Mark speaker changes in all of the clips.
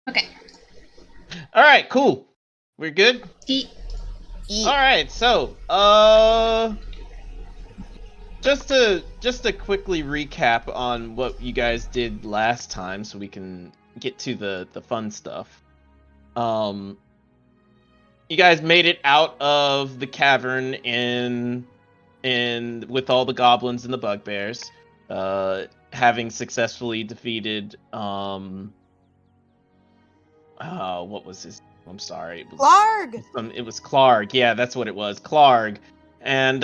Speaker 1: Okay.
Speaker 2: All right, cool. We're good.
Speaker 1: Eat.
Speaker 2: All right, so just to quickly recap on what you guys did last time, so we can get to the fun stuff. You guys made it out of the cavern in with all the goblins and the bugbears, having successfully defeated what was his? I'm sorry, it was
Speaker 3: Clarg.
Speaker 2: It was Clarg. Yeah, that's what it was, Clarg. And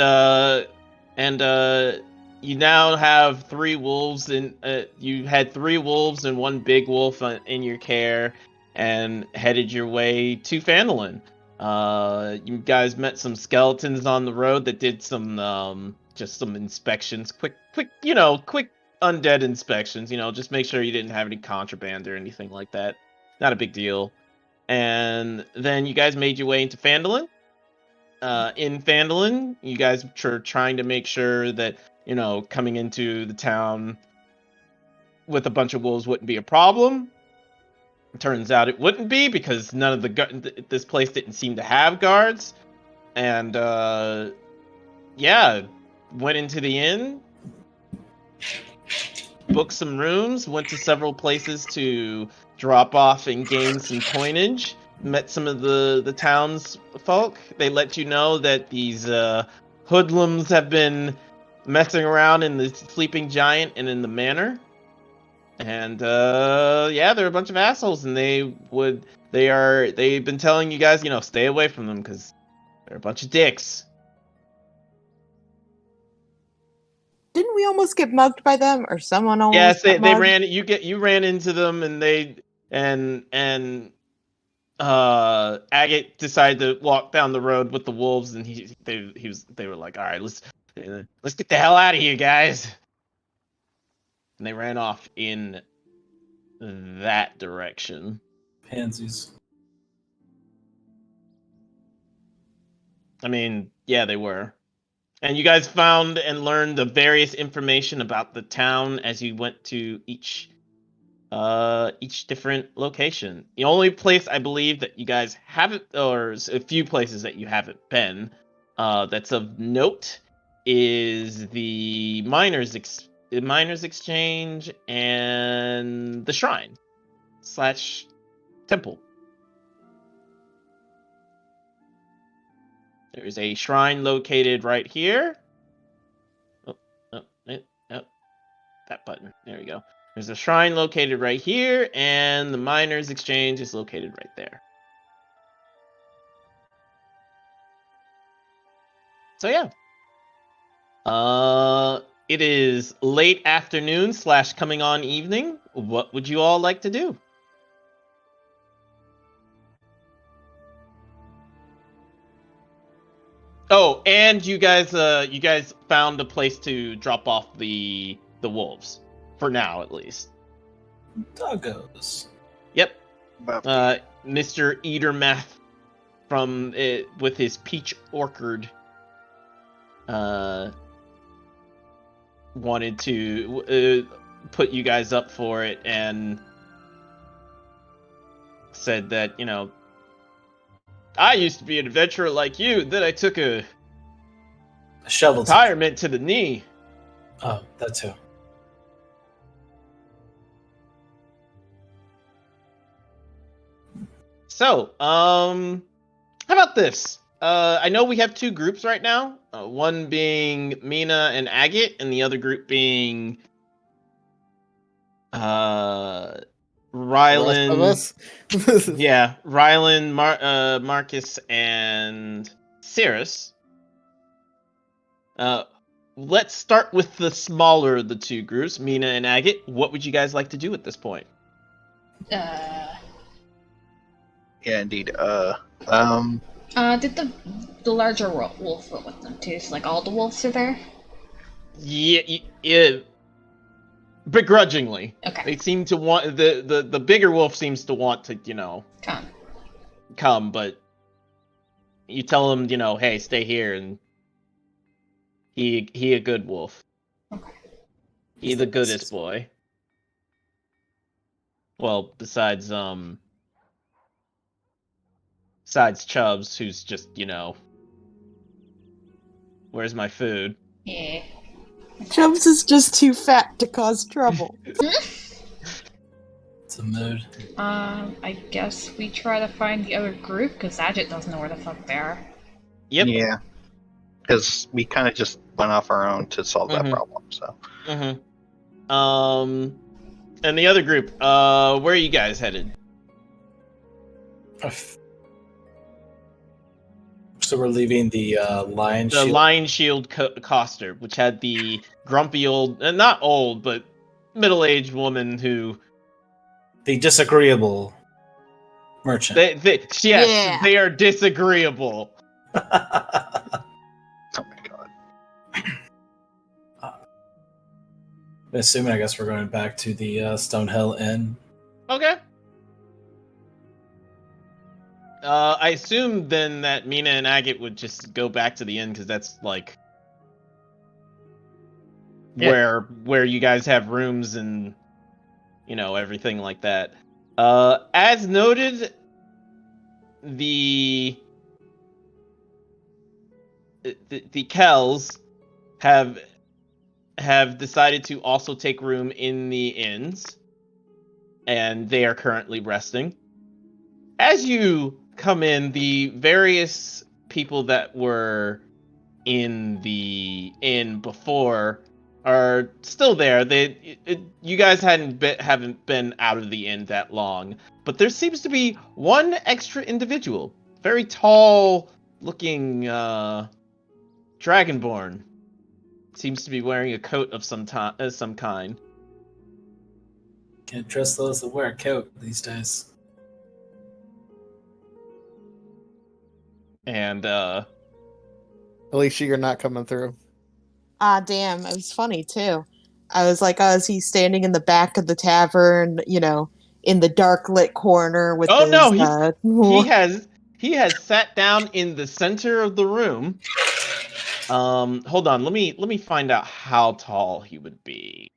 Speaker 2: you now have 3 wolves, and you had 3 wolves and 1 big wolf in your care, and headed your way to Phandalin. You guys met some skeletons on the road that did some just some inspections, quick undead inspections. Just make sure you didn't have any contraband or anything like that. Not a big deal. And then you guys made your way into Phandalin. In Phandalin, you guys were trying to make sure that, coming into the town with a bunch of wolves wouldn't be a problem. Turns out it wouldn't be, because none of this place didn't seem to have guards. And went into the inn, booked some rooms, went to several places to drop off and gain some coinage. Met some of the townsfolk. They let you know that these hoodlums have been messing around in the Sleeping Giant and in the manor. And they're a bunch of assholes, and they've been telling you guys, stay away from them because they're a bunch of dicks.
Speaker 3: Didn't we almost get mugged by them, or someone almost?
Speaker 2: Yes, they
Speaker 3: mugged?
Speaker 2: ran. You ran into them, and Agate decided to walk down the road with the wolves, and they were like, all right, let's get the hell out of here, guys. And they ran off in that direction.
Speaker 4: Pansies.
Speaker 2: I mean, yeah, they were. And you guys found and learned the various information about the town as you went to each different location. The only place I believe that you guys haven't, or a few places that you haven't been, that's of note, is the miners exchange and the shrine / temple. There's a shrine located right here. Oh, that button. There we go. There's a shrine located right here, and the miners' exchange is located right there. So yeah. It is late afternoon / coming on evening. What would you all like to do? Oh, and you guys found a place to drop off the wolves. For now, at least.
Speaker 4: Doggos.
Speaker 2: Yep. Mr. Eatermath from it with his peach orchard wanted to put you guys up for it, and said that, I used to be an adventurer like you, then I took a
Speaker 4: shovel
Speaker 2: retirement to the knee.
Speaker 4: Oh, that too.
Speaker 2: So, how about this? I know we have 2 groups right now. One being Mina and Agate, and the other group being Rylan. Yeah, Rylan, Marcus, and Cirrus. Let's start with the smaller of the 2 groups, Mina and Agate. What would you guys like to do at this point?
Speaker 5: Yeah, indeed.
Speaker 1: Did the larger wolf go with them too? So like all the wolves are there?
Speaker 2: Yeah, begrudgingly.
Speaker 1: Okay.
Speaker 2: They seem to want the bigger wolf seems to want to, come, but you tell him, hey, stay here, and he a good wolf.
Speaker 1: Okay.
Speaker 2: He the goodest boy. Well, besides Besides Chubbs, who's just, where's my food?
Speaker 5: Yeah.
Speaker 3: Chubbs is just too fat to cause trouble.
Speaker 4: It's a mood.
Speaker 5: I guess we try to find the other group, because Adjet doesn't know where the fuck they are.
Speaker 2: Yep.
Speaker 6: Yeah, because we kind of just went off our own to solve that
Speaker 2: Mhm.
Speaker 6: problem. So
Speaker 2: And the other group, where are you guys headed?
Speaker 4: So we're leaving the lion
Speaker 2: The
Speaker 4: shield.
Speaker 2: Lion Shield Coster, which had the grumpy old, not old, but middle-aged woman who...
Speaker 4: The disagreeable merchant.
Speaker 2: Yes,
Speaker 3: Yeah.
Speaker 2: they are disagreeable.
Speaker 6: oh my god.
Speaker 4: Assuming, I guess we're going back to the Stonehill Inn.
Speaker 2: Okay. I assume then that Mina and Agate would just go back to the inn because that's like where you guys have rooms and everything like that. As noted, the Kells have decided to also take room in the inns, and they are currently resting. As you come in, the various people that were in the inn before are still there. You guys haven't been out of the inn that long, but there seems to be one extra individual, very tall looking dragonborn. Seems to be wearing a coat of some kind.
Speaker 4: Can't trust those that wear a coat these days.
Speaker 2: And
Speaker 7: Alicia, you're not coming through.
Speaker 3: Ah, damn. It was funny, too. I was like, oh, is he standing in the back of the tavern, in the dark lit corner with
Speaker 2: oh no, he has sat down in the center of the room. Hold on, let me find out how tall he would be.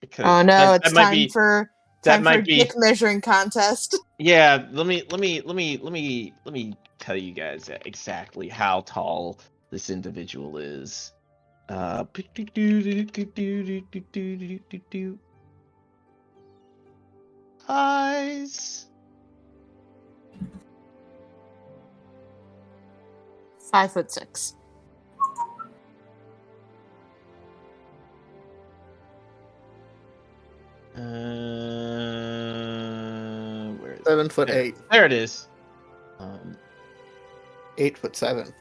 Speaker 2: Because
Speaker 3: oh, no,
Speaker 2: that
Speaker 3: it's
Speaker 2: might
Speaker 3: time
Speaker 2: be
Speaker 3: for
Speaker 2: that
Speaker 3: a
Speaker 2: might be
Speaker 3: dick measuring contest.
Speaker 2: yeah. Let me tell you guys exactly how tall this individual is. Eyes.
Speaker 3: 5'6".
Speaker 2: Where is it?
Speaker 7: 7'8".
Speaker 2: There it is.
Speaker 7: 8'7".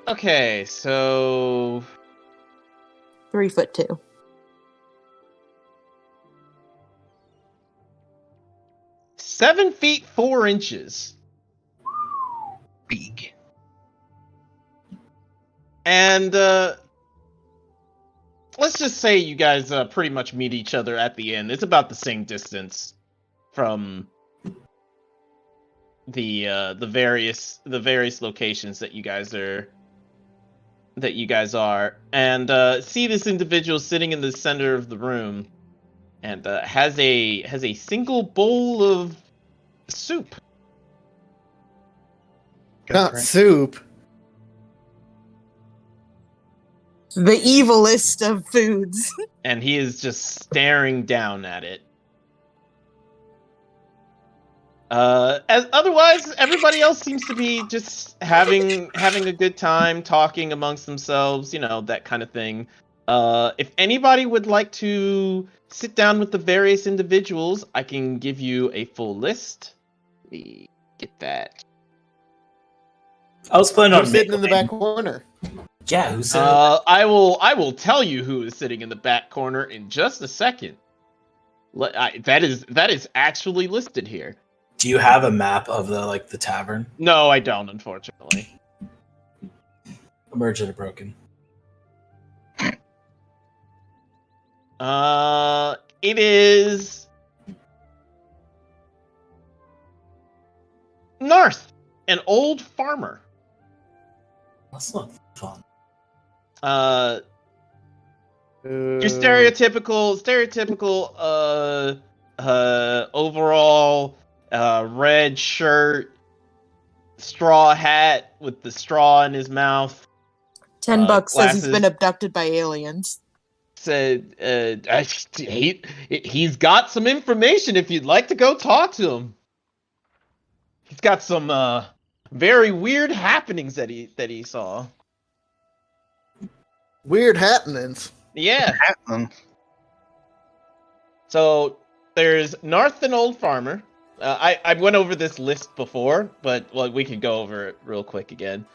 Speaker 2: Okay, so
Speaker 3: 3'2".
Speaker 2: 7 feet 4 inches.
Speaker 6: Big.
Speaker 2: And let's just say you guys pretty much meet each other at the end. It's about the same distance from the various locations that you guys are, and see this individual sitting in the center of the room, and has a single bowl of soup.
Speaker 7: Not soup.
Speaker 3: The evilest of foods.
Speaker 2: And he is just staring down at it. As otherwise, everybody else seems to be just having a good time, talking amongst themselves, that kind of thing. If anybody would like to sit down with the various individuals, I can give you a full list. Let me get that.
Speaker 4: I was planning on
Speaker 7: Who's sitting in the back corner?
Speaker 4: Yeah, who's sitting?
Speaker 2: I will tell you who is sitting in the back corner in just a second. That is actually listed here.
Speaker 4: Do you have a map of the tavern?
Speaker 2: No, I don't, unfortunately.
Speaker 4: Merged or broken?
Speaker 2: It is Narth, an old farmer.
Speaker 4: That's not fun.
Speaker 2: Your stereotypical overall, red shirt, straw hat with the straw in his mouth.
Speaker 3: $10 says he's
Speaker 2: Glasses.
Speaker 3: been abducted by aliens.
Speaker 2: Said, he's got some information if you'd like to go talk to him. He's got some very weird happenings that he saw.
Speaker 7: Weird happenings.
Speaker 2: Yeah.
Speaker 6: Happening.
Speaker 2: So there's Narthan Old Farmer. I went over this list before, but we could go over it real quick again.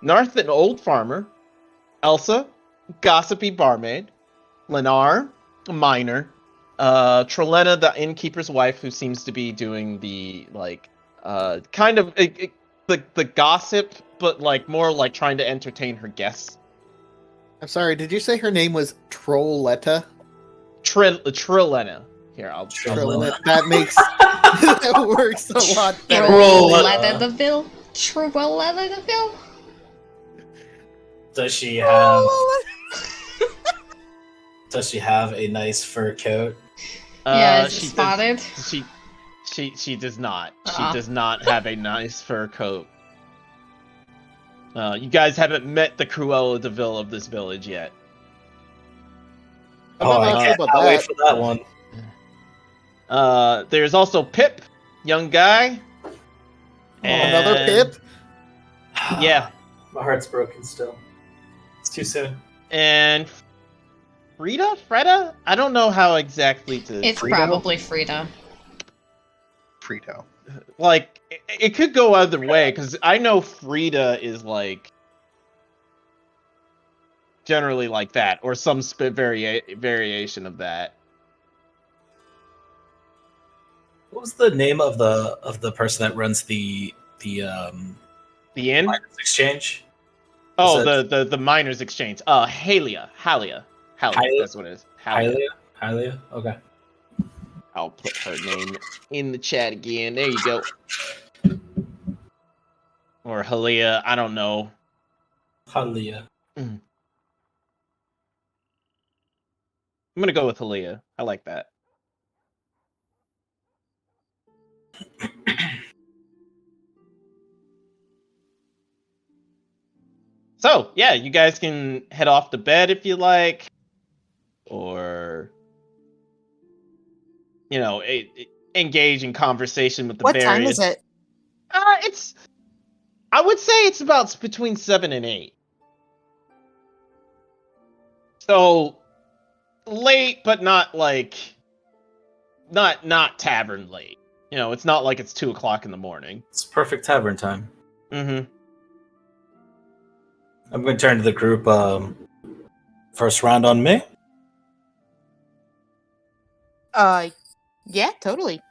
Speaker 2: Narthan Old Farmer, Elsa, Gossipy Barmaid, Lennar, Miner, Trelena, the innkeeper's wife, who seems to be doing the kind of the gossip, but more like trying to entertain her guests.
Speaker 7: I'm sorry, did you say her name was Trolletta?
Speaker 2: Trelena. Here, I'll
Speaker 7: Trolletta. That makes that works a lot better.
Speaker 5: Trolletaville? Trolletaville?
Speaker 4: Does she have? Does she have a nice fur coat?
Speaker 5: Yeah, is it spotted?
Speaker 2: She does not. She
Speaker 5: Uh-uh.
Speaker 2: does not have a nice fur coat. You guys haven't met the Cruella de Vil of this village yet.
Speaker 7: I'm not
Speaker 4: I
Speaker 7: sure about
Speaker 4: can't wait
Speaker 7: that.
Speaker 4: for that one.
Speaker 2: There's also Pip, young guy.
Speaker 7: Another
Speaker 2: And-
Speaker 7: Pip?
Speaker 2: Yeah,
Speaker 4: My heart's broken still. It's too soon.
Speaker 2: and Freda? I don't know how exactly to.
Speaker 5: It's
Speaker 6: Frida?
Speaker 5: probably Frida.
Speaker 6: Frito.
Speaker 2: It could go either way, because I know Frida is generally like that, or some variation of that.
Speaker 4: What was the name of the person that runs the
Speaker 2: The inn?
Speaker 4: Miners Exchange?
Speaker 2: Oh,
Speaker 4: Is
Speaker 2: the miners exchange. Halia.
Speaker 4: Halia?
Speaker 2: That's what it is. Halia.
Speaker 4: Hylia? Okay.
Speaker 2: I'll put her name in the chat again. There you go. Or Halia. I don't know.
Speaker 4: Hylia.
Speaker 2: I'm gonna go with Halia. I like that. So, yeah, you guys can head off to bed if you like. Or, engage in conversation with the
Speaker 3: What
Speaker 2: various...
Speaker 3: time is it?
Speaker 2: I would say it's about between 7 and 8. So, late, but not not tavern late. It's not like it's 2 o'clock in the morning.
Speaker 4: It's perfect tavern time.
Speaker 2: Mm-hmm.
Speaker 4: I'm going to turn to the group. First round on me.
Speaker 3: Yeah, totally.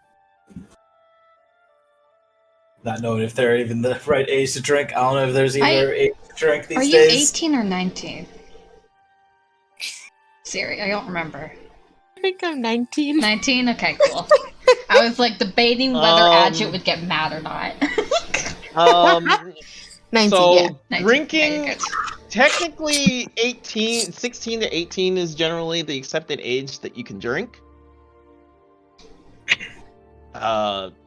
Speaker 4: Not knowing if they're even the right age to drink. I don't know if there's either age to drink these
Speaker 5: Are you
Speaker 4: days.
Speaker 5: 18 or 19? Siri, I don't remember.
Speaker 3: I think I'm 19.
Speaker 5: 19? Okay, cool. I was debating whether Adjut would get mad or not.
Speaker 3: 19,
Speaker 2: So,
Speaker 3: yeah.
Speaker 5: 19,
Speaker 2: drinking,
Speaker 5: okay, good.
Speaker 2: technically 16 to 18 is generally the accepted age that you can drink.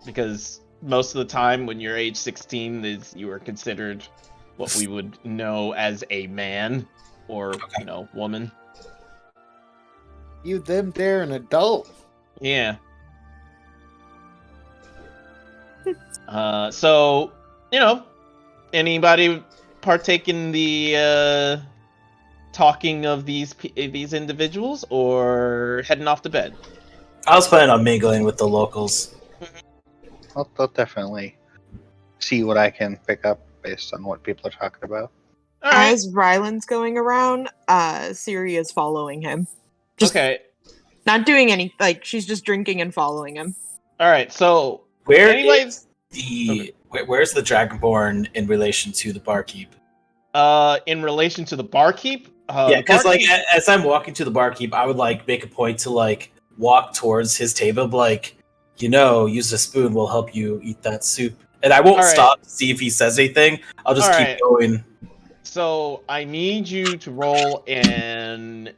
Speaker 2: Because most of the time when you're age 16 you are considered what we would know as a man or, woman.
Speaker 7: You, them, they're an adult.
Speaker 2: Yeah. So, anybody partake in the talking of these individuals or heading off to bed?
Speaker 4: I was planning on mingling with the locals.
Speaker 6: I'll definitely see what I can pick up based on what people are talking about.
Speaker 2: All right.
Speaker 3: As Ryland's going around, Siri is following him. Just
Speaker 2: Okay.
Speaker 3: not doing any, she's just drinking and following him.
Speaker 2: All right. So,
Speaker 4: Where's the Dragonborn in relation to the barkeep?
Speaker 2: in relation to the barkeep,
Speaker 4: Yeah, because
Speaker 2: barkeep-
Speaker 4: as I'm walking to the barkeep, I would make a point to walk towards his table, use a spoon will help you eat that soup. And I won't
Speaker 2: All right.
Speaker 4: stop to see if he says anything. I'll just
Speaker 2: All
Speaker 4: keep
Speaker 2: right.
Speaker 4: going.
Speaker 2: So I need you to roll an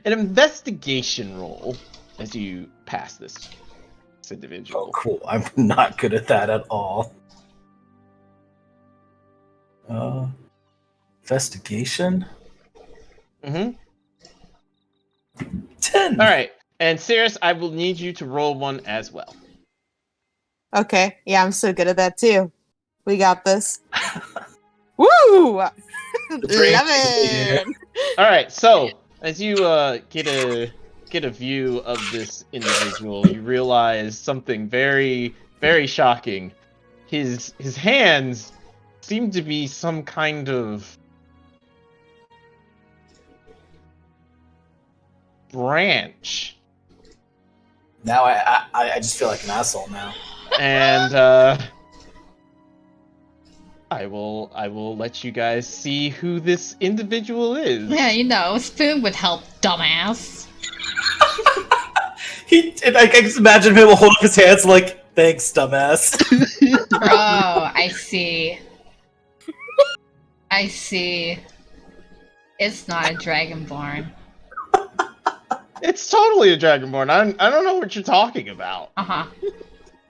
Speaker 2: investigation roll. as you pass this
Speaker 4: Oh,
Speaker 2: individual.
Speaker 4: cool. I'm not good at that at all. Investigation?
Speaker 2: Mm-hmm.
Speaker 4: 10!
Speaker 2: All right, and Cirrus, I will need you to roll one as well.
Speaker 3: Okay. Yeah, I'm so good at that too. We got this. Woo! Love it.
Speaker 2: All right, so as you get a view of this individual, you realize something very, very shocking. His hands seem to be some kind of branch,
Speaker 4: Now I just feel like an asshole now.
Speaker 2: and I will let you guys see who this individual is.
Speaker 5: Yeah, you know, spoon would help, dumbass.
Speaker 4: And I can just imagine him hold up his hands like, thanks, dumbass.
Speaker 5: Oh, I see. I see. It's not a dragonborn.
Speaker 2: It's totally a dragonborn. I don't know what you're talking about.
Speaker 5: Uh-huh.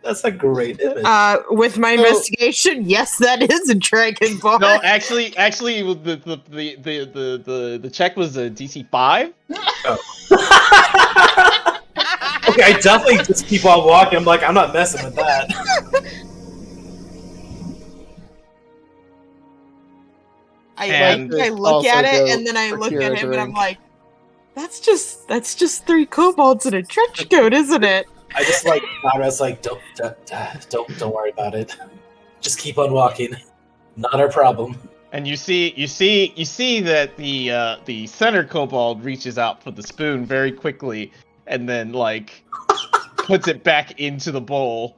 Speaker 4: That's a great image.
Speaker 3: With my investigation, yes, that is a dragonborn.
Speaker 2: No, actually, the check was a DC 5.
Speaker 4: Okay, I definitely just keep on walking. I'm like, I'm not messing with that.
Speaker 3: I look
Speaker 7: Also
Speaker 3: at it
Speaker 7: go
Speaker 3: and then I look
Speaker 7: procure
Speaker 3: at
Speaker 7: a
Speaker 3: him and I'm
Speaker 7: drink.
Speaker 3: like, that's just 3 kobolds in a trench coat, isn't it?
Speaker 4: I just like, I was like, don't worry about it. Just keep on walking. Not our problem.
Speaker 2: And you see that the center kobold reaches out for the spoon very quickly, and then like puts it back into the bowl.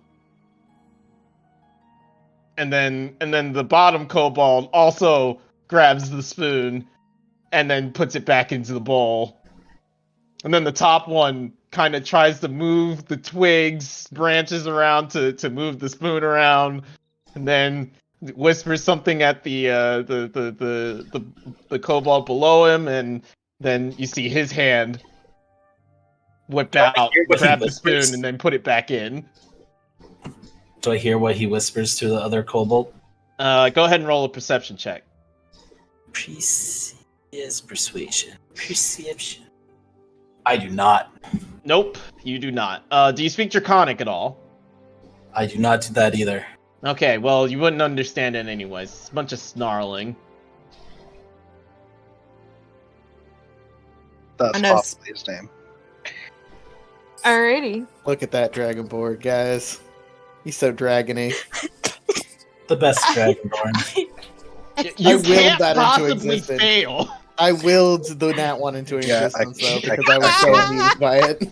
Speaker 2: And then the bottom kobold also grabs the spoon, and then puts it back into the bowl. And then the top one kind of tries to move the twigs, branches around to move the spoon around, and then whispers something at the kobold below him, and then you see his hand whip out,
Speaker 4: hear what he
Speaker 2: grab the
Speaker 4: whispers?
Speaker 2: spoon, and then put it back in.
Speaker 4: Do I hear what he whispers to the other kobold?
Speaker 2: Go ahead and roll a perception check.
Speaker 4: Yes, persuasion. Perception. I do not.
Speaker 2: Nope, you do not. Do you speak Draconic at all?
Speaker 4: I do not do that either.
Speaker 2: Okay, well, you wouldn't understand it anyways. It's a bunch of snarling.
Speaker 6: That's
Speaker 3: I know.
Speaker 6: possibly his name.
Speaker 3: Alrighty.
Speaker 7: Look at that dragon board, guys. He's so dragony.
Speaker 4: The best dragonborn.
Speaker 2: You
Speaker 7: willed
Speaker 2: can't
Speaker 7: that into
Speaker 2: possibly
Speaker 7: existence.
Speaker 2: fail.
Speaker 7: I willed the nat one into
Speaker 6: Yeah,
Speaker 7: existence, though,
Speaker 6: I
Speaker 7: because I was so amused by it.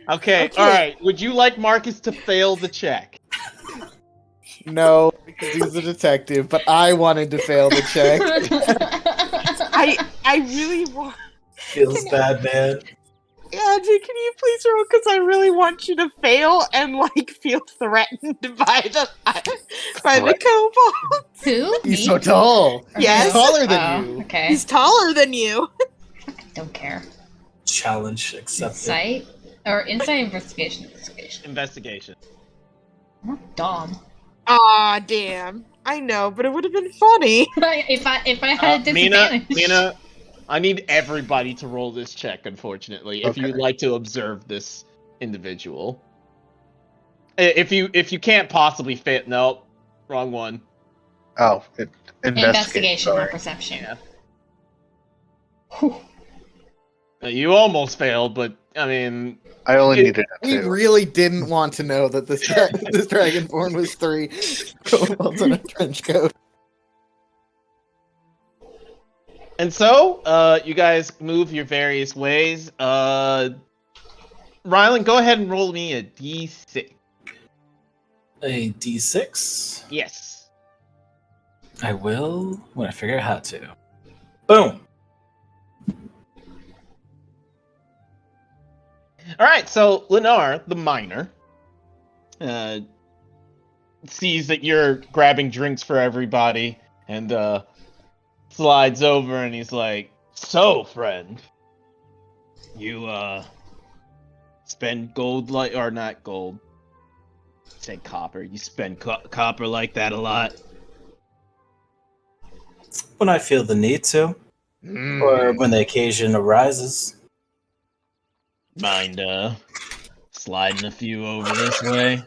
Speaker 2: Okay, alright. Would you like Marcus to fail the check?
Speaker 7: No, because he's a detective, but I wanted to fail the check.
Speaker 3: I really want.
Speaker 4: Feels bad, man.
Speaker 3: Andrew, can you please roll? Because I really want you to fail and like feel threatened by the kobold.
Speaker 5: Who?
Speaker 7: He's
Speaker 5: Me?
Speaker 7: so tall.
Speaker 3: Yes.
Speaker 7: He's taller
Speaker 5: Oh,
Speaker 7: than you.
Speaker 5: okay.
Speaker 3: He's taller than you.
Speaker 5: Don't care.
Speaker 4: Challenge accepted.
Speaker 5: Insight? Or insight investigation? Investigation.
Speaker 2: Investigation.
Speaker 5: I'm not dumb.
Speaker 3: Aw, damn. I know, but it would have been funny.
Speaker 5: if I had a disadvantage.
Speaker 2: Mina, I need everybody to roll this check, unfortunately, if
Speaker 6: Okay.
Speaker 2: you'd like to observe this individual. If you can't possibly fit, nope, wrong one.
Speaker 6: Oh,
Speaker 5: Investigation,
Speaker 6: sorry.
Speaker 5: not perception.
Speaker 2: Yeah.
Speaker 5: Whew.
Speaker 2: You almost failed, but I mean,
Speaker 6: I only needed a
Speaker 7: We
Speaker 6: 2.
Speaker 7: really didn't want to know that this dragonborn was 3 kobolds in a trench coat.
Speaker 2: and so you guys move your various ways. Rylan, go ahead and roll me a d6.
Speaker 4: A d6.
Speaker 2: Yes.
Speaker 4: I will when I figure out how to. Boom.
Speaker 2: All right, so Lennar, the miner, sees that you're grabbing drinks for everybody, and slides over, and he's like, "So, friend, you spend gold like or not gold. Said copper. You spend copper like that a lot.
Speaker 4: When I feel the need to, or when the occasion arises.
Speaker 2: Mind sliding a few over this way?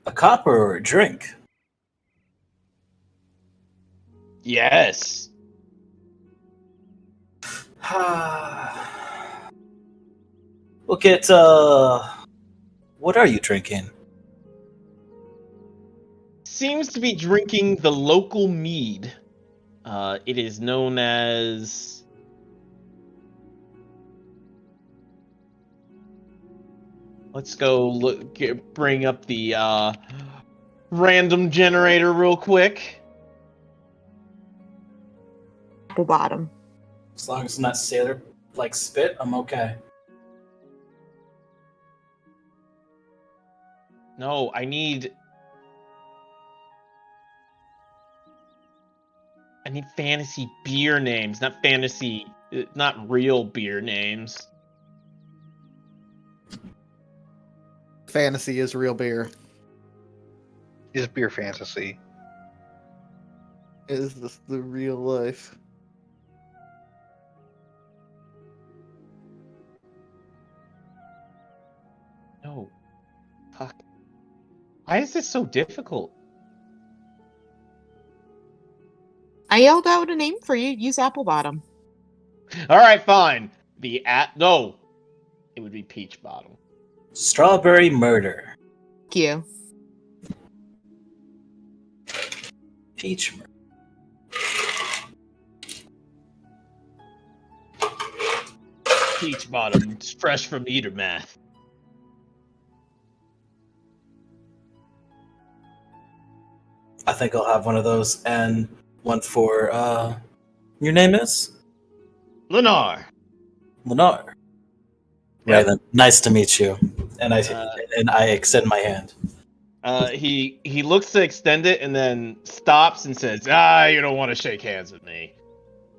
Speaker 4: A copper or a drink?
Speaker 2: Yes.
Speaker 4: We'll get, what are you drinking?
Speaker 2: Seems to be drinking the local mead. It is known as... Let's go bring up the random generator real quick.
Speaker 3: Apple bottom.
Speaker 4: As long as it's not sailor like spit, I'm okay.
Speaker 2: No, I need fantasy beer names, not real beer names.
Speaker 7: Fantasy is real beer.
Speaker 6: Is beer fantasy?
Speaker 7: Is this the real life?
Speaker 2: No. Fuck. Why is this so difficult?
Speaker 3: I yelled out a name for you. Use apple bottom.
Speaker 2: All right, fine. No. It would be peach bottom.
Speaker 4: Strawberry murder.
Speaker 3: Thank you.
Speaker 4: Peach murder.
Speaker 2: Peach bottom. It's fresh from eater math.
Speaker 4: I think I'll have one of those and one for, your name is?
Speaker 2: Lennar.
Speaker 4: Lennar.
Speaker 2: Yep.
Speaker 4: Raven, nice to meet you. And I extend my hand.
Speaker 2: He looks to extend it and then stops and says, you don't want to shake hands with me.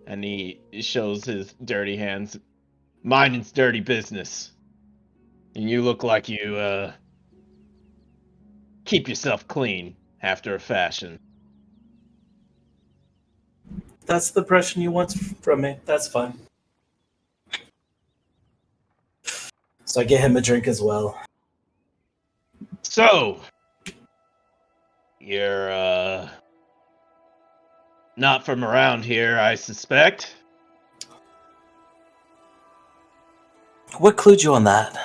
Speaker 2: And he shows his dirty hands. Mine is dirty business. And you look like you, keep yourself clean after a fashion.
Speaker 4: That's the impression you want from me. That's fine. So I get him a drink as well.
Speaker 2: So, you're, not from around here, I suspect.
Speaker 4: What clued you on that?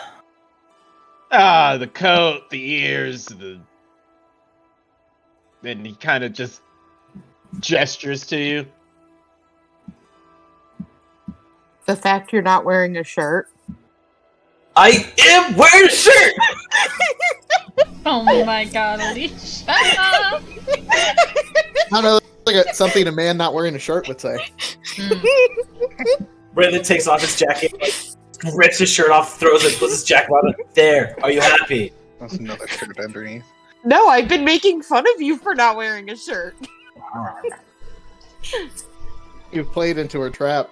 Speaker 2: The coat, the ears, and he kind of just gestures to you.
Speaker 3: The fact you're not wearing a shirt.
Speaker 4: I am wearing a shirt!
Speaker 5: Oh my god, Ellie, shut up!
Speaker 7: I don't know. Like something a man not wearing a shirt would say.
Speaker 4: Brandon takes off his jacket, rips his shirt off, throws it, puts his jacket on. There. Are you happy?
Speaker 6: That's another shirt underneath.
Speaker 3: No, I've been making fun of you for not wearing a shirt.
Speaker 7: You played into her trap.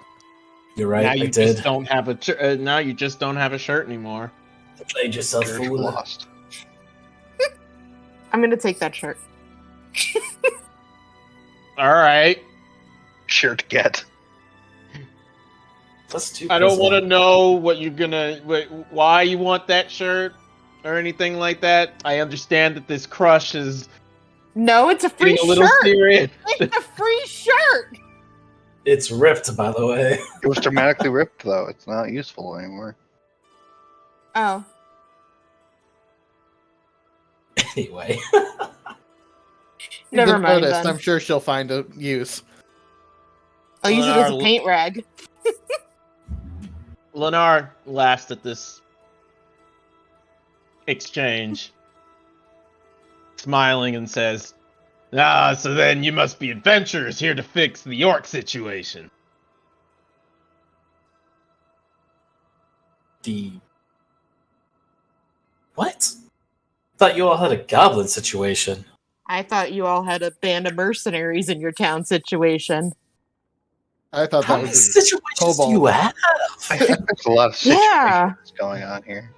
Speaker 4: You're right.
Speaker 2: Now
Speaker 4: I
Speaker 2: you
Speaker 4: did.
Speaker 2: just don't have now you just don't have a shirt anymore.
Speaker 4: You played yourself,
Speaker 6: You're
Speaker 4: fool.
Speaker 6: lost.
Speaker 3: I'm gonna take that shirt.
Speaker 2: All right.
Speaker 6: Shirt get.
Speaker 4: Plus 2.
Speaker 2: I don't want to know what you're gonna, why you want that shirt or anything like that. I understand that this crush is
Speaker 3: No, it's a free
Speaker 2: getting a little
Speaker 3: shirt.
Speaker 2: serious.
Speaker 3: It's a free shirt.
Speaker 4: It's ripped, by the way.
Speaker 6: It was dramatically ripped, though. It's not useful anymore.
Speaker 3: Oh,
Speaker 4: Anyway.
Speaker 3: never
Speaker 7: Good
Speaker 3: mind
Speaker 7: notice.
Speaker 3: then.
Speaker 7: I'm sure she'll find a use.
Speaker 3: I'll use it as a paint rag.
Speaker 2: Lennar laughs at this exchange, smiling and says, so then you must be adventurers here to fix the York situation.
Speaker 4: What? Thought you all had a goblin situation.
Speaker 3: I thought you all had a band of mercenaries in your town situation.
Speaker 7: I thought
Speaker 4: How
Speaker 7: that
Speaker 4: many
Speaker 7: was
Speaker 4: situations do you have?
Speaker 6: I think there's a lot of situations
Speaker 3: Yeah.
Speaker 6: going on here.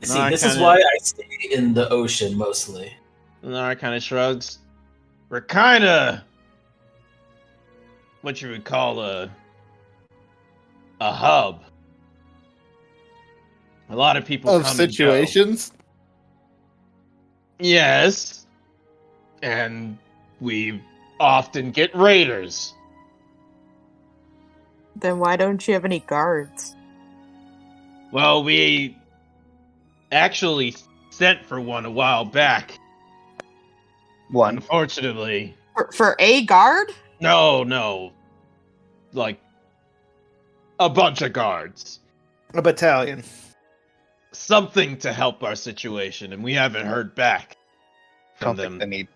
Speaker 4: See,
Speaker 2: No, I
Speaker 4: this is
Speaker 2: kinda-
Speaker 4: why I stay in the ocean mostly.
Speaker 2: Nara kind of shrugs. We're kind of what you would call a hub. A lot of people
Speaker 7: of
Speaker 2: come
Speaker 7: situations.
Speaker 2: and go. Yes, and we often get raiders.
Speaker 3: Then why don't you have any guards?
Speaker 2: Well, we actually sent for one a while back.
Speaker 6: One.
Speaker 2: Unfortunately,
Speaker 3: For a guard?
Speaker 2: no, like a bunch of guards.
Speaker 7: A battalion.
Speaker 2: Something to help our situation, and we haven't heard back
Speaker 6: I don't
Speaker 2: from them.
Speaker 6: think they need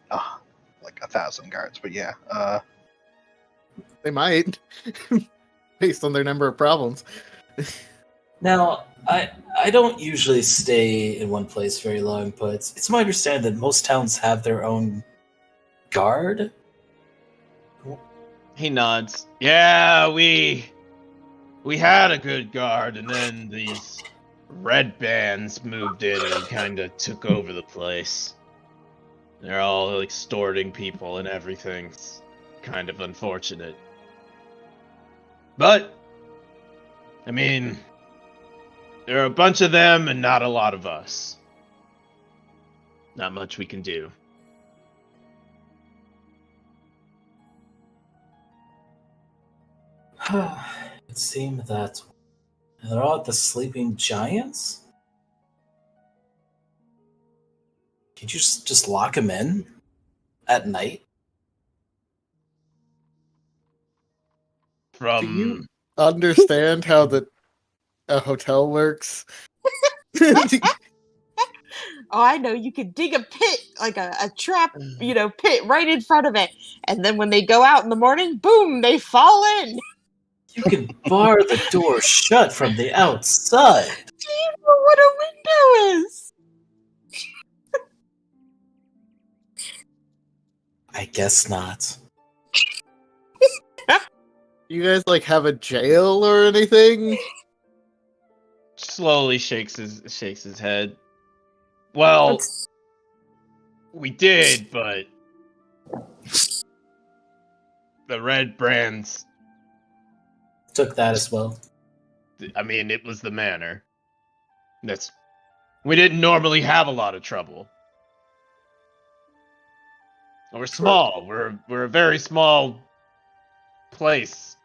Speaker 6: like 1,000 guards, but yeah.
Speaker 7: They might, based on their number of problems.
Speaker 4: Now, I don't usually stay in one place very long, but it's my understanding that most towns have their own guard.
Speaker 2: He nods. Yeah, we had a good guard, and then these red bands moved in and kind of took over the place. They're all extorting people and everything. It's kind of unfortunate. But, I mean, there are a bunch of them and not a lot of us. Not much we can do.
Speaker 4: It seemed that they're all the sleeping giants. Could you just lock them in at night?
Speaker 2: From
Speaker 7: Do you understand how a hotel works?
Speaker 3: Oh, I know. You could dig a pit, like a trap, pit right in front of it. And then when they go out in the morning, boom, they fall in.
Speaker 4: You can bar the door shut from the outside.
Speaker 3: Do you know what a window is?
Speaker 4: I guess not.
Speaker 7: You guys like have a jail or anything?
Speaker 2: slowly shakes his head. Well,
Speaker 3: That's-
Speaker 2: we did, but the red brands.
Speaker 4: Took that as well.
Speaker 2: I mean, it was the manor. We didn't normally have a lot of trouble. We're small. We're a very small place.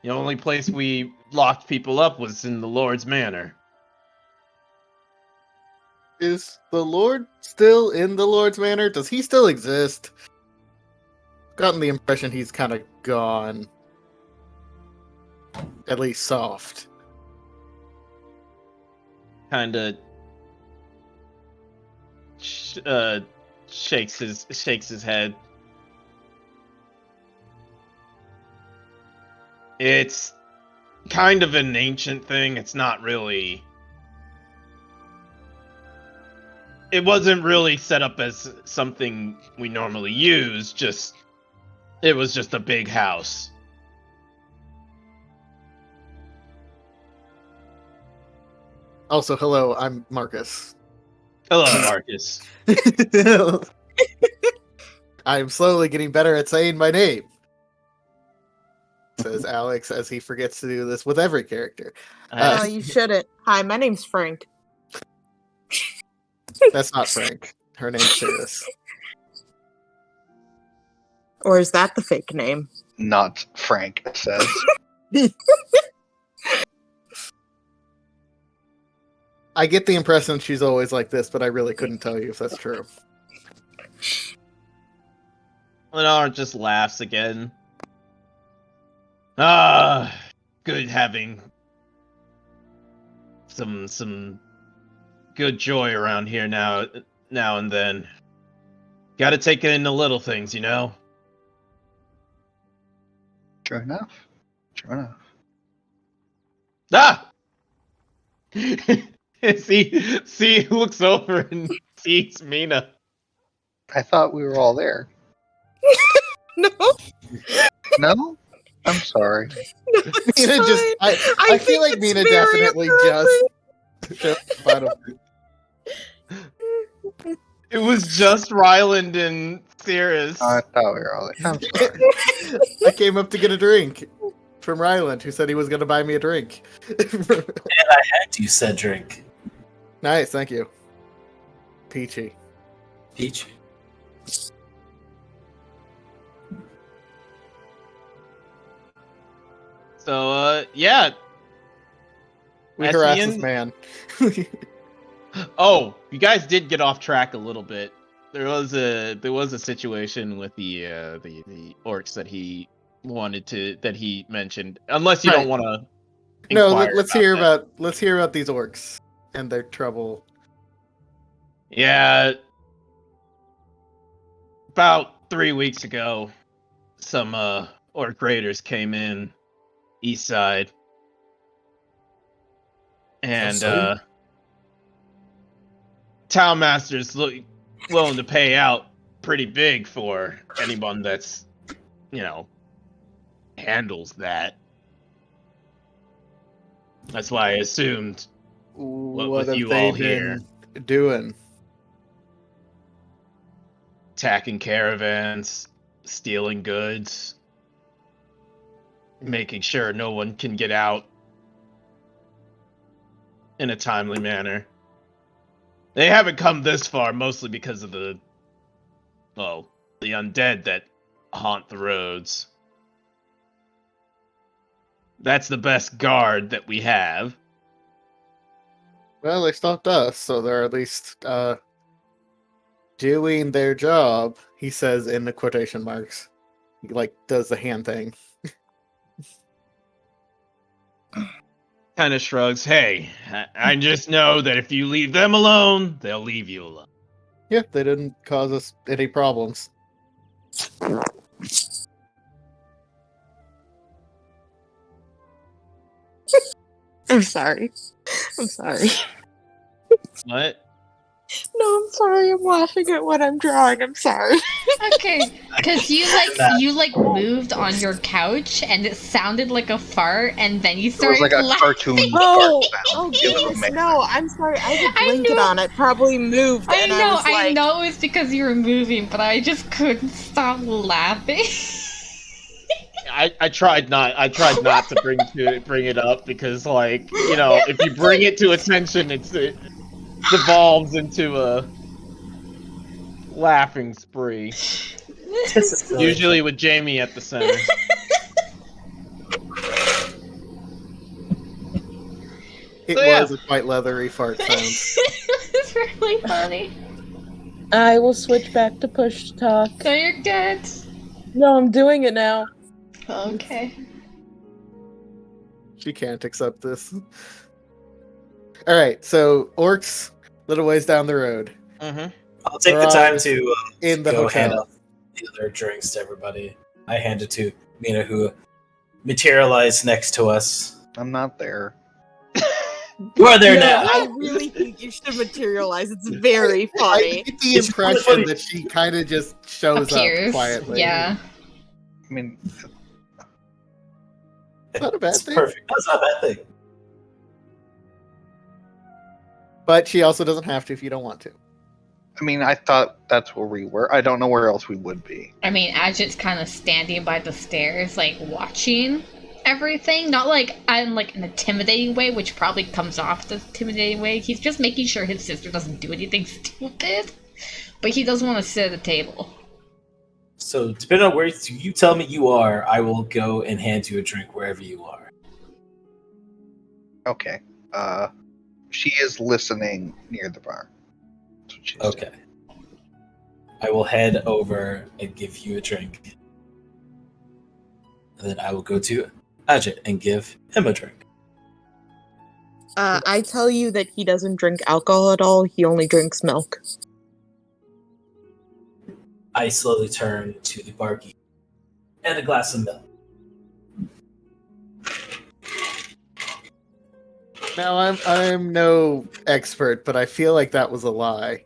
Speaker 2: The only place we locked people up was in the Lord's Manor.
Speaker 7: Is the Lord still in the Lord's Manor? Does he still exist? Gotten the impression he's kind of gone. At least soft.
Speaker 2: Kind of shakes his head. It's kind of an ancient thing. It's not really. It wasn't really set up as something we normally use. It was just a big house.
Speaker 7: Also, hello, I'm Marcus.
Speaker 2: Hello, Marcus.
Speaker 7: I'm slowly getting better at saying my name, says Alex as he forgets to do this with every character.
Speaker 3: Oh, you shouldn't. Hi, my name's Frank.
Speaker 7: That's not Frank. Her name's Cirrus.
Speaker 3: Or is that the fake name?
Speaker 6: Not Frank says.
Speaker 7: I get the impression she's always like this, but I really couldn't tell you if that's true.
Speaker 2: Lenore just laughs again. Ah, good having some good joy around here now and then. Gotta take it in the little things, you know?
Speaker 6: True enough. True enough.
Speaker 2: Ah! He looks over and sees Mina.
Speaker 6: I thought we were all there.
Speaker 3: No.
Speaker 6: No? I'm sorry.
Speaker 7: Mina just, I feel like Mina definitely just showed up out of
Speaker 2: It was just Ryland and Cirrus.
Speaker 6: I thought we were all like, I'm sorry.
Speaker 7: I came up to get a drink from Ryland, who said he was going to buy me a drink.
Speaker 4: And I had you said drink.
Speaker 7: Nice, thank you. Peachy.
Speaker 4: Peach.
Speaker 2: So, yeah.
Speaker 7: We harass this
Speaker 2: Essian?
Speaker 7: man.
Speaker 2: Oh, you guys did get off track a little bit. There was a situation with the orcs that he mentioned. Unless you
Speaker 7: Right.
Speaker 2: don't want to.
Speaker 7: No, let's hear about these orcs and their trouble.
Speaker 2: Yeah. About 3 weeks ago, some orc raiders came in east side. And
Speaker 4: sweet.
Speaker 2: town masters willing to pay out pretty big for anyone that's, handles that. That's why I assumed
Speaker 7: What
Speaker 2: with
Speaker 7: have
Speaker 2: you
Speaker 7: they
Speaker 2: all here,
Speaker 7: been doing?
Speaker 2: attacking caravans, stealing goods, making sure no one can get out in a timely manner. They haven't come this far mostly because of the undead that haunt the roads. That's the best guard that we have.
Speaker 7: Well, they stopped us, so they're at least doing their job, he says in the quotation marks. He, does the hand thing.
Speaker 2: Kind of shrugs. Hey, I just know that if you leave them alone, they'll leave you alone.
Speaker 7: Yeah, they didn't cause us any problems.
Speaker 3: I'm sorry. I'm sorry.
Speaker 2: What?
Speaker 3: No, I'm sorry. I'm laughing at what I'm drawing. I'm sorry.
Speaker 5: Okay, because you moved on your couch and it sounded like a fart, and then you
Speaker 6: It was
Speaker 5: started
Speaker 6: like a
Speaker 5: laughing.
Speaker 6: cartoon
Speaker 3: Oh,
Speaker 6: fart sound. It was
Speaker 3: goodness,
Speaker 6: amazing.
Speaker 3: no. I'm sorry. I had a
Speaker 5: I
Speaker 3: blanket
Speaker 5: know.
Speaker 3: on it. Probably moved.
Speaker 5: I
Speaker 3: And
Speaker 5: know,
Speaker 3: was like,
Speaker 5: I know it's because you were moving, but I just couldn't stop laughing.
Speaker 2: I tried not to bring it up because if you bring it to attention, it devolves into a laughing spree. Usually with Jamie at the center.
Speaker 7: It
Speaker 2: So, yeah.
Speaker 7: was a quite leathery fart sound.
Speaker 5: It's really funny.
Speaker 8: I will switch back to push to talk.
Speaker 5: So you're good.
Speaker 8: No, I'm doing it now.
Speaker 5: Okay.
Speaker 7: She can't accept this. Alright, so orcs, little ways down the road.
Speaker 2: Mm-hmm.
Speaker 4: I'll take the time to
Speaker 7: In the
Speaker 4: go hand
Speaker 7: hotel.
Speaker 4: out the other drinks to everybody. I hand it to Mina, who materialized next to us.
Speaker 6: I'm not there.
Speaker 4: You are there
Speaker 3: no,
Speaker 4: now.
Speaker 3: I really think you should materialize. It's very
Speaker 7: I
Speaker 3: funny.
Speaker 7: get the
Speaker 4: It's
Speaker 7: impression
Speaker 4: funny.
Speaker 7: that she kind of just shows up
Speaker 5: Appears.
Speaker 7: quietly.
Speaker 5: Yeah.
Speaker 6: I mean,
Speaker 7: Not a bad
Speaker 4: It's
Speaker 7: thing.
Speaker 4: perfect. That's not a bad thing.
Speaker 7: But she also doesn't have to if you don't want to.
Speaker 6: I thought that's where we were. I don't know where else we would be.
Speaker 5: I mean, Ajit's kind of standing by the stairs, watching everything. Not in an intimidating way, which probably comes off the intimidating way. He's just making sure his sister doesn't do anything stupid. But he doesn't want to sit at the table.
Speaker 4: So, depending on where you tell me you are, I will go and hand you a drink wherever you are.
Speaker 6: Okay. She is listening near the bar. That's what she's doing.
Speaker 4: Okay. I will head over and give you a drink. And then I will go to Ajit and give him a drink.
Speaker 3: I tell you that he doesn't drink alcohol at all. He only drinks milk.
Speaker 4: I slowly turn to the barkeep and a glass of milk.
Speaker 7: Now I'm no expert, but I feel like that was a lie.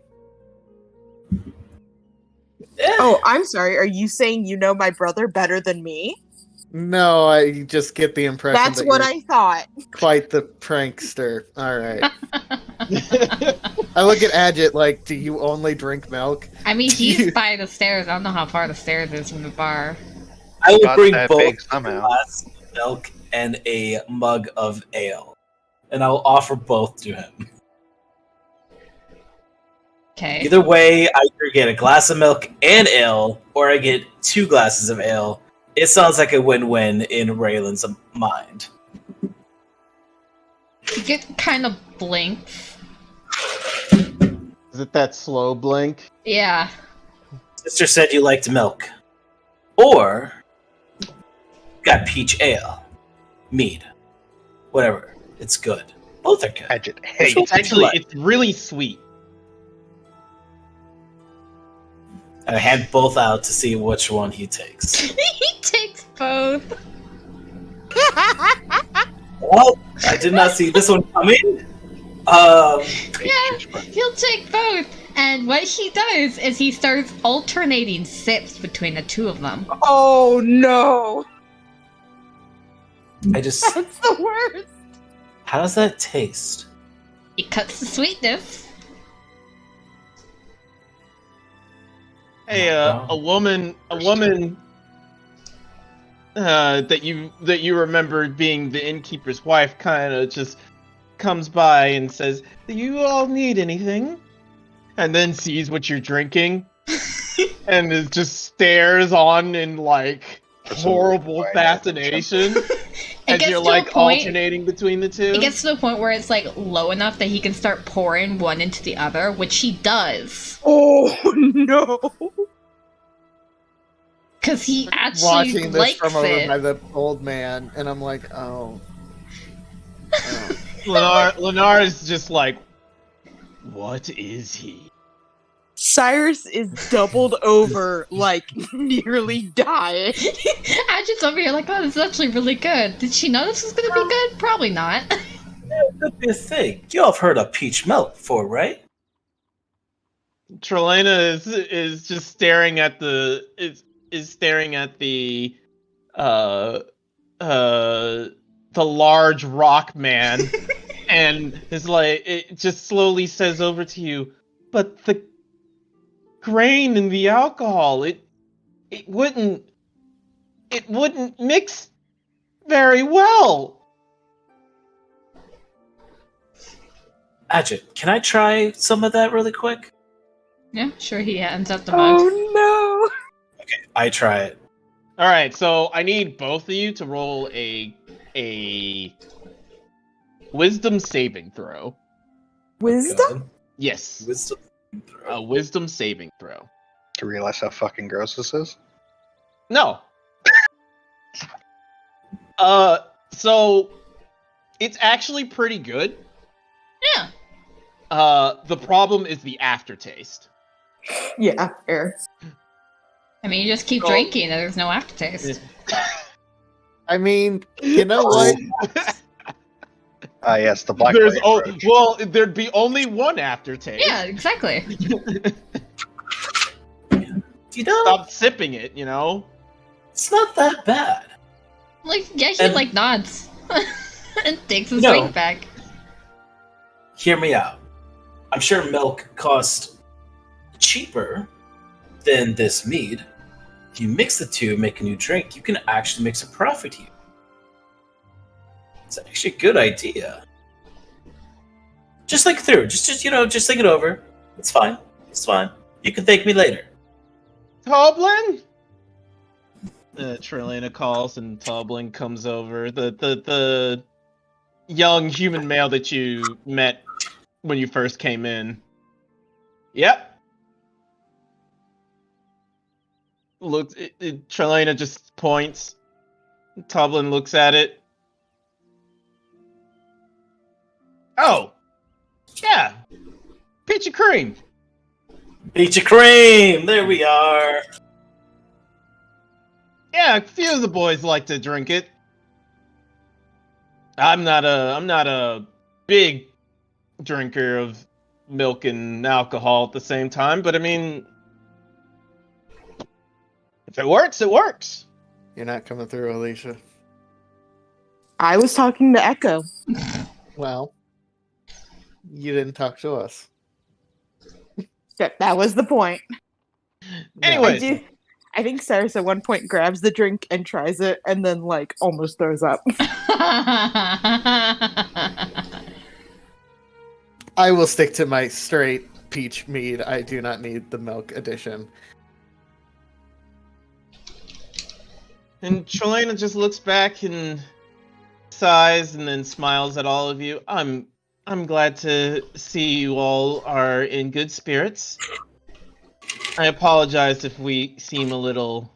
Speaker 3: Oh, I'm sorry. Are you saying you know my brother better than me?
Speaker 7: No, I just get the impression
Speaker 3: That's
Speaker 7: that
Speaker 3: what
Speaker 7: you're
Speaker 3: I thought.
Speaker 7: quite the prankster. All right. I look at Adjet like, do you only drink milk?
Speaker 5: I mean,
Speaker 7: Do
Speaker 5: he's
Speaker 7: you-
Speaker 5: by the stairs. I don't know how far the stairs is from the bar.
Speaker 4: I will
Speaker 6: Got
Speaker 4: bring
Speaker 6: that
Speaker 4: both
Speaker 6: big
Speaker 4: a
Speaker 6: somehow.
Speaker 4: glass of milk and a mug of ale, and I'll offer both to him.
Speaker 5: Okay.
Speaker 4: Either way, I either get a glass of milk and ale, or I get 2 glasses of ale. It sounds like a win-win in Raylan's mind.
Speaker 5: Get kind of blinks.
Speaker 2: Is it that slow blink?
Speaker 5: Yeah.
Speaker 4: Sister said you liked milk. Or got peach ale. Mead. Whatever. It's good. Both are good.
Speaker 6: Adjet
Speaker 4: Which
Speaker 6: hates
Speaker 4: one
Speaker 2: It's actually
Speaker 4: like?
Speaker 2: it's really sweet.
Speaker 4: And I hand both out to see which one he takes.
Speaker 5: He takes both.
Speaker 4: Well, I did not see this one coming.
Speaker 5: Yeah, he'll take both. And what he does is he starts alternating sips between the two of them.
Speaker 3: Oh no!
Speaker 4: I just.
Speaker 3: That's the worst.
Speaker 4: How does that taste?
Speaker 5: He cuts the sweetness.
Speaker 2: Hey, a woman that you remember being the innkeeper's wife kind of just comes by and says, "Do you all need anything?" And then sees what you're drinking, and is just stares on in like horrible
Speaker 6: Right.
Speaker 2: fascination as
Speaker 5: gets
Speaker 2: you're
Speaker 5: to a
Speaker 2: like
Speaker 5: point-
Speaker 2: alternating between the two.
Speaker 5: It gets to the point where it's like low enough that he can start pouring one into the other, which he does.
Speaker 3: Oh no!
Speaker 5: Because he actually
Speaker 7: watching this
Speaker 5: likes
Speaker 7: from over
Speaker 5: it.
Speaker 7: by the old man, and I'm like, oh.
Speaker 2: Lennar is just like, what is he?
Speaker 3: Cyrus is doubled over, like nearly dying.
Speaker 5: I just over here like, oh, this is actually really good. Did she know this was gonna be good? Probably not.
Speaker 4: Could be a thing. You all have heard of peach milk before, right?
Speaker 2: Trelena is just staring at the the large rock man and is like, it just slowly says over to you, but the grain and the alcohol, it wouldn't mix very well.
Speaker 4: Adjet, can I try some of that really quick?
Speaker 5: Yeah, sure. He ends up the mug.
Speaker 3: Oh
Speaker 4: I try it.
Speaker 2: All right, so I need both of you to roll a wisdom saving throw.
Speaker 3: no! Wisdom?
Speaker 4: God.
Speaker 2: Yes,
Speaker 4: Wisdom.
Speaker 2: a wisdom saving throw.
Speaker 6: To realize how fucking gross this is.
Speaker 2: No. So it's actually pretty good.
Speaker 5: Yeah.
Speaker 2: The problem is the aftertaste.
Speaker 3: Yeah, fair.
Speaker 5: I mean, you just keep
Speaker 2: Oh.
Speaker 5: drinking, and there's no aftertaste.
Speaker 7: I mean, you know what?
Speaker 6: Ah, yes, the black
Speaker 2: There's
Speaker 6: approach.
Speaker 2: well, there'd be only one aftertaste.
Speaker 5: Yeah, exactly.
Speaker 4: You know,
Speaker 2: Stop sipping it, you know.
Speaker 4: it's not that bad.
Speaker 5: Like, yeah, he
Speaker 4: And-
Speaker 5: like nods and takes his
Speaker 4: No.
Speaker 5: drink back.
Speaker 4: Hear me out. I'm sure milk costs cheaper than this mead. If you mix the two, make a new drink, you can actually make some profit here. It's actually a good idea. Just think through. Just think it over. It's fine. It's fine. You can thank me later.
Speaker 2: Toblin? Trilena calls and Toblin comes over. The young human male that you met when you first came in. Yep. Looks. Trilena just points. Toblin looks at it. Oh, yeah. Peachy cream.
Speaker 4: Peachy cream. There we are.
Speaker 2: Yeah, a few of the boys like to drink it. I'm not a big drinker of milk and alcohol at the same time, but I mean, if it works, it works.
Speaker 7: You're not coming through, Alicia.
Speaker 3: I was talking to Echo.
Speaker 7: Well, you didn't talk to us.
Speaker 3: That was the point.
Speaker 7: No.
Speaker 2: Anyways,
Speaker 3: I think Cyrus at one point grabs the drink and tries it, and then like almost throws up. I will stick to my straight peach mead. I do not need the milk edition.
Speaker 2: and Chelena just looks back and sighs and then smiles at all of you. I'm glad to see you all are in good spirits. I apologize if we seem a little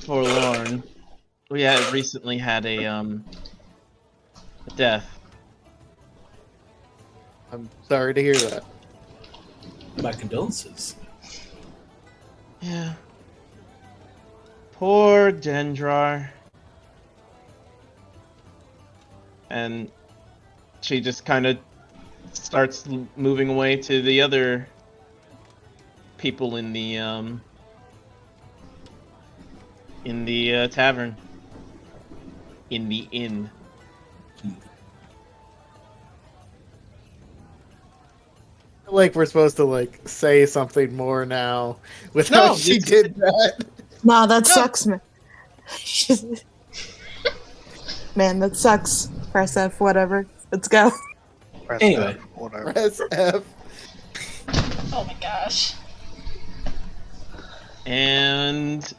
Speaker 2: forlorn. We had recently had a death.
Speaker 7: I'm sorry to hear that.
Speaker 4: My condolences.
Speaker 2: Yeah. Poor Dendrar. And she just kind of starts moving away to the other people in the tavern. In the inn.
Speaker 7: I feel like we're supposed to like say something more now with how
Speaker 2: No,
Speaker 7: she
Speaker 2: this-
Speaker 7: did that.
Speaker 3: Nah, that
Speaker 2: No.
Speaker 3: sucks, man. Man, that sucks. Press F, whatever. Let's go.
Speaker 6: Press
Speaker 4: Anyway.
Speaker 6: F, whatever.
Speaker 7: Press F.
Speaker 5: Oh my gosh.
Speaker 2: And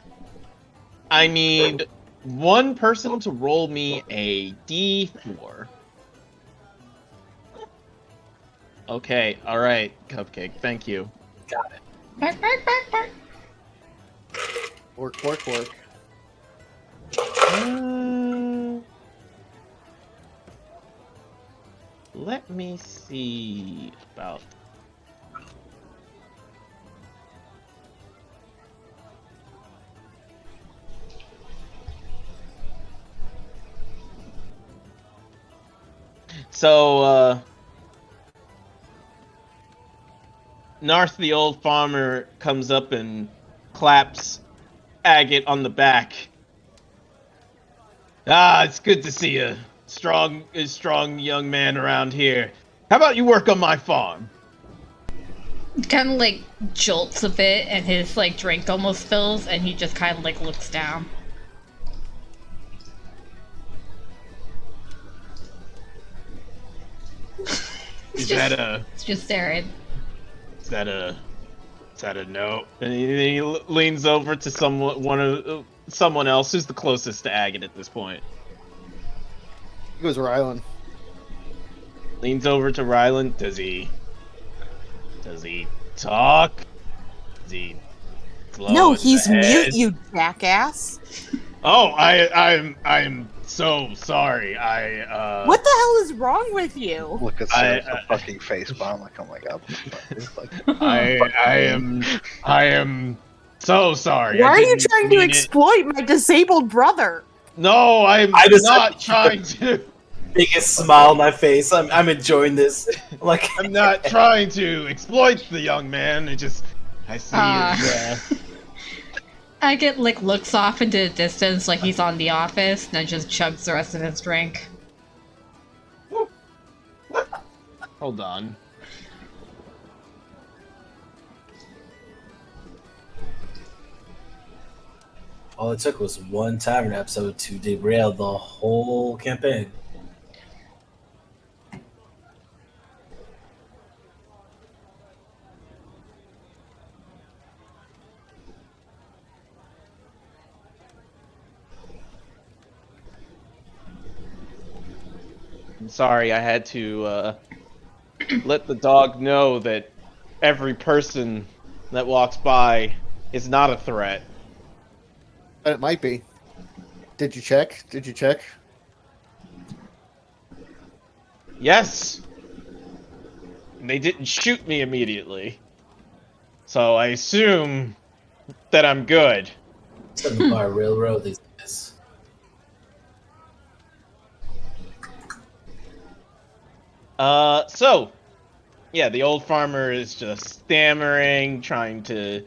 Speaker 2: I need one person to roll me a D4. Okay, alright, Cupcake, thank you.
Speaker 5: Bark, bark, bark, bark.
Speaker 7: Work, work, work.
Speaker 2: Let me see about. So, Narth the old farmer comes up and claps Agate on the back. Ah, it's good to see a strong young man around here. How about you work on my farm?
Speaker 5: Kind of like jolts a bit, and his like drink almost fills, and he just kind of like looks down.
Speaker 2: Is that a
Speaker 5: It's just staring.
Speaker 2: is that a no? And he leans over to someone else who's the closest to Agate at this point.
Speaker 7: It was Rylan.
Speaker 2: Leans over to Rylan. Does he talk? Is he slow
Speaker 3: No,
Speaker 2: in
Speaker 3: he's
Speaker 2: the head?
Speaker 3: mute, you jackass.
Speaker 2: Oh, I'm so sorry.
Speaker 3: What the hell is wrong with you?
Speaker 6: Look at
Speaker 2: I-
Speaker 6: Sarah's fucking face bomb. Like, oh my god. It's like,
Speaker 2: I am so sorry.
Speaker 3: Why
Speaker 2: I
Speaker 3: are you
Speaker 2: didn't
Speaker 3: trying to
Speaker 2: mean it.
Speaker 3: exploit my disabled brother?
Speaker 2: No, I'm
Speaker 4: I just-
Speaker 2: not trying to.
Speaker 4: Biggest smile on my face. I'm enjoying this. Like
Speaker 2: I'm not trying to exploit the young man. I see his.
Speaker 5: Agate like looks off into the distance like he's on The Office, and then just chugs the rest of his drink.
Speaker 2: Hold on.
Speaker 4: all it took was one tavern episode to derail the whole campaign.
Speaker 2: I'm sorry, I had to let the dog know that every person that walks by is not a threat.
Speaker 7: It might be. Did you check? Did you check?
Speaker 2: Yes! And they didn't shoot me immediately. So I assume that I'm good.
Speaker 4: It's gonna be a railroad these days.
Speaker 2: So, yeah, the old farmer is just stammering, trying to,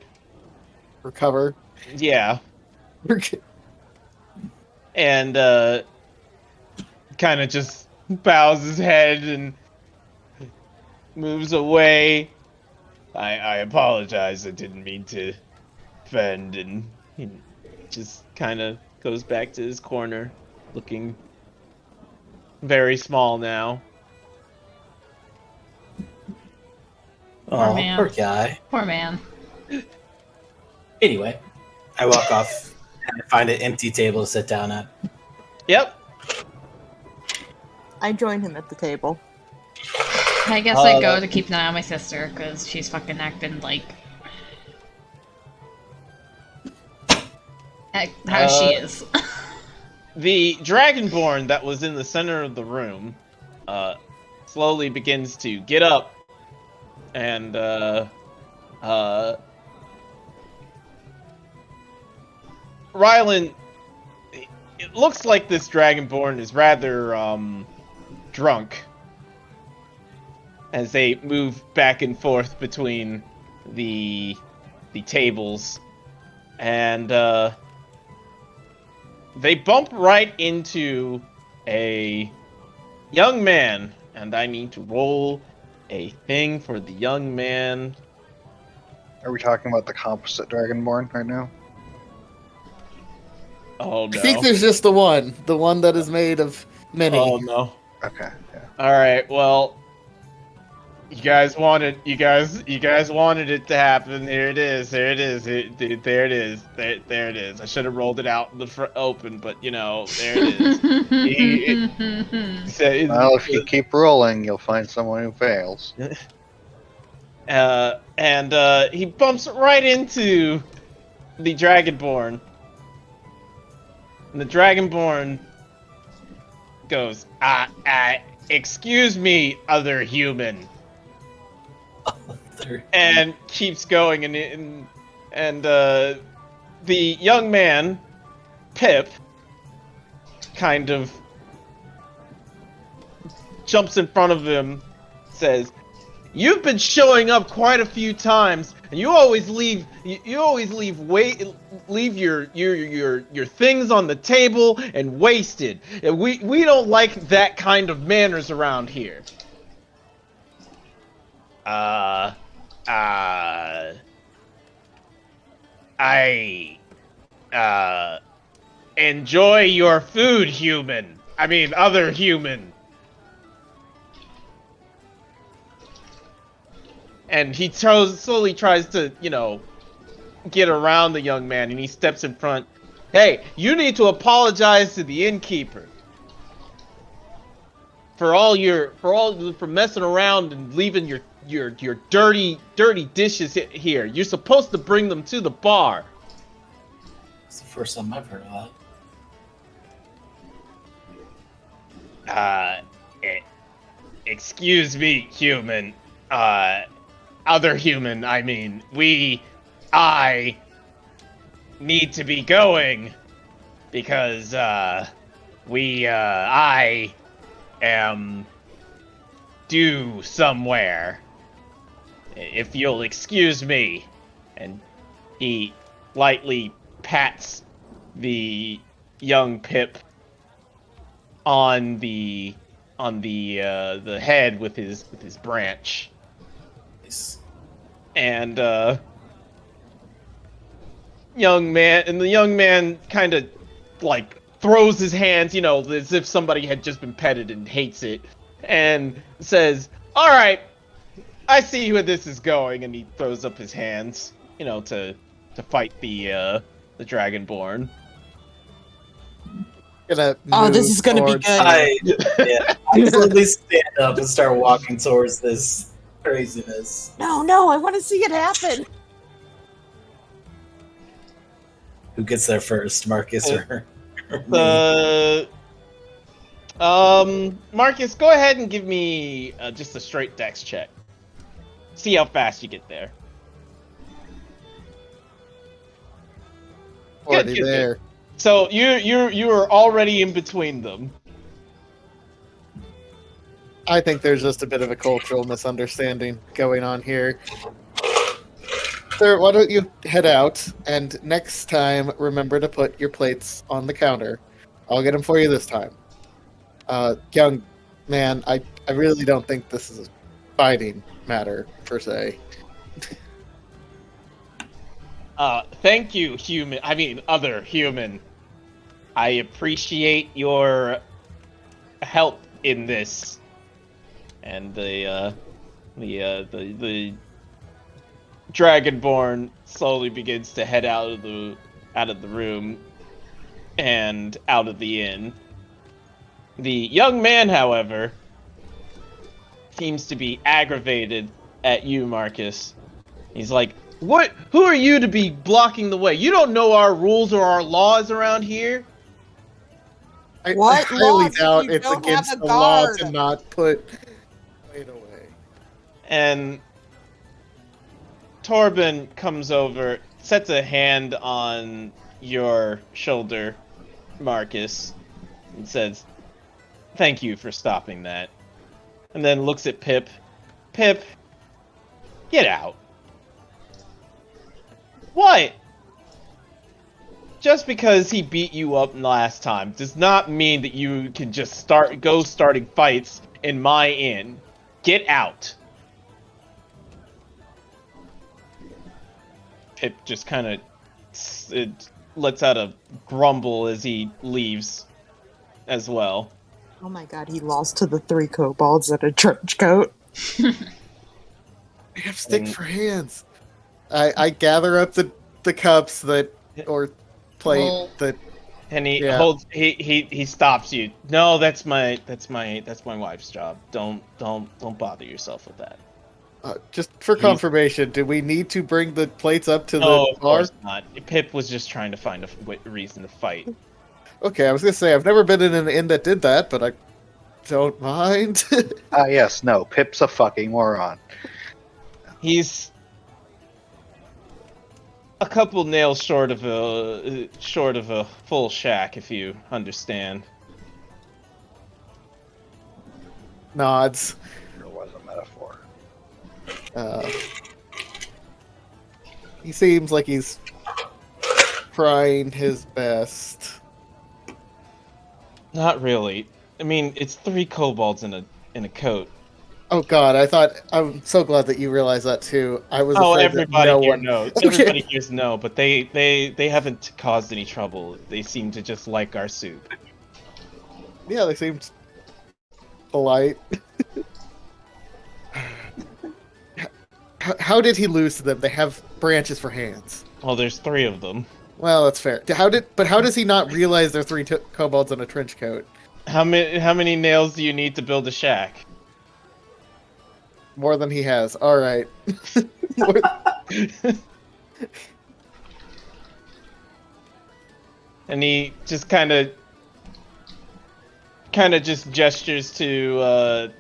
Speaker 7: Recover.
Speaker 2: yeah. and kind of just bows his head and moves away. I apologize. I didn't mean to offend, and he just kind of goes back to his corner, looking very small now.
Speaker 4: Oh,
Speaker 5: man.
Speaker 4: poor guy.
Speaker 5: Poor man.
Speaker 4: Anyway, I walk off and find an empty table to sit down at.
Speaker 2: Yep.
Speaker 3: I join him at the table.
Speaker 5: I guess I go to keep an eye on my sister because she's fucking acting like how she is.
Speaker 2: The Dragonborn that was in the center of the room slowly begins to get up and Rylan, it looks like this Dragonborn is rather drunk as they move back and forth between the tables, and they bump right into a young man, and I need to roll a thing for the young man.
Speaker 6: Are we talking about the composite Dragonborn right now?
Speaker 2: Oh no.
Speaker 7: I think there's just the one that is made of many.
Speaker 2: Oh no.
Speaker 6: Okay, yeah.
Speaker 2: Alright, well, you guys wanted it to happen. There it is. There it is. There it is. There it is. I should have rolled it out in the open, but you know, there it is.
Speaker 6: Well, if you keep rolling, you'll find someone who fails.
Speaker 2: And he bumps right into the Dragonborn. And the Dragonborn goes, excuse me, other human. And keeps going, and the young man, Pip, kind of jumps in front of him, says, "You've been showing up quite a few times, and you always leave your things on the table and wasted. And we don't like that kind of manners around here." I enjoy your food, human. I mean, other human. And he slowly tries to, get around the young man, and he steps in front. Hey, you need to apologize to the innkeeper for messing around and leaving your dirty dishes here. You're supposed to bring them to the bar.
Speaker 4: It's the first time I've heard of
Speaker 2: that. Excuse me, human. Other human, I mean. I need to be going because, I am due somewhere. If you'll excuse me. And he lightly pats the young Pip on the head with his branch.
Speaker 4: Nice.
Speaker 2: And the young man kind of like throws his hands, as if somebody had just been petted and hates it, and says, "All right, I see where this is going," and he throws up his hands, to fight the Dragonborn.
Speaker 3: This is gonna be good.
Speaker 4: I slowly stand up and start walking towards this craziness.
Speaker 3: No, I want to see it happen.
Speaker 4: Who gets there first, Marcus or
Speaker 2: Marcus, go ahead and give me just a straight dex check. See how fast you get there.
Speaker 7: Already
Speaker 2: Good.
Speaker 7: there.
Speaker 2: So you are already in between them.
Speaker 7: I think there's just a bit of a cultural misunderstanding going on here. Sir, why don't you head out, and next time remember to put your plates on the counter. I'll get him for you this time. Young man, I really don't think this is a fighting matter, per se.
Speaker 2: Thank you, other human. I appreciate your help in this. And the Dragonborn slowly begins to head out of the room and out of the inn. The young man, however, seems to be aggravated at you, Marcus. He's like, "What? Who are you to be blocking the way? You don't know our rules or our laws around here."
Speaker 7: I
Speaker 3: What
Speaker 7: highly
Speaker 3: laws if
Speaker 7: doubt
Speaker 3: you
Speaker 7: it's
Speaker 3: don't
Speaker 7: against
Speaker 3: have a
Speaker 7: the law
Speaker 3: guard?
Speaker 7: to not put Blade away.
Speaker 2: And Torben comes over, sets a hand on your shoulder, Marcus, and says, "Thank you for stopping that." And then looks at Pip. "Pip, get out." "What?" "Just because he beat you up last time does not mean that you can just starting fights in my inn. Get out." Pip just kind of lets out a grumble as he leaves as well.
Speaker 3: Oh my god, he lost to the 3 kobolds in a trench coat.
Speaker 7: They have sticks for hands. I gather up the cups or plate
Speaker 5: Well,
Speaker 7: that.
Speaker 2: And he
Speaker 7: Yeah.
Speaker 2: holds. He stops you. "No, that's my wife's job. Don't bother yourself with that."
Speaker 7: Just for
Speaker 2: He's-
Speaker 7: confirmation, do we need to bring the plates up to
Speaker 2: No,
Speaker 7: the
Speaker 2: of
Speaker 7: bar?
Speaker 2: course not. Pip was just trying to find a reason to fight.
Speaker 7: Okay, I was gonna say I've never been in an inn that did that, but I don't mind.
Speaker 6: Yes, no, Pip's a fucking moron.
Speaker 2: He's a couple nails short of a full shack, if you understand.
Speaker 7: Nods.
Speaker 6: There was a metaphor.
Speaker 7: He seems like he's trying his best.
Speaker 2: Not really. I mean, it's 3 kobolds in a coat.
Speaker 7: Oh God, I'm so glad that you realized that too. I was
Speaker 2: Oh,
Speaker 7: afraid
Speaker 2: everybody
Speaker 7: that no
Speaker 2: here
Speaker 7: one
Speaker 2: knows.
Speaker 7: Okay.
Speaker 2: Everybody here knows, but they haven't caused any trouble. They seem to just like our soup.
Speaker 7: Yeah, they seemed polite. How did he lose to them? They have branches for hands.
Speaker 2: Well, there's 3 of them.
Speaker 7: Well, that's fair. How does he not realize there are 3 kobolds in a trench coat?
Speaker 2: How many nails do you need to build a shack?
Speaker 7: More than he has. All right.
Speaker 2: And he just kind of just gestures to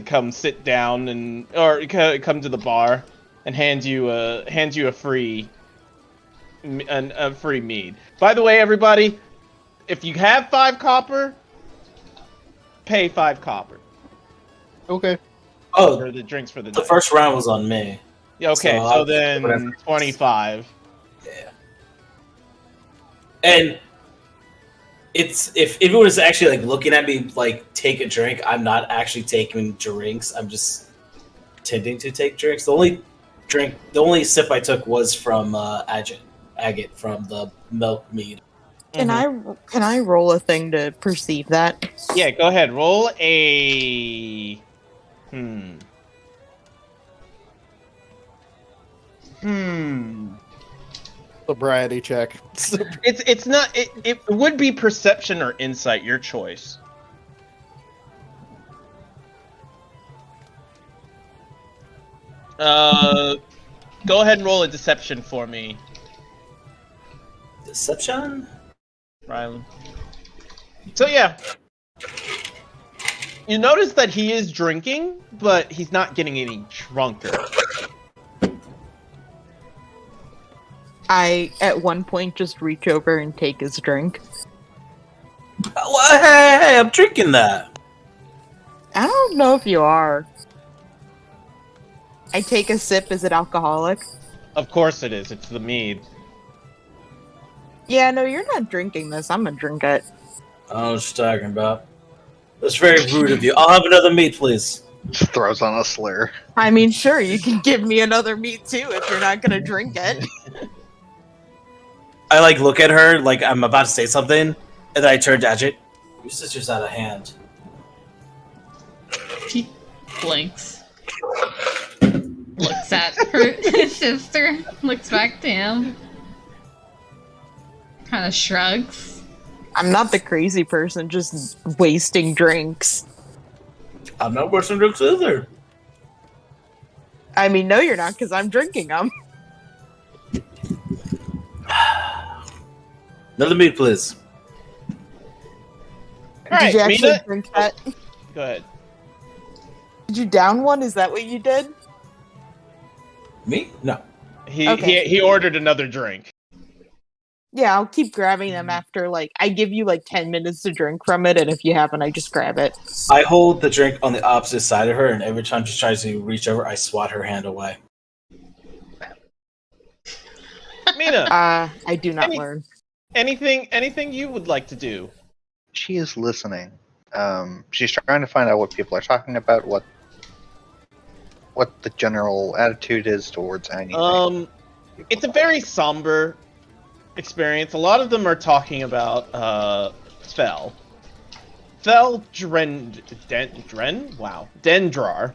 Speaker 2: come sit down or come to the bar and hand you a free mead. By the way, everybody, if you have 5 copper, pay 5 copper
Speaker 7: Okay.
Speaker 4: Oh,
Speaker 2: for the drinks for the
Speaker 4: the
Speaker 2: night.
Speaker 4: first round was on me.
Speaker 2: Yeah, okay,
Speaker 4: so
Speaker 2: so
Speaker 4: I'll-
Speaker 2: then
Speaker 4: whatever.
Speaker 2: 25.
Speaker 4: Yeah. And it's if it was actually like looking at me like take a drink, I'm not actually taking drinks. I'm just tending to take drinks. The only sip I took was from agate from the milk mead.
Speaker 3: Can I roll a thing to perceive that?
Speaker 2: Yeah, go ahead. Roll a.
Speaker 7: Sobriety check.
Speaker 2: It's not. It would be perception or insight, your choice. Go ahead and roll a deception for me,
Speaker 4: Deception?
Speaker 2: Rylan. So yeah, you notice that he is drinking, but he's not getting any drunker.
Speaker 3: I, at one point, just reach over and take his drink.
Speaker 4: Well, hey, I'm drinking that.
Speaker 3: I don't know if you are. I take a sip. Is it alcoholic?
Speaker 2: Of course it is. It's the mead.
Speaker 3: Yeah, no, you're not drinking this. I'm gonna drink it.
Speaker 4: I don't know what you're talking about. That's very rude of you. I'll have another meat, please.
Speaker 6: Just throws on a slur.
Speaker 3: I mean, sure, you can give me another meat too if you're not gonna drink it.
Speaker 4: I like look at her like I'm about to say something, and then I turn to Ajit. Your sister's out of hand.
Speaker 5: He blinks. Looks at his sister. Looks back to him. Kind of shrugs.
Speaker 3: I'm not the crazy person just wasting drinks.
Speaker 4: I'm not wasting drinks either.
Speaker 3: I mean, no, you're not, because I'm drinking them.
Speaker 4: Another meat, please.
Speaker 2: All right,
Speaker 3: Did you actually
Speaker 2: Mina.
Speaker 3: drink that?
Speaker 2: Go ahead.
Speaker 3: Did you down one? Is that what you did?
Speaker 4: Me? No.
Speaker 2: He ordered another drink.
Speaker 3: Yeah, I'll keep grabbing them after, like, I give you, like, 10 minutes to drink from it, and if you haven't, I just grab it.
Speaker 4: I hold the drink on the opposite side of her, and every time she tries to reach over, I swat her hand away.
Speaker 2: Mina,
Speaker 3: I do not learn.
Speaker 2: anything you would like to do?
Speaker 6: She is listening. She's trying to find out what people are talking about, what the general attitude is towards anything.
Speaker 2: It's a very somber experience. A lot of them are talking about Fel. Fel Dendrar.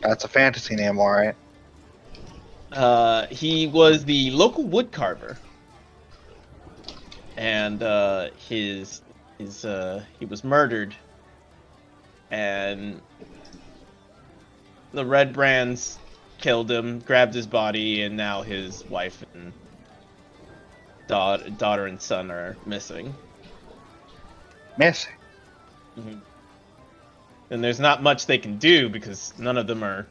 Speaker 6: That's a fantasy name, alright.
Speaker 2: He was the local wood carver. And he was murdered. And the Red Brands killed him, grabbed his body, and now his wife and daughter and son are missing.
Speaker 6: Missing.
Speaker 2: Mm-hmm. And there's not much they can do because none of them are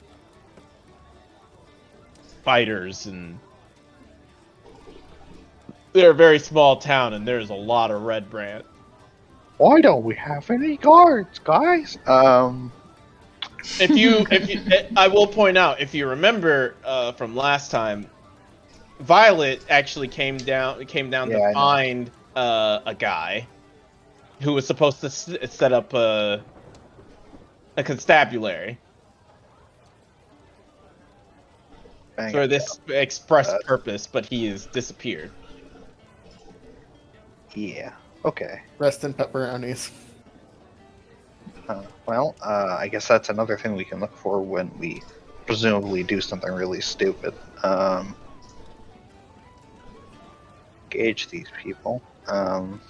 Speaker 2: fighters, and they're a very small town, and there's a lot of Red Brand.
Speaker 6: Why don't we have any guards, guys?
Speaker 2: If you, I will point out, if you remember from last time, Violet actually came down to find a guy who was supposed to set up a constabulary for this express purpose, but he has disappeared.
Speaker 6: Yeah. Okay.
Speaker 7: Rest in pepperonis.
Speaker 6: Well, I guess that's another thing we can look for when we presumably do something really stupid. Gauge these people. Can't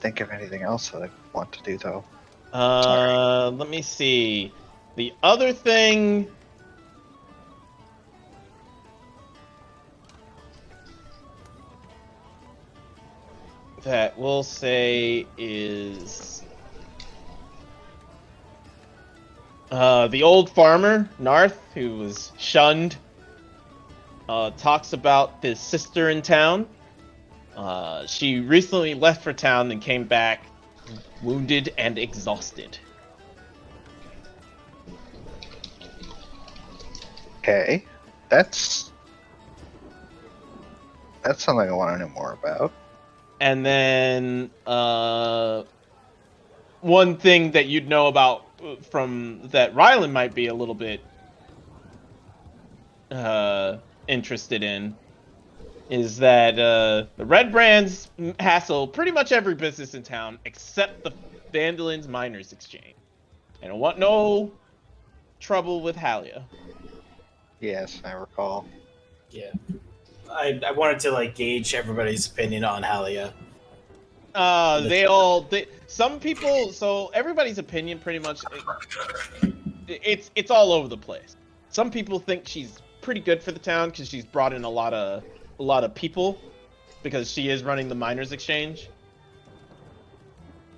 Speaker 6: think of anything else that I want to do though.
Speaker 2: Let me see. The other thing. That we'll say is the old farmer, Narth, who was shunned, talks about his sister in town. She recently left for town and came back wounded and exhausted.
Speaker 6: Okay, that's something I want to know more about.
Speaker 2: And then one thing that you'd know about from that Rylan might be a little bit interested in is that the Red Brands hassle pretty much every business in town except the Vandalin's Miners Exchange. And I want no trouble with Halia.
Speaker 6: Yes, I recall.
Speaker 4: Yeah. I wanted to like gauge everybody's opinion on Halia.
Speaker 2: Some people, so everybody's opinion pretty much, it's all over the place. Some people think she's pretty good for the town because she's brought in a lot of people because she is running the Miners Exchange.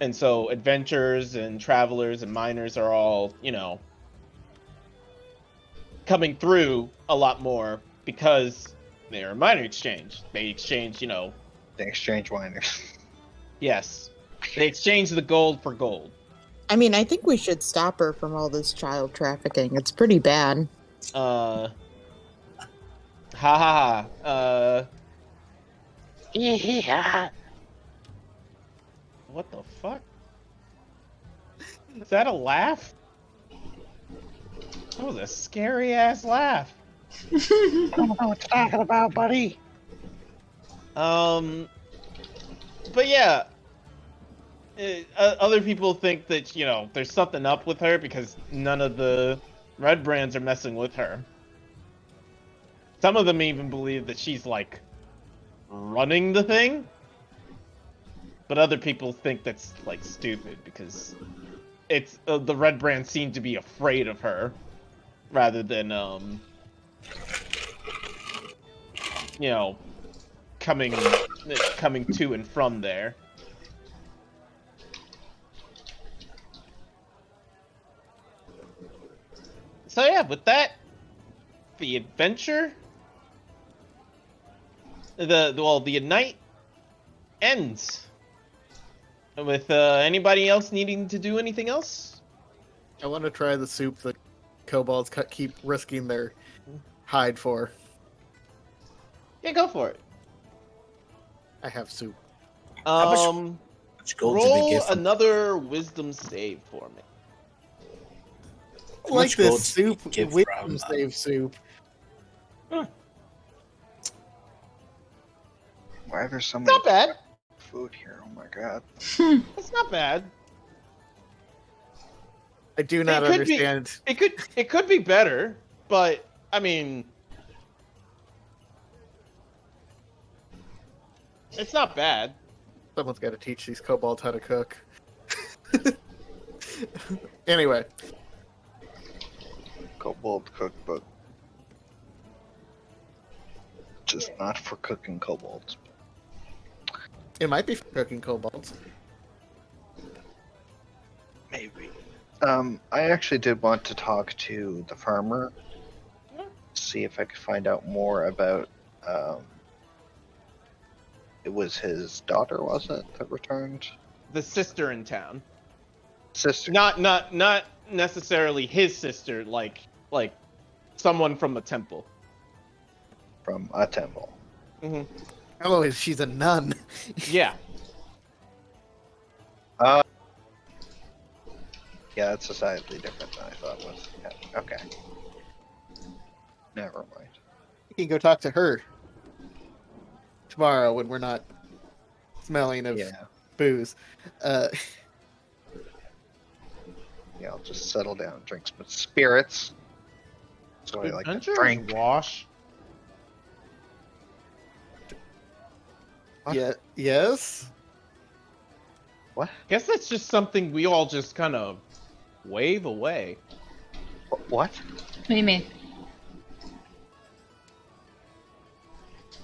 Speaker 2: And so adventurers and travelers and miners are all, coming through a lot more because they're a miner exchange. They exchange,
Speaker 6: They exchange miners.
Speaker 2: Yes. They exchange the gold for gold.
Speaker 3: I mean, I think we should stop her from all this child trafficking. It's pretty bad.
Speaker 6: Yeah.
Speaker 2: What the fuck? Is that a laugh? That was a scary ass laugh.
Speaker 6: I don't know what you're talking about, buddy.
Speaker 2: But yeah, other people think that there's something up with her because none of the red brands are messing with her. Some of them even believe that she's like running the thing, but other people think that's like stupid because it's the red brands seem to be afraid of her rather than coming to and from there. So yeah, with that, the adventure, the night ends. With anybody else needing to do anything else?
Speaker 7: I want to try the soup that kobolds keep risking their hide for.
Speaker 2: Yeah, go for it.
Speaker 7: I have soup.
Speaker 4: How much gold did they
Speaker 2: Roll
Speaker 4: give from-
Speaker 2: another wisdom save for me.
Speaker 7: I
Speaker 4: How
Speaker 7: like
Speaker 4: much gold
Speaker 7: this
Speaker 4: did they
Speaker 7: soup.
Speaker 4: give
Speaker 7: Wisdom
Speaker 4: from,
Speaker 7: save soup.
Speaker 6: Why there's so
Speaker 2: It's
Speaker 6: many
Speaker 2: not bad.
Speaker 6: food here? Oh my god.
Speaker 2: It's not bad.
Speaker 7: I do not
Speaker 2: It could be-
Speaker 7: understand.
Speaker 2: It could be better, but I mean, it's not bad.
Speaker 7: Someone's got to teach these kobolds how to cook. Anyway,
Speaker 6: Kobold cookbook. Just not for cooking kobolds.
Speaker 7: it might be for cooking kobolds.
Speaker 6: Maybe. I actually did want to talk to the farmer. See if I could find out more about, it was his daughter, was it, that returned?
Speaker 2: The sister in town,
Speaker 6: Sister.
Speaker 2: not necessarily his sister, like someone from a temple.
Speaker 6: From a temple.
Speaker 2: Mm-hmm.
Speaker 7: Oh, she's a nun.
Speaker 2: Yeah.
Speaker 6: Yeah, it's societally different than I thought it was. Yeah, okay. Never mind.
Speaker 7: You can go talk to her tomorrow when we're not smelling of
Speaker 6: Yeah.
Speaker 7: booze.
Speaker 6: Yeah, I'll just settle down and drink some spirits. So I like to drink.
Speaker 2: Wash.
Speaker 6: What?
Speaker 7: Yeah. Yes.
Speaker 2: Guess that's just something we all just kind of wave away.
Speaker 6: What?
Speaker 5: What do you mean?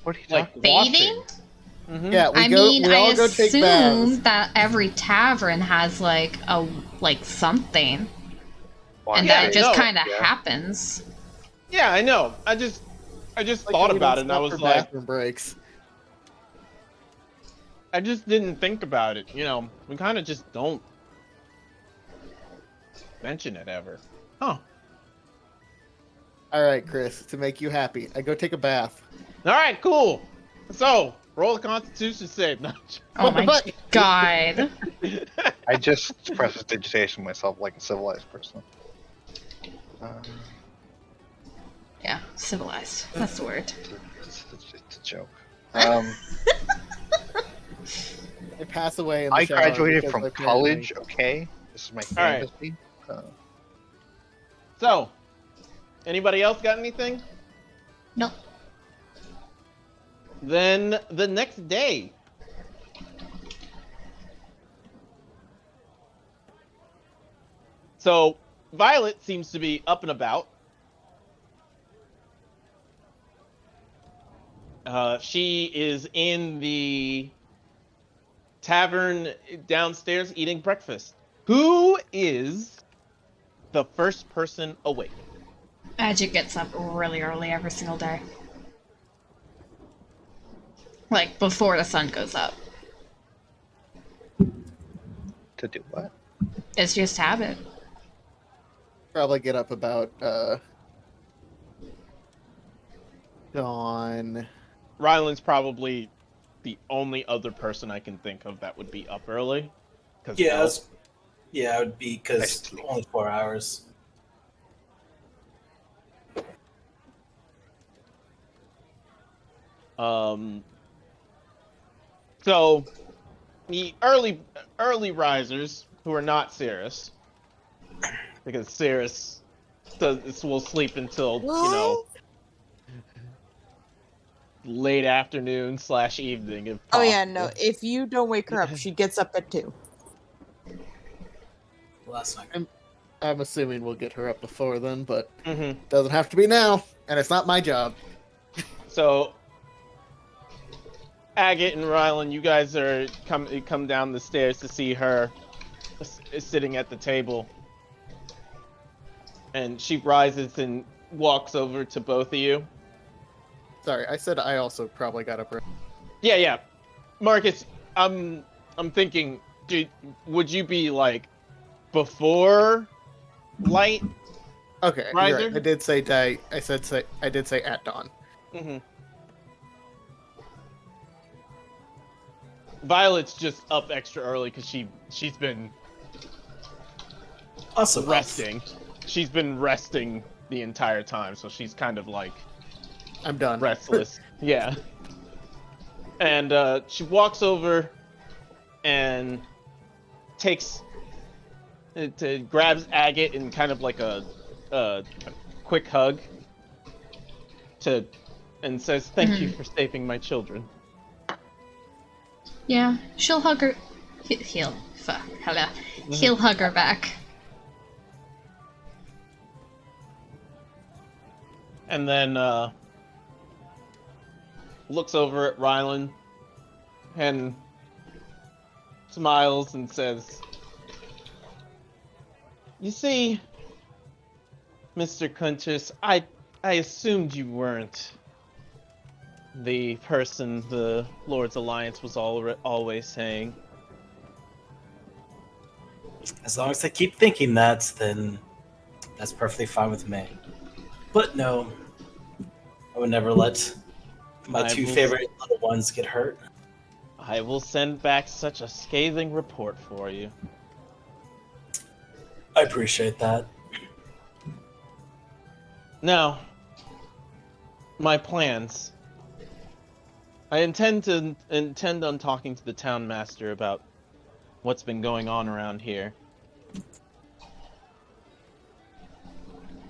Speaker 6: What are you
Speaker 2: Like
Speaker 6: talking
Speaker 5: Bathing?
Speaker 2: washing. Mm-hmm.
Speaker 7: Yeah, we
Speaker 5: I
Speaker 7: go.
Speaker 5: mean,
Speaker 7: we all
Speaker 5: I
Speaker 7: go take baths.
Speaker 5: assume that every tavern has like something,
Speaker 6: about?
Speaker 5: and
Speaker 2: Yeah,
Speaker 5: that just
Speaker 2: no,
Speaker 5: kind of
Speaker 6: yeah.
Speaker 5: happens.
Speaker 2: Yeah, I know. I just
Speaker 7: Like
Speaker 2: thought
Speaker 7: we
Speaker 2: about
Speaker 7: don't
Speaker 2: it, and I
Speaker 7: stop
Speaker 2: was
Speaker 7: for
Speaker 2: like,
Speaker 7: bathroom breaks.
Speaker 2: I just didn't think about it. We kind of just don't mention it ever. Huh.
Speaker 7: All right, Chris, to make you happy, I go take a bath.
Speaker 2: All right, cool. So, roll a Constitution save. No,
Speaker 5: Oh my
Speaker 7: What?
Speaker 5: god!
Speaker 6: I just prestidigitation myself like a civilized person.
Speaker 5: Yeah, civilized. That's the word.
Speaker 6: It's a joke.
Speaker 7: I pass away in the
Speaker 6: I
Speaker 7: shower
Speaker 6: graduated
Speaker 7: because
Speaker 6: from
Speaker 7: apparently-
Speaker 6: college, okay? This is my
Speaker 2: All right.
Speaker 6: fantasy.
Speaker 2: So, anybody else got anything?
Speaker 5: No.
Speaker 2: Then the next day. So, Violet seems to be up and about. She is in the tavern downstairs eating breakfast. Who is the first person awake?
Speaker 5: Magic gets up really early every single day. Like, before the sun goes up.
Speaker 6: To do what?
Speaker 5: It's just habit.
Speaker 7: Probably get up about dawn.
Speaker 2: Ryland's probably the only other person I can think of that would be up early.
Speaker 4: Yeah, it would be
Speaker 6: I
Speaker 4: because
Speaker 6: sleep.
Speaker 4: only 4 hours.
Speaker 2: So the early risers who are not Cirrus, because Cirrus will sleep until
Speaker 3: What?
Speaker 2: late afternoon / evening if
Speaker 3: Oh yeah, no.
Speaker 2: possible.
Speaker 3: If you don't wake her up, she gets up at 2.
Speaker 4: Last night.
Speaker 7: I'm assuming we'll get her up before then, but
Speaker 2: Mm-hmm.
Speaker 7: doesn't have to be now, and it's not my job.
Speaker 2: So Agate and Rylan, you guys are come down the stairs to see her sitting at the table, and she rises and walks over to both of you.
Speaker 7: Sorry, I said I also probably got up.
Speaker 2: Yeah. Marcus, I'm thinking, would you be like before light?
Speaker 7: Okay, you're
Speaker 2: Riser?
Speaker 7: right. I did say day. I did say at dawn.
Speaker 2: Mm-hmm. Violet's just up extra early because she's been
Speaker 4: Also
Speaker 2: resting. She's been resting the entire time, so she's kind of like
Speaker 7: I'm done.
Speaker 2: restless. Yeah. And she walks over and grabs Agate in kind of like a quick hug and says, "Thank you for saving my children."
Speaker 5: Yeah, she'll hug her. He'll hug her back.
Speaker 2: And then looks over at Rylan and smiles and says, "You see, Mr. Kuntis, I assumed you weren't the person the Lord's Alliance was always saying."
Speaker 4: As long as they keep thinking that, then that's perfectly fine with me. But no, I would never let my two favorite little ones get hurt.
Speaker 2: I will send back such a scathing report for you.
Speaker 4: I appreciate that.
Speaker 2: Now, my plans. I intend on talking to the town master about what's been going on around here.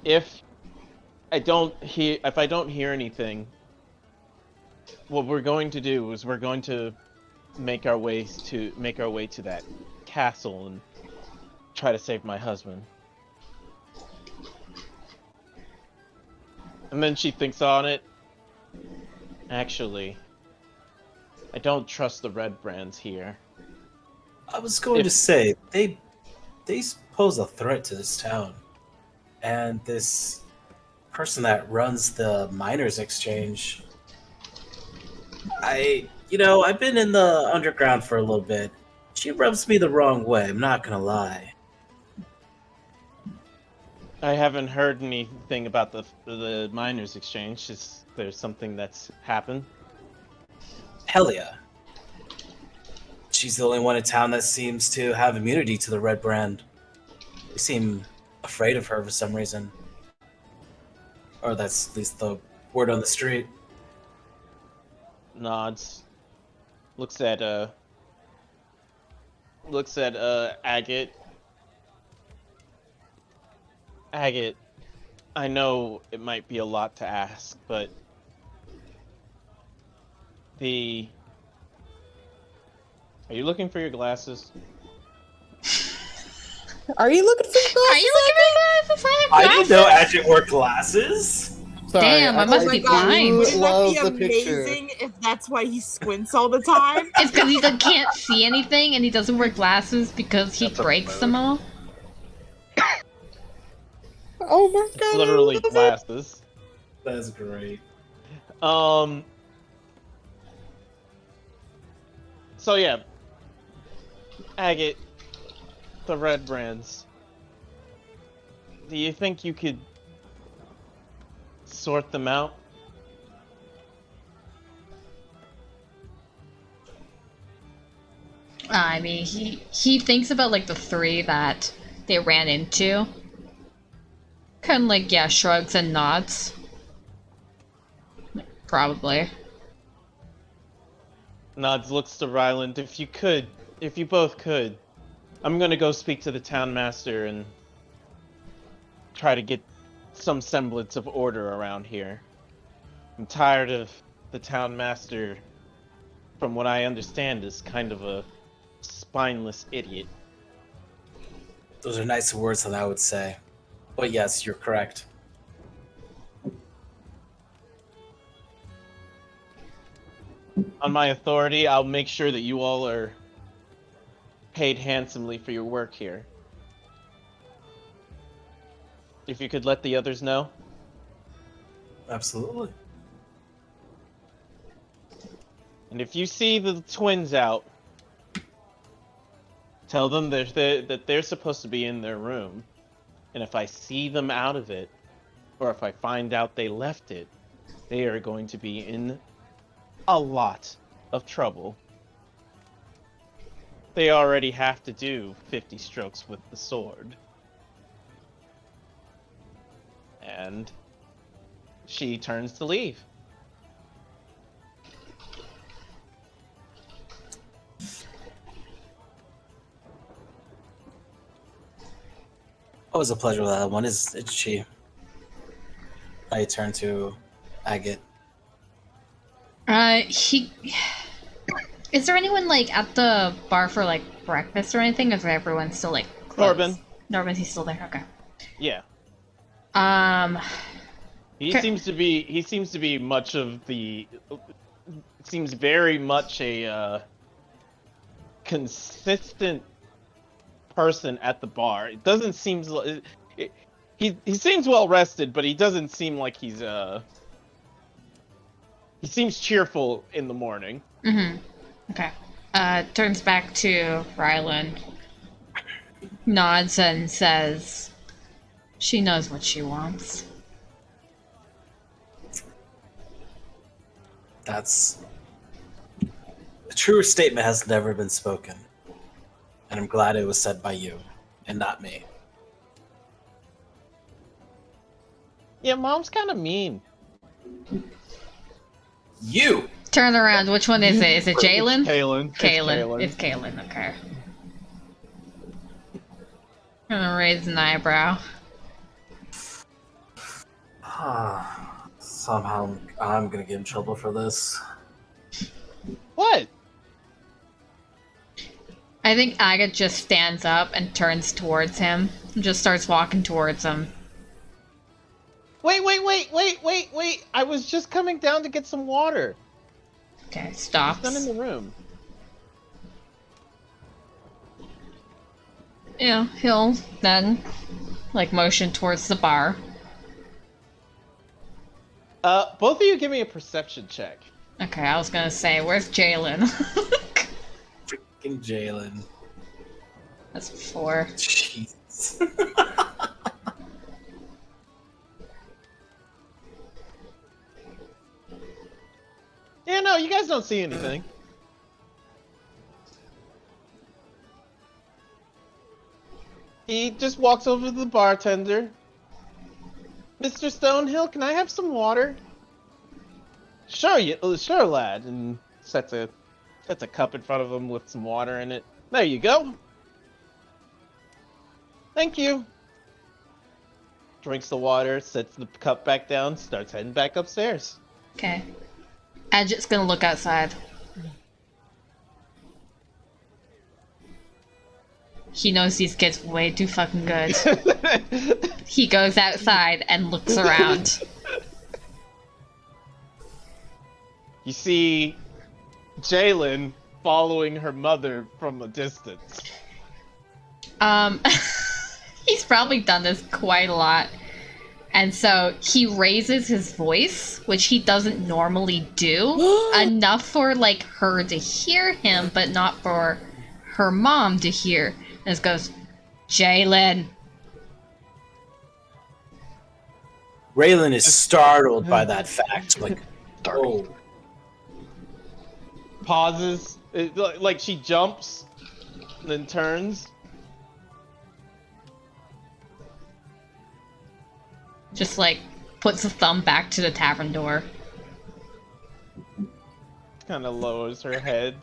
Speaker 2: If I don't hear anything, what we're going to do is we're going to make our way to that castle and try to save my husband. And then she thinks on it. Actually, I don't trust the Red Brands here.
Speaker 4: I was going to say, they pose a threat to this town. And this person that runs the miners' exchange, I've been in the underground for a little bit. She rubs me the wrong way, I'm not gonna lie.
Speaker 2: I haven't heard anything about the miners' exchange. Is there something that's happened?
Speaker 4: Hell yeah. She's the only one in town that seems to have immunity to the Red Brand. They seem afraid of her for some reason. Or that's at least the word on the street.
Speaker 2: Nods. Looks at Agate. Agate, I know it might be a lot to ask, but are you looking for your glasses?
Speaker 3: Are you looking for glasses?
Speaker 5: Are you looking at glasses?
Speaker 4: I didn't know Agate wore glasses.
Speaker 7: Sorry,
Speaker 5: Damn, I must be blind.
Speaker 3: Wouldn't
Speaker 7: Love
Speaker 3: that
Speaker 7: the
Speaker 3: be
Speaker 7: picture.
Speaker 3: amazing if that's why he squints all the time?
Speaker 5: It's because he can't see anything and he doesn't wear glasses because he
Speaker 6: That's a
Speaker 5: breaks them all.
Speaker 3: Oh my god!
Speaker 2: Literally
Speaker 3: I love it.
Speaker 2: glasses.
Speaker 4: That's great.
Speaker 2: So yeah, Agate, the Red Brands. Do you think you could sort them out?
Speaker 5: I mean, he thinks about like the three that they ran into. Kind of like, yeah, shrugs and nods. Probably.
Speaker 2: Nods looks to Ryland. If you both could, I'm gonna go speak to the town master and try to get some semblance of order around here. I'm tired of the town master, from what I understand, is kind of a spineless idiot.
Speaker 4: Those are nicer words than I would say. But yes, you're correct.
Speaker 2: On my authority, I'll make sure that you all are paid handsomely for your work here. If you could let the others know.
Speaker 4: Absolutely.
Speaker 2: And if you see the twins out, tell them that they're supposed to be in their room. And if I see them out of it, or if I find out they left it, they are going to be in a lot of trouble. They already have to do 50 strokes with the sword. And she turns to leave.
Speaker 4: Always a pleasure with that one. It's she. I turn to Agate.
Speaker 5: He... Is there anyone, like, at the bar for, like, breakfast or anything? Or is everyone still, like, closed? Norbin, he's still there? Okay.
Speaker 2: Yeah. He
Speaker 5: Okay.
Speaker 2: seems to be much of the... Seems very much a, consistent person at the bar. It doesn't seem... He seems well rested, but he doesn't seem like he's, He seems cheerful in the morning.
Speaker 5: Mm-hmm. Okay. Turns back to Rylan. Nods and says, she knows what she wants.
Speaker 4: That's... A truer statement has never been spoken. And I'm glad it was said by you, and not me.
Speaker 2: Yeah, Mom's kind of mean.
Speaker 4: You!
Speaker 5: Turn around. Which one is it? Is it Jalen?
Speaker 2: Kaylin.
Speaker 5: Kaylin. It's Kaylin. Okay. I'm gonna raise an eyebrow.
Speaker 4: Somehow I'm gonna get in trouble for this.
Speaker 2: What?
Speaker 5: I think Agatha just stands up and turns towards him. And just starts walking towards him.
Speaker 2: Wait! I was just coming down to get some water.
Speaker 5: Okay, stops.
Speaker 2: It's not in the room.
Speaker 5: Yeah, he'll then, like, motion towards the bar.
Speaker 2: Both of you give me a perception check.
Speaker 5: Okay, I was gonna say, where's Jalen?
Speaker 4: Freaking Jalen.
Speaker 5: That's 4.
Speaker 4: Jeez.
Speaker 2: Yeah, no, you guys don't see anything. He just walks over to the bartender. Mr. Stonehill, can I have some water? Sure, lad. And sets a cup in front of him with some water in it. There you go. Thank you. Drinks the water, sets the cup back down, starts heading back upstairs.
Speaker 5: Okay. Adjet's gonna look outside. He knows these kids way too fucking good. He goes outside and looks around.
Speaker 2: You see Jalen following her mother from a distance.
Speaker 5: He's probably done this quite a lot. And so he raises his voice, which he doesn't normally do, enough for, like, her to hear him, but not for her mom to hear. And it goes, Jalen.
Speaker 4: Raylan is startled by that fact. Like, oh.
Speaker 2: Pauses, like she jumps, then turns.
Speaker 5: Just like puts a thumb back to the tavern door.
Speaker 2: Kind of lowers her head.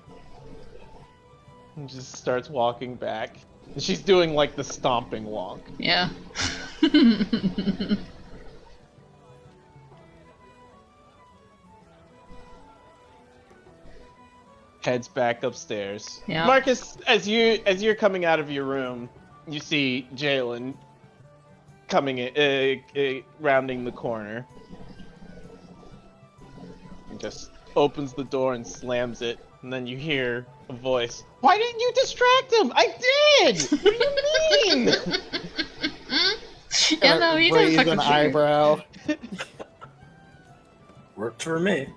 Speaker 2: And just starts walking back. And she's doing like the stomping walk.
Speaker 5: Yeah.
Speaker 2: Heads back upstairs.
Speaker 5: Yeah.
Speaker 2: Marcus, as you're coming out of your room, you see Jalen coming rounding the corner. And just opens the door and slams it, and then you hear a voice. Why didn't you distract him? I did. What do you mean?
Speaker 5: Yeah, no, he
Speaker 7: Raise
Speaker 5: didn't
Speaker 7: an
Speaker 5: fucking
Speaker 7: eyebrow.
Speaker 4: Worked for me.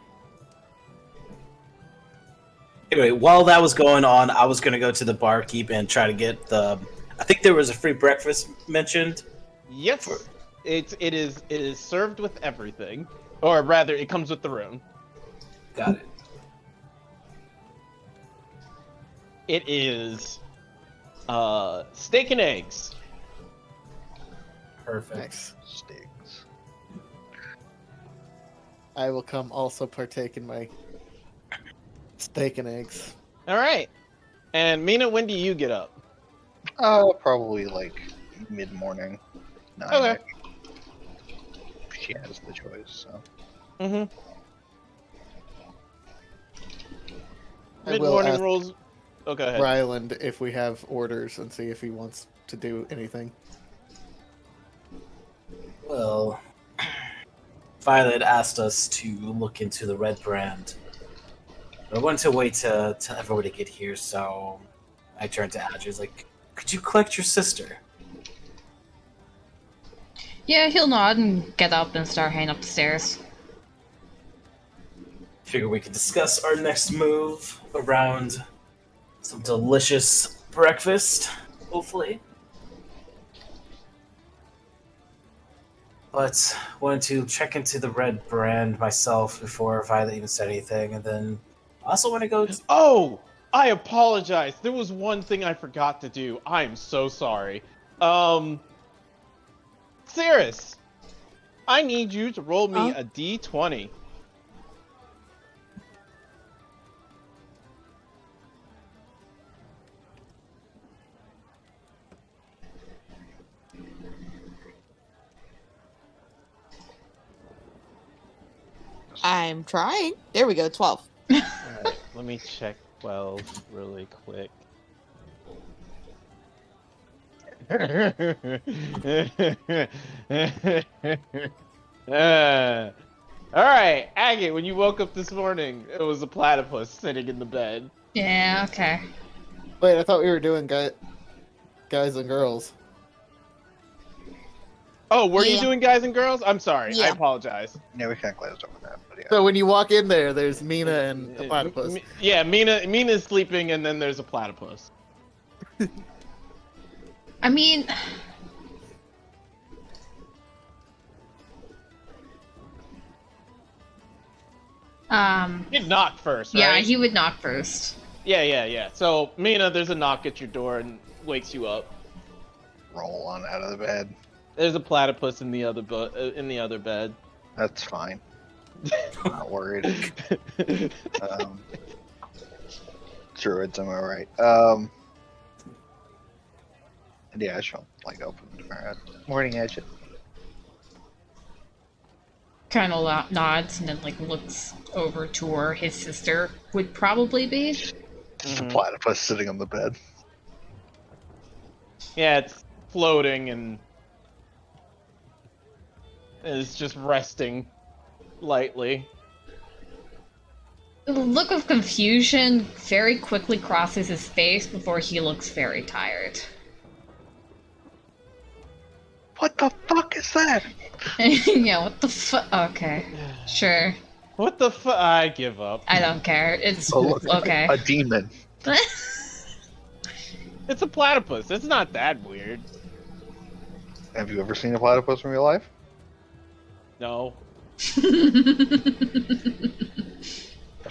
Speaker 4: Anyway, while that was going on, I was gonna go to the barkeep and try to get the. I think there was a free breakfast mentioned.
Speaker 2: Yes, it is served with everything, or rather, it comes with the room.
Speaker 4: Got it.
Speaker 2: It is steak and eggs.
Speaker 4: Perfect.
Speaker 7: Nice.
Speaker 6: Steaks.
Speaker 7: I will come also partake in my steak and eggs.
Speaker 2: All right. And Mina, when do you get up?
Speaker 6: Probably like mid-morning. 9.
Speaker 2: Okay.
Speaker 6: She has the choice, so.
Speaker 2: Mm-hmm.
Speaker 7: I will
Speaker 2: Mid-morning
Speaker 7: ask
Speaker 2: rolls. Oh, go ahead.
Speaker 7: Ryland if we have orders and see if he wants to do anything.
Speaker 4: Well, Violet asked us to look into the red brand. I wanted to wait till everybody get here, so I turned to Adri's like, could you collect your sister?
Speaker 5: Yeah, he'll nod and get up and start heading up the stairs.
Speaker 4: Figure we could discuss our next move around some delicious breakfast, hopefully. But wanted to check into the red brand myself before Violet even said anything, and then I also want to go.
Speaker 2: Oh, I apologize. There was one thing I forgot to do. I am so sorry. Cirrus, I need you to roll me a d20.
Speaker 3: I'm trying. There we go, 12.
Speaker 2: Alright, let me check 12 really quick. Alright, Agate, when you woke up this morning, it was a platypus sitting in the bed.
Speaker 5: Yeah, okay.
Speaker 7: Wait, I thought we were doing guys and girls.
Speaker 2: Oh, were you
Speaker 3: Yeah.
Speaker 2: doing guys and girls? I'm sorry, I
Speaker 3: Yeah.
Speaker 2: apologize.
Speaker 6: Yeah, we kind of glazed over that, but yeah.
Speaker 7: So when you walk in there, there's Mina and a platypus.
Speaker 2: Yeah, Mina's sleeping, and then there's a platypus.
Speaker 5: I mean,
Speaker 2: You'd knock first, right?
Speaker 5: yeah, he would knock first.
Speaker 2: Yeah. So, Mina, there's a knock at your door and wakes you up.
Speaker 6: Roll on out of the bed.
Speaker 2: There's a platypus in the other bed.
Speaker 6: That's fine. Not worried. Druids, am I right? And yeah, I shall like open the door. Morning, Edge.
Speaker 5: Kind of nods and then like looks over to where his sister would probably be.
Speaker 6: Just a platypus sitting on the bed.
Speaker 2: Yeah, it's floating and is just resting lightly.
Speaker 5: The look of confusion very quickly crosses his face before he looks very tired.
Speaker 6: What the fuck is that?
Speaker 5: Yeah, what the fuck? Okay, sure.
Speaker 2: What the fuck? I give up.
Speaker 5: I don't care. It's
Speaker 6: Oh, look,
Speaker 5: okay.
Speaker 6: a demon.
Speaker 2: It's a platypus. It's not that weird.
Speaker 6: Have you ever seen a platypus in real life?
Speaker 2: No.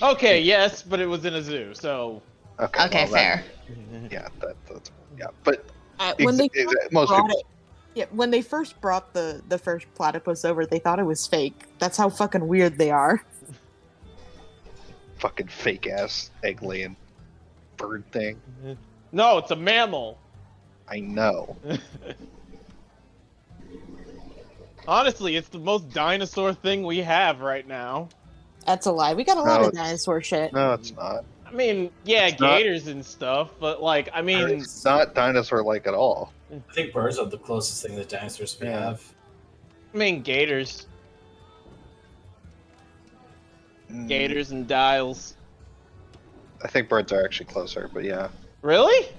Speaker 2: Okay, yes, but it was in a zoo, so
Speaker 6: Okay,
Speaker 5: Okay,
Speaker 6: well,
Speaker 5: fair.
Speaker 6: That's yeah. But
Speaker 3: When they
Speaker 6: most
Speaker 3: brought
Speaker 6: people,
Speaker 3: it, yeah, when they first brought the first platypus over, they thought it was fake. That's how fucking weird they are.
Speaker 6: fucking fake ass egg laying bird thing.
Speaker 2: No, it's a mammal.
Speaker 6: I know.
Speaker 2: Honestly, it's the most dinosaur thing we have right now.
Speaker 3: That's a lie. We got a lot
Speaker 6: No,
Speaker 3: of dinosaur shit.
Speaker 6: No, it's not.
Speaker 2: I mean, yeah,
Speaker 6: It's not-
Speaker 2: gators and stuff, but like, I mean,
Speaker 6: It's not dinosaur-like at all.
Speaker 4: I think birds are the closest thing to dinosaurs we
Speaker 6: Yeah.
Speaker 4: have.
Speaker 2: gators,
Speaker 6: Mm,
Speaker 2: gators and dials.
Speaker 6: I think birds are actually closer, but yeah.
Speaker 2: Really?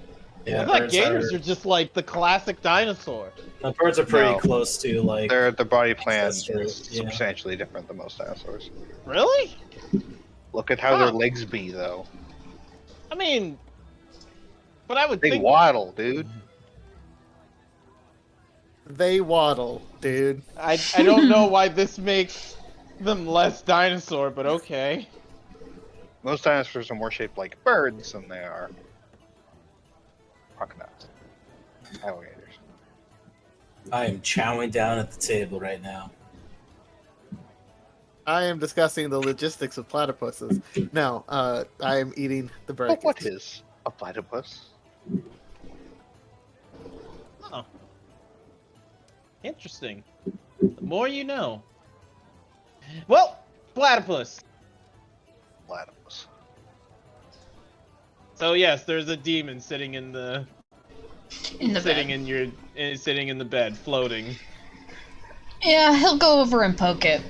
Speaker 4: Yeah,
Speaker 2: I thought
Speaker 4: birds
Speaker 2: gators
Speaker 4: are,
Speaker 2: are just like the classic dinosaur.
Speaker 4: no, birds are pretty
Speaker 6: No.
Speaker 4: close to like.
Speaker 6: Their body plan is
Speaker 4: ancestors, yeah.
Speaker 6: substantially different than most dinosaurs.
Speaker 2: Really?
Speaker 6: Look at how their
Speaker 2: Huh.
Speaker 6: legs be, though.
Speaker 2: I mean, but I would
Speaker 6: They
Speaker 2: think.
Speaker 6: waddle, dude.
Speaker 7: They waddle, dude.
Speaker 2: I don't know why this makes them less dinosaur, but okay.
Speaker 6: Most dinosaurs are more shaped like birds than they are crocodiles, alligators.
Speaker 4: I am chowing down at the table right now.
Speaker 7: I am discussing the logistics of platypuses. No, I am eating the
Speaker 6: But
Speaker 7: brackets.
Speaker 6: what is a platypus?
Speaker 2: Oh. Interesting. The more you know. Well, platypus.
Speaker 6: Platypus.
Speaker 2: So yes, there's a demon sitting in the
Speaker 5: bed.
Speaker 2: sitting in the bed, floating.
Speaker 5: Yeah, he'll go over and poke it.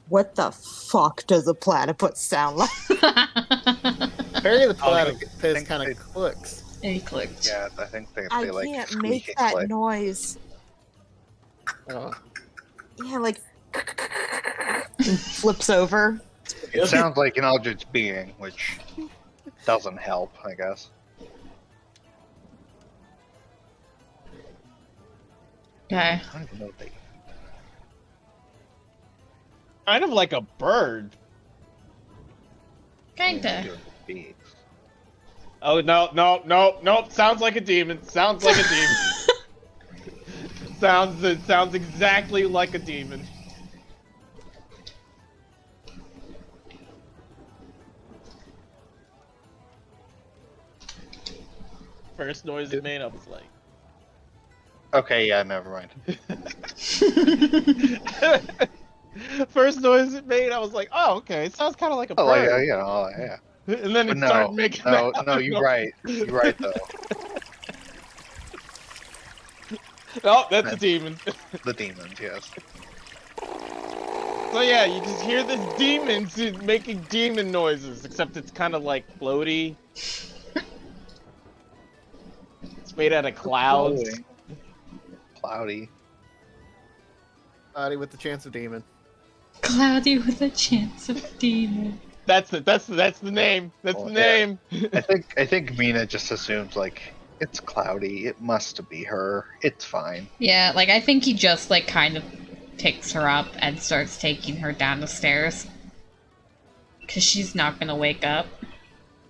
Speaker 3: What the fuck does a platypus sound like?
Speaker 7: Apparently the
Speaker 6: Oh, I
Speaker 7: platypus
Speaker 6: think
Speaker 7: kind
Speaker 6: they-
Speaker 7: of clicks.
Speaker 5: And he clicked.
Speaker 6: Yeah, I think they
Speaker 3: I
Speaker 6: like
Speaker 3: can't
Speaker 6: squeak
Speaker 3: make
Speaker 6: and
Speaker 3: that
Speaker 6: click.
Speaker 3: noise.
Speaker 7: Oh.
Speaker 3: Yeah, like flips over.
Speaker 6: It sounds like an eldritch being, which doesn't help, I guess.
Speaker 5: Okay.
Speaker 6: I don't even know what they.
Speaker 2: Kind of like a bird.
Speaker 5: Kinda.
Speaker 6: Beings.
Speaker 2: Oh no! Sounds like a demon. Sounds like a demon. It sounds exactly like a demon. First noise it made, I was like.
Speaker 6: Okay, yeah, never mind.
Speaker 2: First noise it made, I was like, oh, okay, it sounds kind of like a bird.
Speaker 6: Oh, like, yeah.
Speaker 2: And then
Speaker 6: But
Speaker 2: it started making
Speaker 6: no,
Speaker 2: that.
Speaker 6: no, you're right. You're right, though.
Speaker 2: Oh, that's a demon.
Speaker 6: The demons, yes.
Speaker 2: So yeah, you just hear this demon making demon noises, except it's kind of like floaty. It's made out of clouds.
Speaker 6: Cloudy.
Speaker 7: Body with the chance of demon.
Speaker 5: Cloudy with a chance of demon.
Speaker 2: That's it. That's the name. That's
Speaker 6: Oh,
Speaker 2: the
Speaker 6: yeah.
Speaker 2: name.
Speaker 6: I think Mina just assumes like it's cloudy. It must be her. It's fine.
Speaker 5: Yeah, like I think he just like kind of picks her up and starts taking her down the stairs. Cause she's not gonna wake up.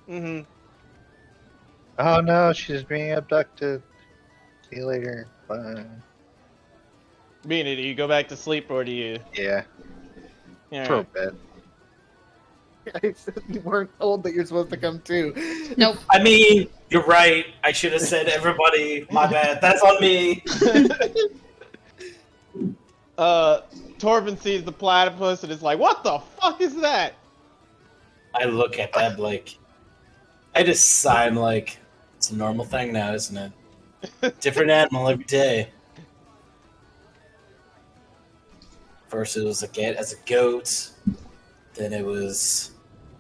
Speaker 2: Mm-hmm.
Speaker 6: Oh no, she's being abducted. See you later. Bye.
Speaker 2: Mina, do you go back to sleep or do you?
Speaker 6: Yeah,
Speaker 2: Yeah.
Speaker 6: for a bit.
Speaker 7: You weren't told that you're supposed to come too.
Speaker 5: Nope.
Speaker 4: I mean, you're right. I should have said everybody. My bad. That's on me.
Speaker 2: Torvin sees the platypus and is like, "What the fuck is that?"
Speaker 4: I look at that like, I just sigh. I'm like, it's a normal thing now, isn't it? Different animal every day. First it was as a goat, then it was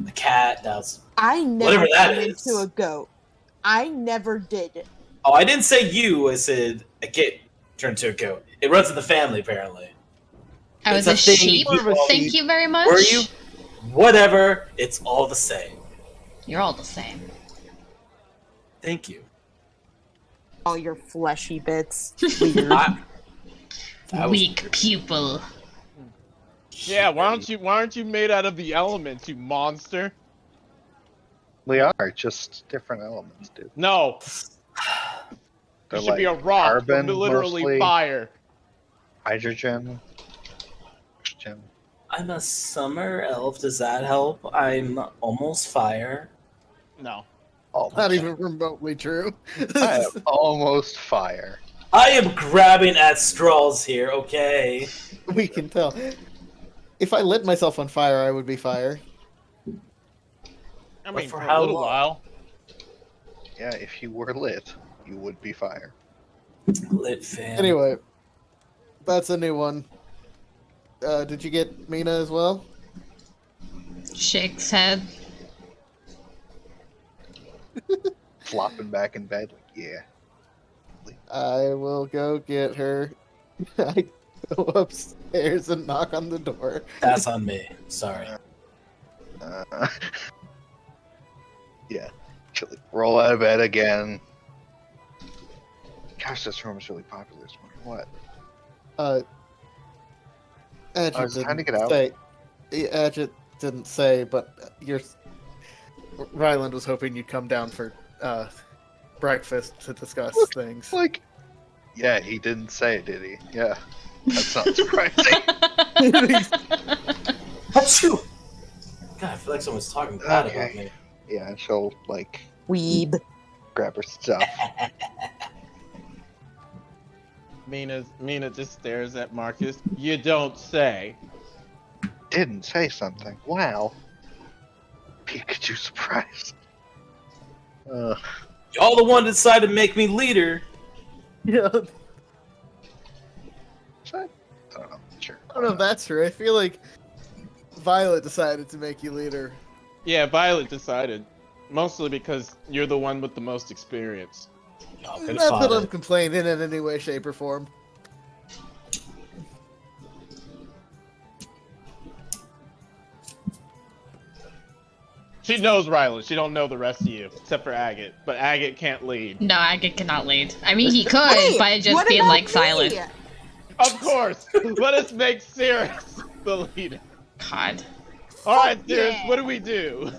Speaker 4: a cat. Now it's
Speaker 3: I never
Speaker 4: Whatever that
Speaker 3: turned
Speaker 4: is.
Speaker 3: into a goat. I never did.
Speaker 4: oh, I didn't say you. I said a kid turned to a goat. It runs in the family apparently.
Speaker 5: I was
Speaker 4: It's
Speaker 5: a
Speaker 4: a thing
Speaker 5: sheep.
Speaker 4: you all-
Speaker 5: Thank you very much.
Speaker 4: Were you? Whatever. It's all the same.
Speaker 5: You're all the same.
Speaker 4: Thank you.
Speaker 3: All your fleshy bits. Weird.
Speaker 4: I- that was
Speaker 5: Weak
Speaker 4: weird.
Speaker 5: pupil.
Speaker 2: Yeah, why aren't you made out of the elements, you monster?
Speaker 6: We are just different elements, dude.
Speaker 2: No,
Speaker 6: They're
Speaker 2: it should be a
Speaker 6: like
Speaker 2: rock or
Speaker 6: carbon,
Speaker 2: literally
Speaker 6: mostly.
Speaker 2: fire.
Speaker 6: Hydrogen. Oxygen.
Speaker 4: I'm a summer elf. Does that help? I'm almost fire.
Speaker 2: No.
Speaker 7: Not even remotely true.
Speaker 6: I am almost fire.
Speaker 4: I am grabbing at straws here, okay?
Speaker 7: We can tell. If I lit myself on fire, I would be fire.
Speaker 2: I
Speaker 4: But
Speaker 2: mean,
Speaker 4: for
Speaker 2: for
Speaker 4: how
Speaker 2: a little
Speaker 4: long?
Speaker 2: while.
Speaker 6: Yeah, if you were lit, you would be fire.
Speaker 4: Lit fan.
Speaker 7: Anyway, that's a new one. Did you get Mina as well?
Speaker 5: Shakes head.
Speaker 6: Flopping back in bed, like, yeah.
Speaker 7: I will go get her. I go upstairs and knock on the door.
Speaker 4: That's on me. Sorry.
Speaker 6: Yeah. She'll, like, roll out of bed again. Gosh, this room is really popular this morning. What?
Speaker 7: Adjit
Speaker 6: I was trying to
Speaker 7: didn't
Speaker 6: get out.
Speaker 7: say. Adjit didn't say, but Ryland was hoping you'd come down for breakfast to discuss things.
Speaker 6: Like, yeah, he didn't say it, did he? Yeah. That's not surprising.
Speaker 4: Achoo! God, I feel like someone's talking bad about
Speaker 6: Okay.
Speaker 4: me.
Speaker 6: Yeah, she'll, like,
Speaker 3: Weeb.
Speaker 6: grab her stuff.
Speaker 2: Mina just stares at Marcus. You don't say.
Speaker 6: Didn't say something. Wow. Pikachu surprise.
Speaker 4: Y'all the one that decided to make me leader.
Speaker 7: Yeah,
Speaker 6: I don't know. Sure.
Speaker 7: I don't know if that's true. I feel like Violet decided to make you leader.
Speaker 2: Yeah, Violet decided. Mostly because you're the one with the most experience.
Speaker 4: Y'all could
Speaker 7: Not
Speaker 4: have
Speaker 7: that
Speaker 4: fought
Speaker 7: I'm
Speaker 4: it.
Speaker 7: complaining in any way, shape, or form.
Speaker 2: She knows Rylan. She don't know the rest of you, except for Agate. But Agate can't lead.
Speaker 5: No, Agate cannot lead. I mean, he could
Speaker 3: Wait,
Speaker 5: by just
Speaker 3: what
Speaker 5: being
Speaker 3: about
Speaker 5: like
Speaker 3: me?
Speaker 5: silent.
Speaker 2: Of course. Let us make Cirrus the leader.
Speaker 5: God.
Speaker 2: All right, Cirrus.
Speaker 3: yeah.
Speaker 2: What do we do?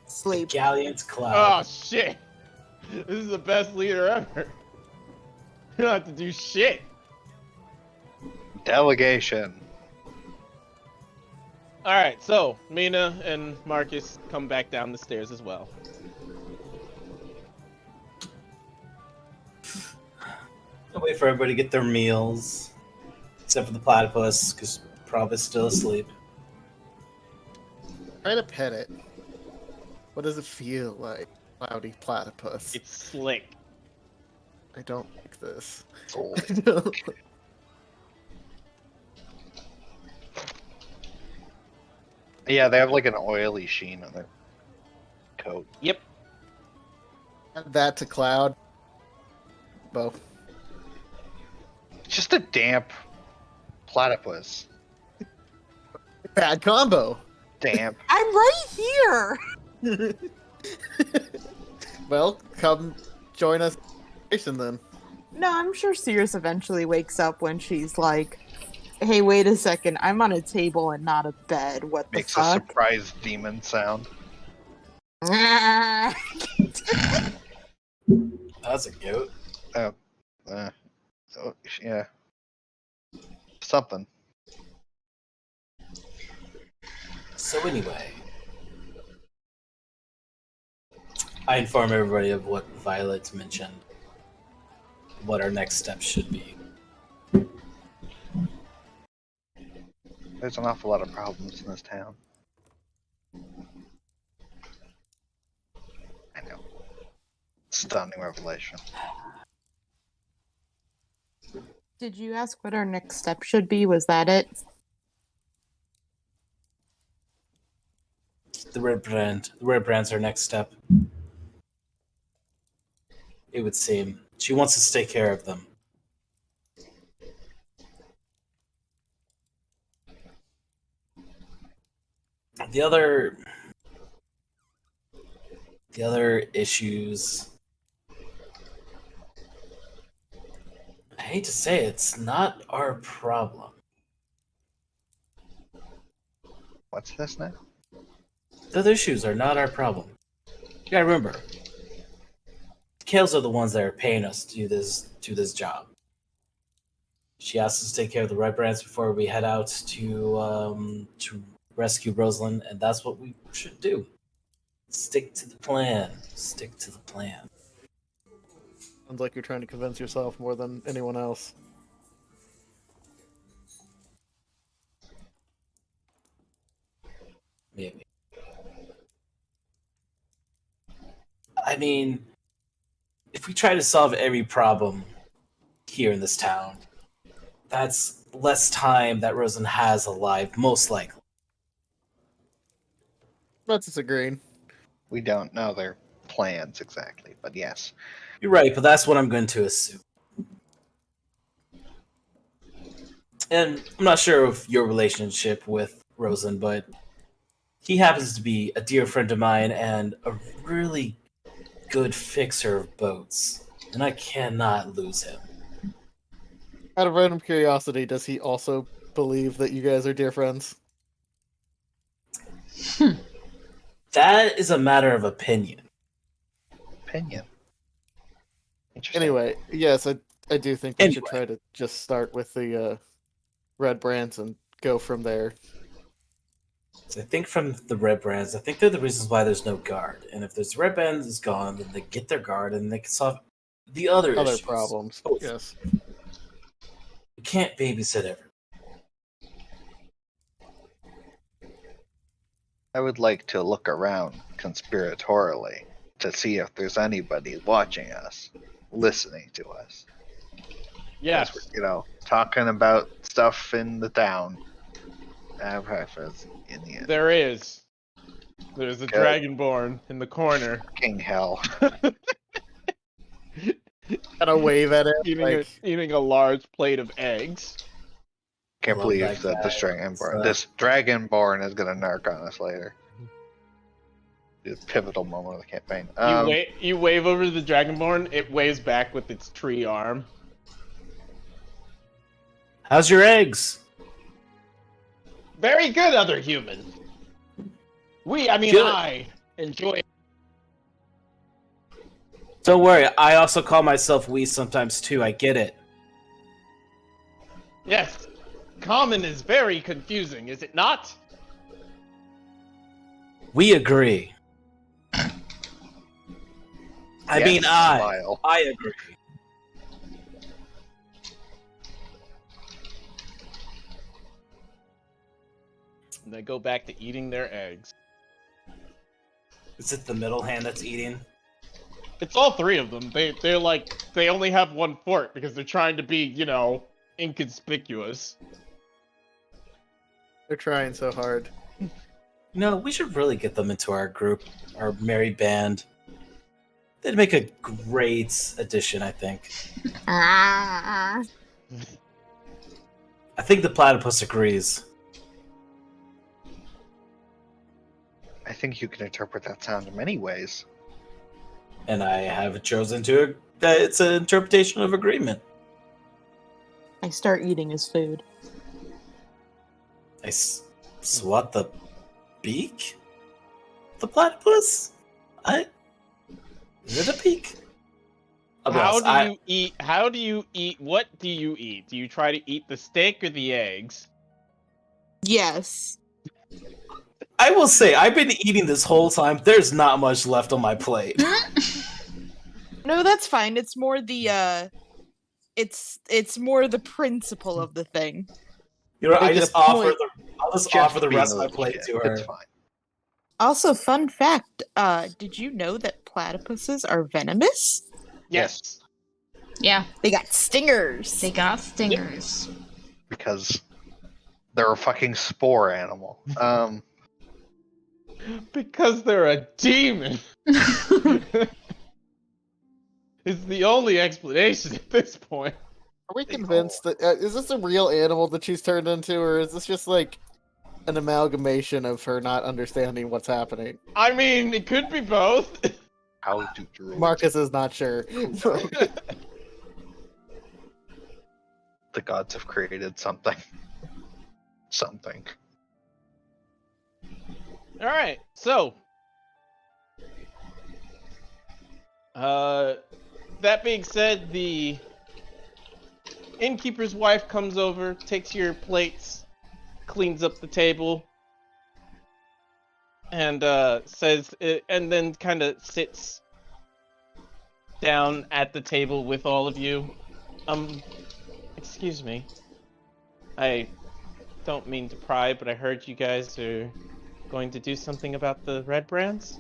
Speaker 3: Sleep.
Speaker 4: Galleon's
Speaker 2: Oh
Speaker 4: cloud.
Speaker 2: shit! This is the best leader ever. You don't have to do shit.
Speaker 6: Delegation.
Speaker 2: All right, so Mina and Marcus come back down the stairs as well.
Speaker 4: I'll wait for everybody to get their meals. Except for the platypus, because Prob is still asleep.
Speaker 7: Try to pet it. What does it feel like, cloudy platypus?
Speaker 2: It's slick.
Speaker 7: I don't like this.
Speaker 6: Oh.
Speaker 7: I don't like-
Speaker 6: Yeah, they have like an oily sheen on their coat.
Speaker 2: Yep.
Speaker 7: Add that to Cloud. Both.
Speaker 6: Just a damp platypus.
Speaker 7: Bad combo.
Speaker 6: Damp.
Speaker 3: I'm right here.
Speaker 7: Well, come join us then.
Speaker 3: No, I'm sure Sears eventually wakes up when she's like, "Hey, wait a second! I'm on a table and not a bed. What the
Speaker 6: Makes a
Speaker 3: fuck?"
Speaker 6: surprise demon sound.
Speaker 3: Ah.
Speaker 4: That's a goat.
Speaker 6: Oh, yeah. Something.
Speaker 4: So anyway, I inform everybody of what Violet mentioned. What our next steps should be.
Speaker 6: There's an awful lot of problems in this town. I know. Stunning revelation.
Speaker 3: Did you ask what our next step should be? Was that it?
Speaker 4: The red brand. The red brand's our next step. It would seem. She wants us to take care of them. The other issues, I hate to say it's not our problem.
Speaker 6: What's this now?
Speaker 4: The other issues are not our problem. gotta remember, Kales are the ones that are paying us to do this job. She asked us to take care of the Red Brands before we head out to rescue Rosalind, and that's what we should do. Stick to the plan. Stick to the plan.
Speaker 7: Sounds like you're trying to convince yourself more than anyone else.
Speaker 4: Maybe. I mean, if we try to solve every problem here in this town, that's less time that Rosalind has alive, most likely.
Speaker 7: Not disagreeing.
Speaker 6: We don't know their plans exactly, but yes.
Speaker 4: You're right, but that's what I'm going to assume. And I'm not sure of your relationship with Rosalind, but he happens to be a dear friend of mine and a really good fixer of boats. And I cannot lose him.
Speaker 7: Out of random curiosity, does he also believe that you guys are dear friends?
Speaker 4: That is a matter of opinion.
Speaker 6: Opinion. Interesting.
Speaker 7: Anyway, yes, I do think we should
Speaker 4: Anyway.
Speaker 7: try to just start with the Red Brands and go from there.
Speaker 4: So I think from the Red Brands, I think they're the reasons why there's no guard. And if this Red Band is gone, then they get their guard and they can solve the other
Speaker 7: Other
Speaker 4: issues.
Speaker 7: problems.
Speaker 4: Both.
Speaker 7: Yes.
Speaker 4: You can't babysit everyone.
Speaker 6: I would like to look around conspiratorially to see if there's anybody watching us, listening to us.
Speaker 2: Yes.
Speaker 6: You know, talking about stuff in the town. In the end.
Speaker 2: There is. There's a
Speaker 6: Good.
Speaker 2: dragonborn in the corner.
Speaker 6: King hell.
Speaker 7: Gotta wave at it.
Speaker 2: Eating a large plate of eggs.
Speaker 6: Can't
Speaker 4: Love
Speaker 6: believe
Speaker 4: that
Speaker 6: that
Speaker 4: guy.
Speaker 6: this dragonborn is gonna narc on us later. The pivotal moment of the campaign.
Speaker 2: You wave over to the dragonborn, it waves back with its tree arm.
Speaker 4: How's your eggs?
Speaker 2: Very good, other human.
Speaker 4: Good.
Speaker 2: I enjoy it.
Speaker 4: Don't worry, I also call myself we sometimes too. I get it.
Speaker 2: Yes. Common is very confusing, is it not?
Speaker 4: We agree. I
Speaker 6: yes,
Speaker 4: mean,
Speaker 6: smile.
Speaker 4: I agree.
Speaker 2: And they go back to eating their eggs.
Speaker 4: Is it the middle hand that's eating?
Speaker 2: It's all three of them. They only have one fork because they're trying to be, inconspicuous.
Speaker 7: They're trying so hard.
Speaker 4: No, we should really get them into our group, our merry band. They'd make a great addition, I think. I think the platypus agrees.
Speaker 6: I think you can interpret that sound in many ways.
Speaker 4: And I have chosen to. It's an interpretation of agreement.
Speaker 3: I start eating his food.
Speaker 4: I swat the beak? The platypus? Is it a beak? I'll be honest,
Speaker 2: How do you eat? What do you eat? Do you try to eat the steak or the eggs?
Speaker 3: Yes.
Speaker 4: I will say, I've been eating this whole time. There's not much left on my plate.
Speaker 3: No, that's fine. It's more the it's more the principle of the thing.
Speaker 4: You know, I'll
Speaker 7: Make it
Speaker 4: just
Speaker 7: a
Speaker 4: offer
Speaker 7: point.
Speaker 4: the
Speaker 6: being
Speaker 4: rest
Speaker 6: a
Speaker 4: of my
Speaker 6: little
Speaker 4: plate
Speaker 6: shit.
Speaker 4: to her.
Speaker 6: It's fine.
Speaker 3: Also, fun fact, did you know that platypuses are venomous?
Speaker 2: Yes.
Speaker 5: Yeah,
Speaker 3: They got stingers.
Speaker 5: they got stingers.
Speaker 6: Because they're a fucking spore animal.
Speaker 2: Because they're a demon. It's the only explanation at this point.
Speaker 7: Are we convinced that is this a real animal that she's turned into, or is this just like an amalgamation of her not understanding what's happening?
Speaker 2: I mean, it could be both.
Speaker 6: How do druids?
Speaker 7: Marcus is not sure.
Speaker 6: The gods have created something. Something.
Speaker 2: All right, so That being said, the innkeeper's wife comes over, takes your plates, cleans up the table, and says, and then kind of sits down at the table with all of you. Excuse me. I don't mean to pry, but I heard you guys are going to do something about the red brands?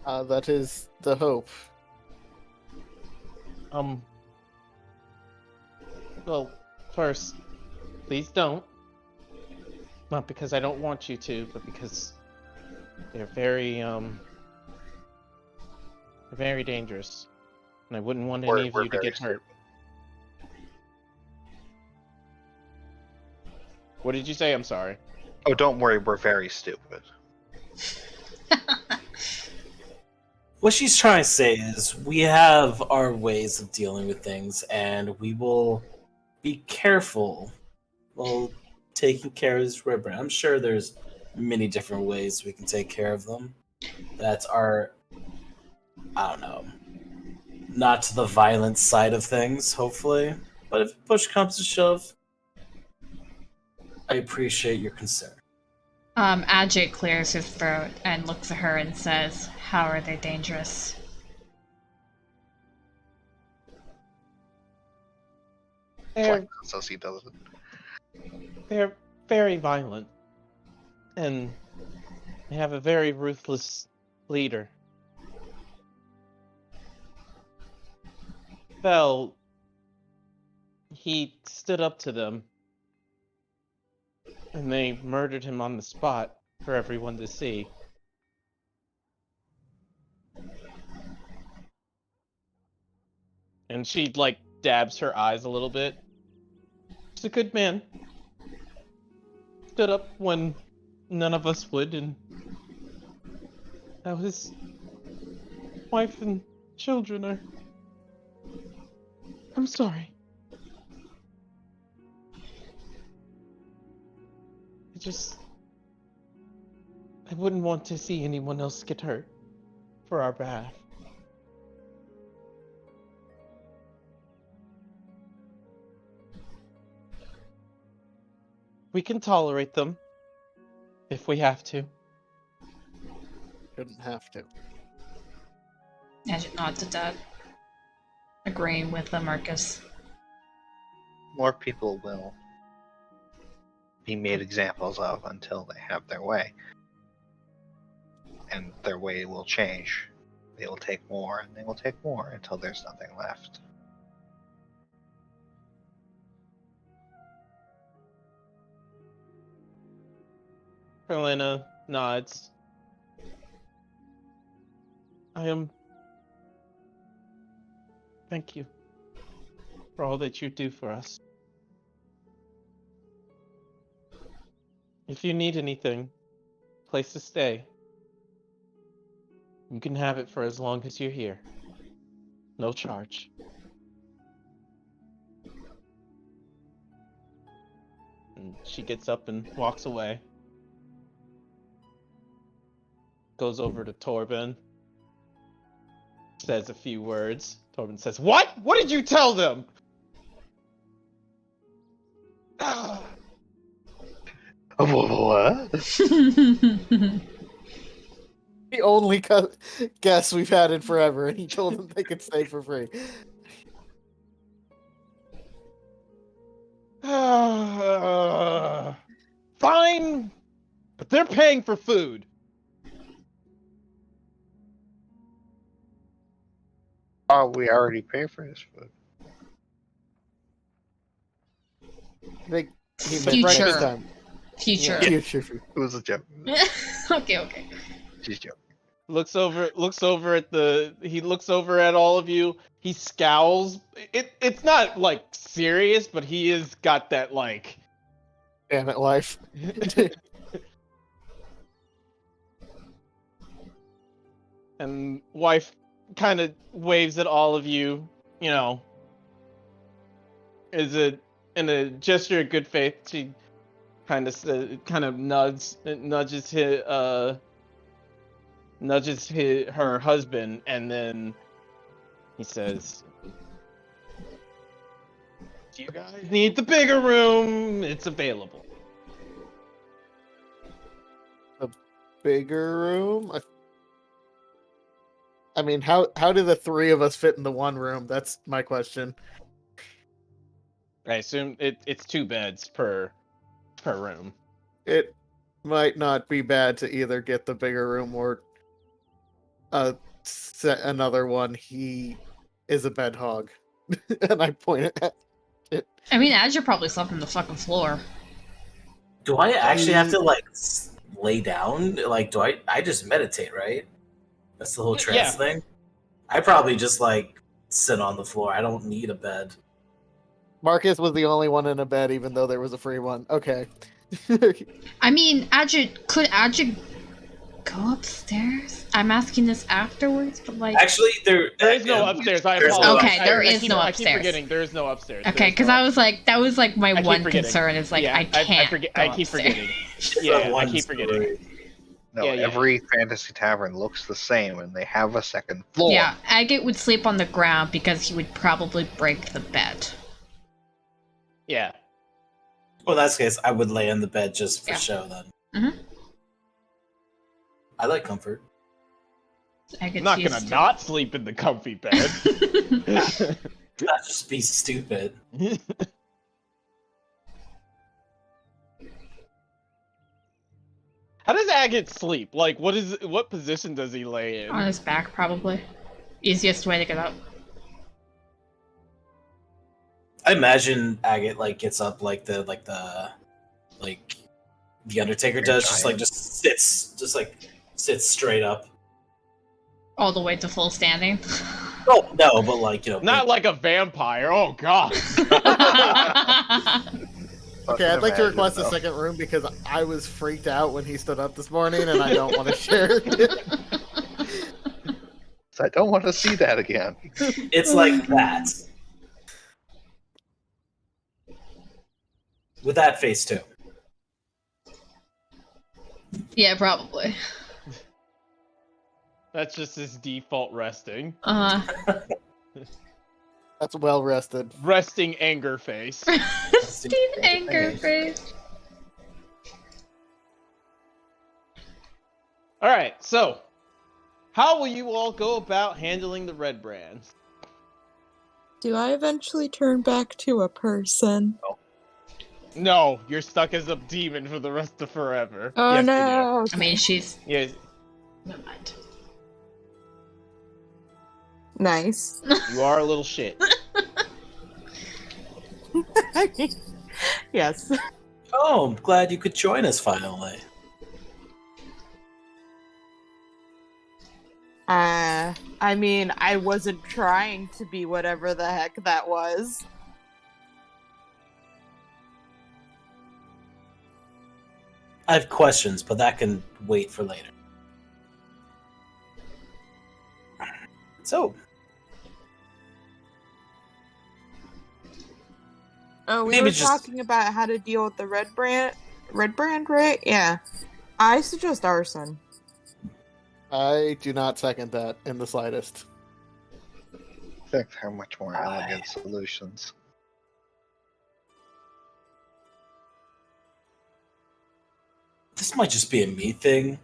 Speaker 7: That is the hope.
Speaker 2: Well, first, please don't. Not because I don't want you to, but because they're very dangerous. And I wouldn't want any of
Speaker 6: We're
Speaker 2: you to
Speaker 6: very
Speaker 2: get hurt. What did you say? I'm sorry.
Speaker 6: Oh, don't worry, we're very stupid.
Speaker 4: What she's trying to say is we have our ways of dealing with things, and we will be careful while taking care of this red brand. I'm sure there's many different ways we can take care of them. That's our, I don't know, not to the violent side of things, hopefully. But if push comes to shove, I appreciate your concern.
Speaker 5: Ajay clears his throat and looks at her and says, "How are they dangerous?"
Speaker 2: They're
Speaker 6: So he does it.
Speaker 2: they're very violent, and they have a very ruthless leader. Fell. He stood up to them, and they murdered him on the spot for everyone to see. And she, like, dabs her eyes a little bit. He's a good man. Stood up when none of us would, and now his wife and children are... I'm sorry. I wouldn't want to see anyone else get hurt for our behalf. We can tolerate them if we have to.
Speaker 7: Shouldn't have to.
Speaker 5: Ajay nods at that, agreeing with the Marcus.
Speaker 6: More people will be made examples of until they have their way. And their way will change. They will take more, and they will take more until there's nothing left.
Speaker 2: Carolina nods. Thank you for all that you do for us. If you need anything, place to stay, you can have it for as long as you're here. No charge. And she gets up and walks away. Goes over to Torben. Says a few words. Torben says, "What? What did you tell them?"
Speaker 6: What?
Speaker 7: The only guest we've had in forever, and he told them they could stay for free.
Speaker 2: Fine, but they're paying for food.
Speaker 6: Oh, we already pay for his food.
Speaker 7: I think he meant
Speaker 5: Future.
Speaker 7: breakfast time.
Speaker 5: Future.
Speaker 2: Yeah.
Speaker 7: Future food.
Speaker 6: It was a joke.
Speaker 5: Okay.
Speaker 6: She's joking.
Speaker 2: Looks over at all of you. He scowls. It's not like serious, but he is got that like
Speaker 7: Damn it, life.
Speaker 2: and wife kind of waves at all of you, you know, in a gesture of good faith. She kind of nudges nudges her husband, and then he says, "Do you guys need the bigger room? It's available."
Speaker 7: Bigger room? I mean, how do the three of us fit in the one room? That's my question.
Speaker 2: I assume it's 2 beds per room.
Speaker 7: It might not be bad to either get the bigger room or another one. He is a bed hog. And I point at it.
Speaker 5: I mean, Azure probably slept on the fucking floor.
Speaker 4: Do I actually have to like lay down? Like, do I just meditate, right? That's the whole trance thing. I probably just like sit on the floor. I don't need a bed.
Speaker 7: Marcus was the only one in a bed, even though there was a free one. Okay.
Speaker 5: I mean, could Adja go upstairs? I'm asking this afterwards, but like...
Speaker 4: Actually, there
Speaker 2: is no upstairs. I
Speaker 4: there's
Speaker 2: apologize.
Speaker 5: Okay, there is no
Speaker 2: I keep
Speaker 5: upstairs.
Speaker 2: forgetting there is no upstairs.
Speaker 5: Okay, because I was like, that was like my one
Speaker 2: forgetting.
Speaker 5: concern is like,
Speaker 2: Yeah,
Speaker 5: I can't
Speaker 2: I
Speaker 5: go
Speaker 2: keep
Speaker 5: upstairs.
Speaker 2: forgetting.
Speaker 4: It's
Speaker 2: Yeah,
Speaker 4: a
Speaker 2: I keep forgetting.
Speaker 4: story.
Speaker 6: No,
Speaker 2: Yeah, yeah.
Speaker 6: every fantasy tavern looks the same, and they have a second floor.
Speaker 5: Yeah, Agate would sleep on the ground because he would probably break the bed.
Speaker 2: Yeah.
Speaker 4: Well, in that case, I would lay in the bed just for
Speaker 5: Yeah.
Speaker 4: show then.
Speaker 5: Mhm.
Speaker 4: I like comfort.
Speaker 5: Agate's
Speaker 2: I'm not
Speaker 5: used
Speaker 2: gonna
Speaker 5: to-
Speaker 2: not sleep in the comfy bed.
Speaker 4: Not just be stupid.
Speaker 2: How does Agate sleep? Like, what position does he lay in?
Speaker 5: On his back, probably. Easiest way to get up.
Speaker 4: I imagine Agate like gets up like the Undertaker does, just sits straight up.
Speaker 5: All the way to full standing.
Speaker 4: Oh no, but like
Speaker 2: Not like a vampire. Oh god.
Speaker 7: Okay, I'd like to request a second room because I was freaked out when he stood up this morning, and I don't want to share it.
Speaker 6: So I don't want to see that again.
Speaker 4: It's like that. With that face too.
Speaker 5: Yeah, probably.
Speaker 2: That's just his default resting.
Speaker 7: That's well rested.
Speaker 2: Resting anger face.
Speaker 5: Steve anger face.
Speaker 2: Alright, so how will you all go about handling the red brands?
Speaker 3: Do I eventually turn back to a person?
Speaker 2: No, you're stuck as a demon for the rest of forever.
Speaker 3: Oh
Speaker 2: Yes,
Speaker 3: no!
Speaker 5: I mean, she's...
Speaker 2: you do.
Speaker 5: Never mind.
Speaker 3: Nice.
Speaker 2: You are a little shit.
Speaker 3: Yes.
Speaker 4: Oh, I'm glad you could join us finally.
Speaker 3: I mean, I wasn't trying to be whatever the heck that was.
Speaker 4: I have questions, but that can wait for later. So,
Speaker 3: Oh, we
Speaker 4: Maybe
Speaker 3: were
Speaker 4: just-
Speaker 3: talking about how to deal with the red brand, right? Yeah. I suggest arson.
Speaker 7: I do not second that in the slightest.
Speaker 6: I think there are much more elegant solutions.
Speaker 4: this might just be a me thing,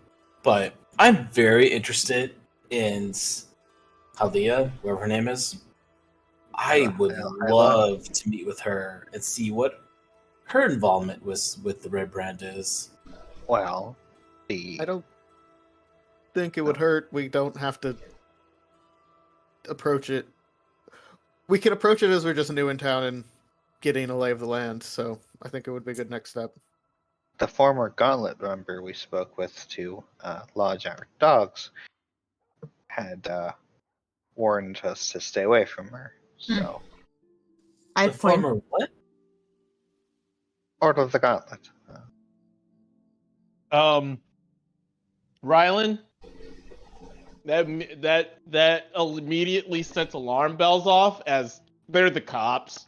Speaker 4: but I'm very interested in Halia, whatever her name is. I would love to meet with her and see what her involvement with the Red Brand is.
Speaker 6: Well,
Speaker 7: I don't think it would hurt. We don't have to approach it. We can approach it as we're just new in town and getting a lay of the land, so I think it would be a good next step.
Speaker 6: the former Gauntlet member we spoke with to lodge our dogs had warned us to stay away from her. So,
Speaker 3: I
Speaker 4: The
Speaker 3: point.
Speaker 4: former what?
Speaker 6: Order of the Gauntlet.
Speaker 2: Rylan, that immediately sets alarm bells off as they're the cops.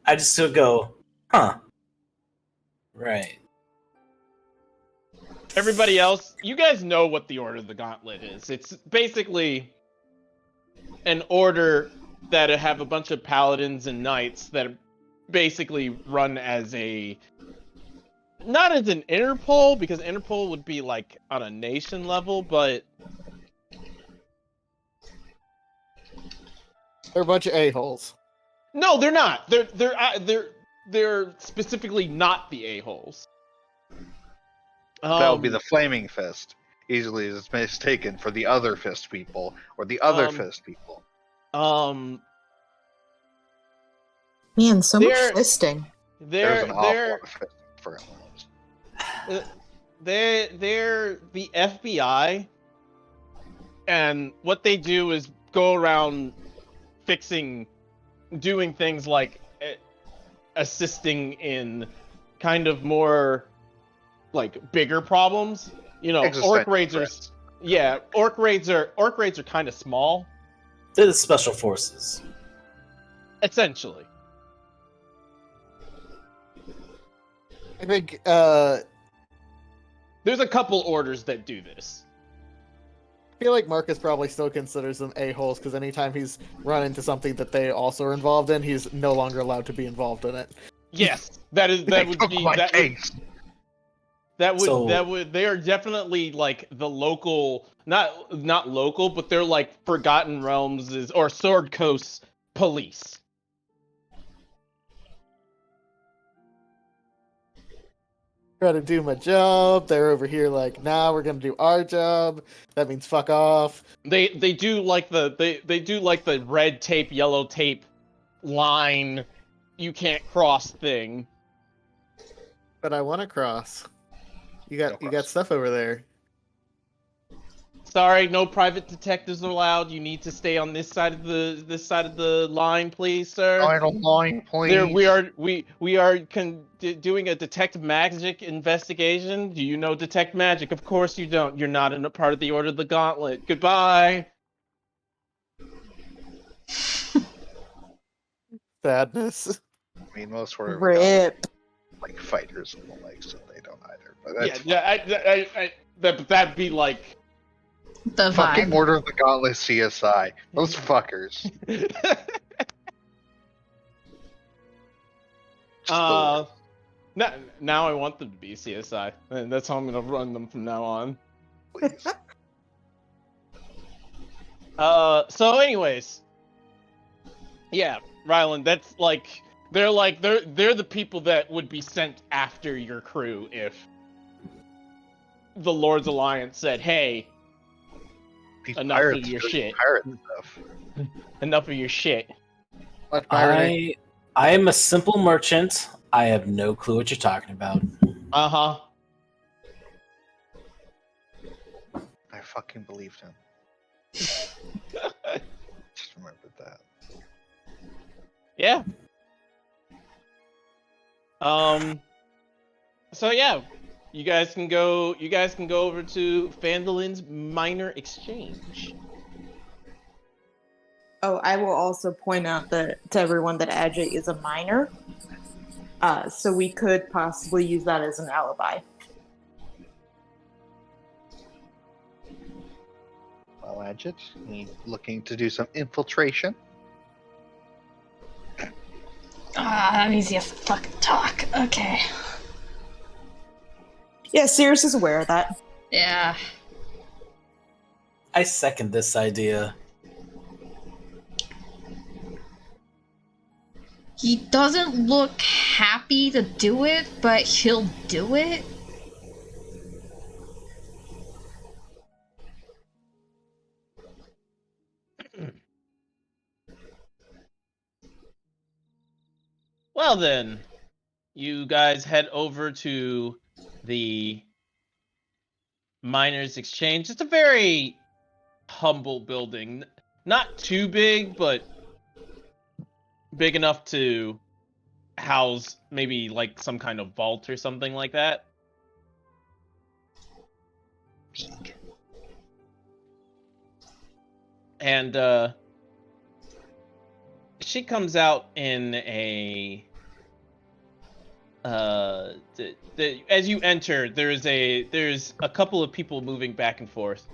Speaker 4: I just still go, huh? Right.
Speaker 2: Everybody else, you guys know what the Order of the Gauntlet is. It's basically an order that have a bunch of paladins and knights that basically run as not as an Interpol, because Interpol would be like on a nation level, but
Speaker 7: They're a bunch of a-holes.
Speaker 2: no, they're not. They're specifically not the a-holes.
Speaker 6: That would be the Flaming Fist. Easily is mistaken for the other fist people or the other fist people.
Speaker 3: Man, so much
Speaker 2: They're-
Speaker 3: fisting.
Speaker 6: There's an awful lot of fisting for him.
Speaker 2: They're the FBI, and what they do is go around doing things like assisting in kind of more like bigger problems. You know, orc raids are kind of small.
Speaker 4: They're the special forces.
Speaker 2: Essentially.
Speaker 7: I think
Speaker 2: There's a couple orders that do this.
Speaker 7: I feel like Marcus probably still considers them a-holes because anytime he's run into something that they also are involved in, he's no longer allowed to be involved in it.
Speaker 2: Yes, they are definitely like the local, not local, but they're like Forgotten Realms or Sword Coast police.
Speaker 7: Try to do my job. They're over here like, nah, we're gonna do our job. That means fuck off.
Speaker 2: They do like the red tape, yellow tape line, you can't cross thing.
Speaker 7: But I want to cross. You got stuff over there.
Speaker 2: Sorry, no private detectives allowed. You need to stay on this side of the line, please, sir.
Speaker 6: Final line, please.
Speaker 2: There, we are doing a detect magic investigation. Do you know detect magic? Of course you don't. You're not in a part of the Order of the Gauntlet. Goodbye.
Speaker 7: Sadness.
Speaker 6: I mean, most were
Speaker 3: Rip.
Speaker 6: like fighters and the like, so they don't either. But that's
Speaker 2: that'd be like
Speaker 5: The
Speaker 6: fucking
Speaker 5: vibe.
Speaker 6: Order of the Gauntlet CSI. Those fuckers.
Speaker 2: now I want them to be CSI, and that's how I'm gonna run them from now on.
Speaker 6: Please.
Speaker 2: So anyways, yeah, Ryland, that's like they're the people that would be sent after your crew if the Lord's Alliance said, "Hey,
Speaker 6: These
Speaker 2: enough
Speaker 6: pirates
Speaker 2: of your
Speaker 6: doing
Speaker 2: shit.
Speaker 6: pirate stuff.
Speaker 2: Enough of your shit."
Speaker 4: I am a simple merchant. I have no clue what you're talking about.
Speaker 2: Uh-huh.
Speaker 6: I fucking believed him. Just remembered that.
Speaker 2: Yeah. So yeah, you guys can go over to Fandolin's minor exchange.
Speaker 3: Oh, I will also point out to everyone that Ajay is a minor. So we could possibly use that as an alibi.
Speaker 6: Well, Adjit, looking to do some infiltration.
Speaker 5: That means he has to fucking talk. Okay.
Speaker 3: Yeah, Sirius is aware of that.
Speaker 5: Yeah.
Speaker 4: I second this idea.
Speaker 5: He doesn't look happy to do it, but he'll do it.
Speaker 2: Well then, you guys head over to the Miners Exchange. It's a very humble building. Not too big, but big enough to house maybe like some kind of vault or something like that. And she comes out in as you enter, there's a couple of people moving back and forth,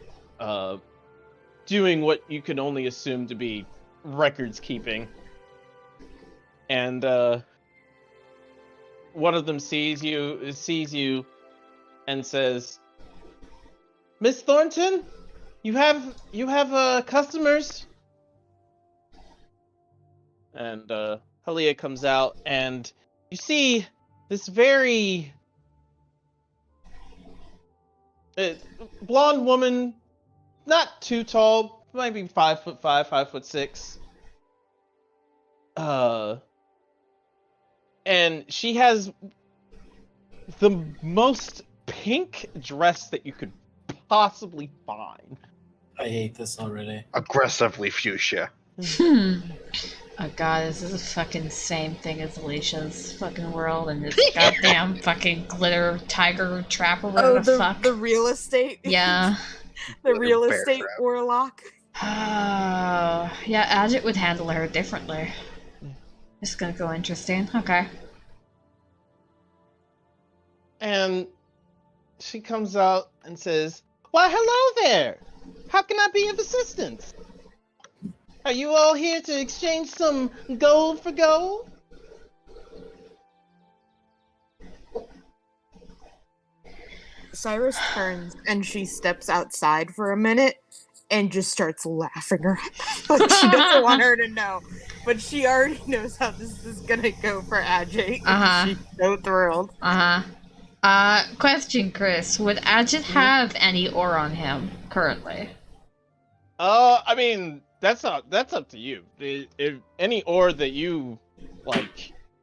Speaker 2: doing what you can only assume to be records keeping, and one of them sees you, and says, "Miss Thornton, you have customers." And Halia comes out, and you see this very blonde woman, not too tall, maybe 5'5", 5'6". And she has the most pink dress that you could possibly find.
Speaker 4: I hate this already.
Speaker 6: Aggressively fuchsia.
Speaker 5: Oh god, this is the fucking same thing as Alicia's fucking world and this goddamn fucking glitter tiger trap or whatever the fuck.
Speaker 3: The real estate.
Speaker 5: Yeah.
Speaker 3: The real
Speaker 6: Bear
Speaker 3: estate
Speaker 6: trap.
Speaker 3: warlock.
Speaker 5: Yeah, Ajit would handle her differently. This is gonna go interesting. Okay.
Speaker 2: And she comes out and says, "Why, hello there! How can I be of assistance? Are you all here to exchange some gold for gold?"
Speaker 3: Cyrus turns and she steps outside for a minute and just starts laughing her head off. Like she doesn't want her to know. But she already knows how this is gonna go for Ajay.
Speaker 5: Uh-huh.
Speaker 3: She's so thrilled.
Speaker 5: Question, Chris. Would Ajit have any ore on him currently?
Speaker 2: I mean, that's up to you. If any ore that you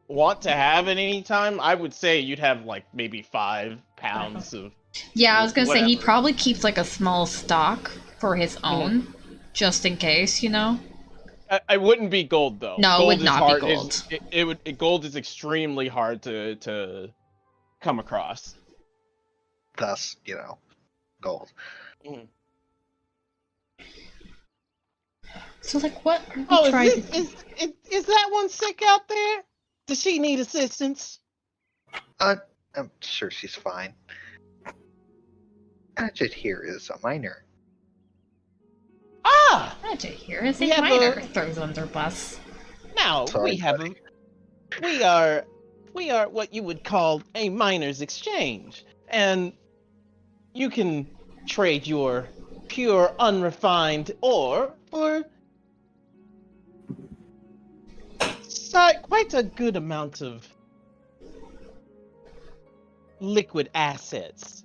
Speaker 2: want to have at any time, I would say you'd have maybe 5 pounds of.
Speaker 5: Yeah, I was gonna say he
Speaker 2: whatever.
Speaker 5: probably keeps a small stock for his own, just in case, you know.
Speaker 2: I wouldn't be gold though.
Speaker 5: No,
Speaker 2: gold
Speaker 5: it would
Speaker 2: is
Speaker 5: not
Speaker 2: hard,
Speaker 5: be gold.
Speaker 2: Gold is extremely hard to come across.
Speaker 6: Thus, gold.
Speaker 5: So what?
Speaker 2: Oh, is that one sick out there? Does she need assistance?
Speaker 6: I'm sure she's fine. Ajit here is a minor.
Speaker 2: Ah!
Speaker 5: Ajit here is
Speaker 2: We
Speaker 5: a
Speaker 2: have
Speaker 5: minor.
Speaker 2: a-
Speaker 5: Throws under bus.
Speaker 2: Now
Speaker 6: Sorry,
Speaker 2: we are what you would call a miner's exchange, and you can trade your pure unrefined ore for quite a good amount of liquid assets.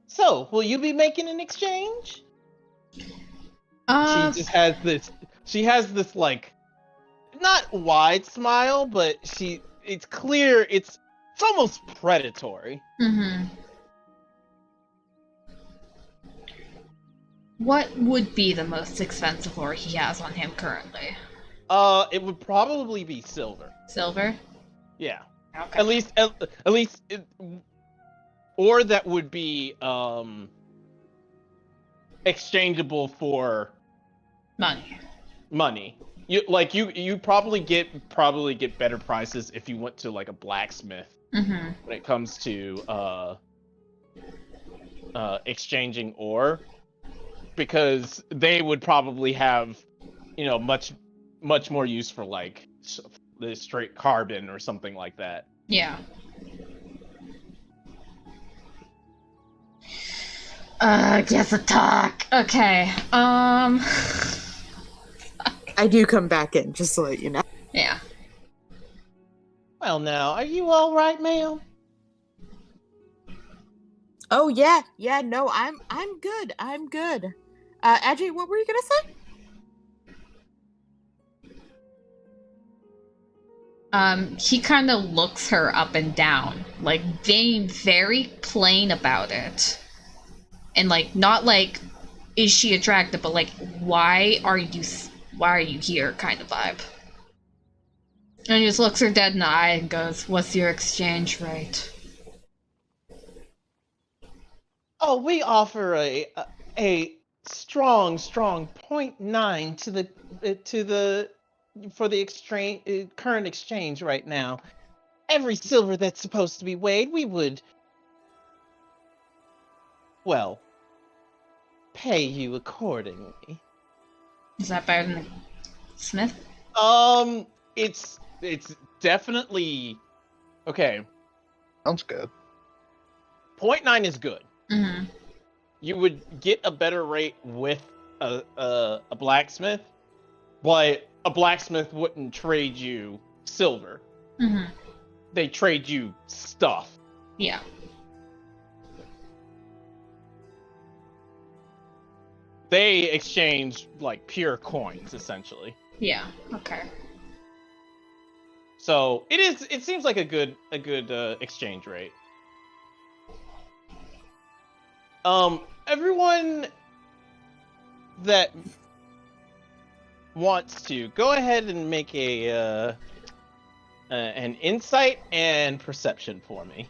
Speaker 2: So, will you be making an exchange? She just has this. She has this not wide smile, but it's clear. It's almost predatory.
Speaker 5: Mm-hmm. What would be the most expensive ore he has on him currently?
Speaker 2: It would probably be silver.
Speaker 5: Silver?
Speaker 2: Yeah.
Speaker 5: Okay.
Speaker 2: At least, or that would be exchangeable for money. You probably get better prices if you went to a blacksmith when it comes to exchanging ore, because they would probably have much more use for the straight carbon or something like that.
Speaker 5: Yeah. Get the talk. Okay.
Speaker 3: I do come back in, just to let you know.
Speaker 5: Yeah.
Speaker 2: Well, now, are you all right, ma'am?
Speaker 3: Oh yeah, no, I'm good. I'm good. Ajay, what were you gonna say?
Speaker 5: He kind of looks her up and down, being very plain about it. And not is she attractive, but why are you here kind of vibe. And he just looks her dead in the eye and goes, "What's your exchange rate?"
Speaker 2: Oh, we offer a strong 0.9 to the for the current exchange right now, every silver that's supposed to be weighed, we would, well, pay you accordingly.
Speaker 5: Is that better than the Smith?
Speaker 2: It's definitely okay.
Speaker 6: Sounds good.
Speaker 2: 0.9 is good.
Speaker 5: Mm-hmm.
Speaker 2: You would get a better rate with a blacksmith, but a blacksmith wouldn't trade you silver.
Speaker 5: Mm-hmm.
Speaker 2: They trade you stuff.
Speaker 5: Yeah.
Speaker 2: They exchange like pure coins, essentially.
Speaker 5: Yeah. Okay.
Speaker 2: So it seems like a good exchange rate. Everyone that wants to go ahead and make an insight and perception for me.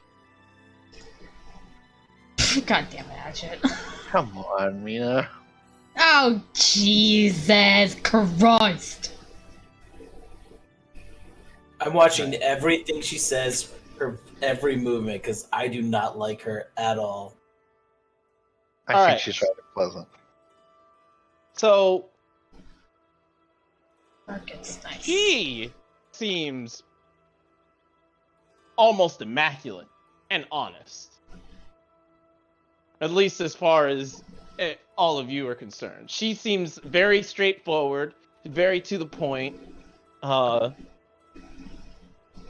Speaker 5: God damn it, Hatchet.
Speaker 6: Come on, Mina.
Speaker 5: Oh, Jesus Christ.
Speaker 4: I'm watching everything she says, her every movement, because I do not like her at all.
Speaker 6: I
Speaker 2: All
Speaker 6: think
Speaker 2: right.
Speaker 6: she's rather pleasant.
Speaker 2: So
Speaker 5: Marcus, nice.
Speaker 2: he seems almost immaculate and honest. At least as far as all of you are concerned. She seems very straightforward, very to the point,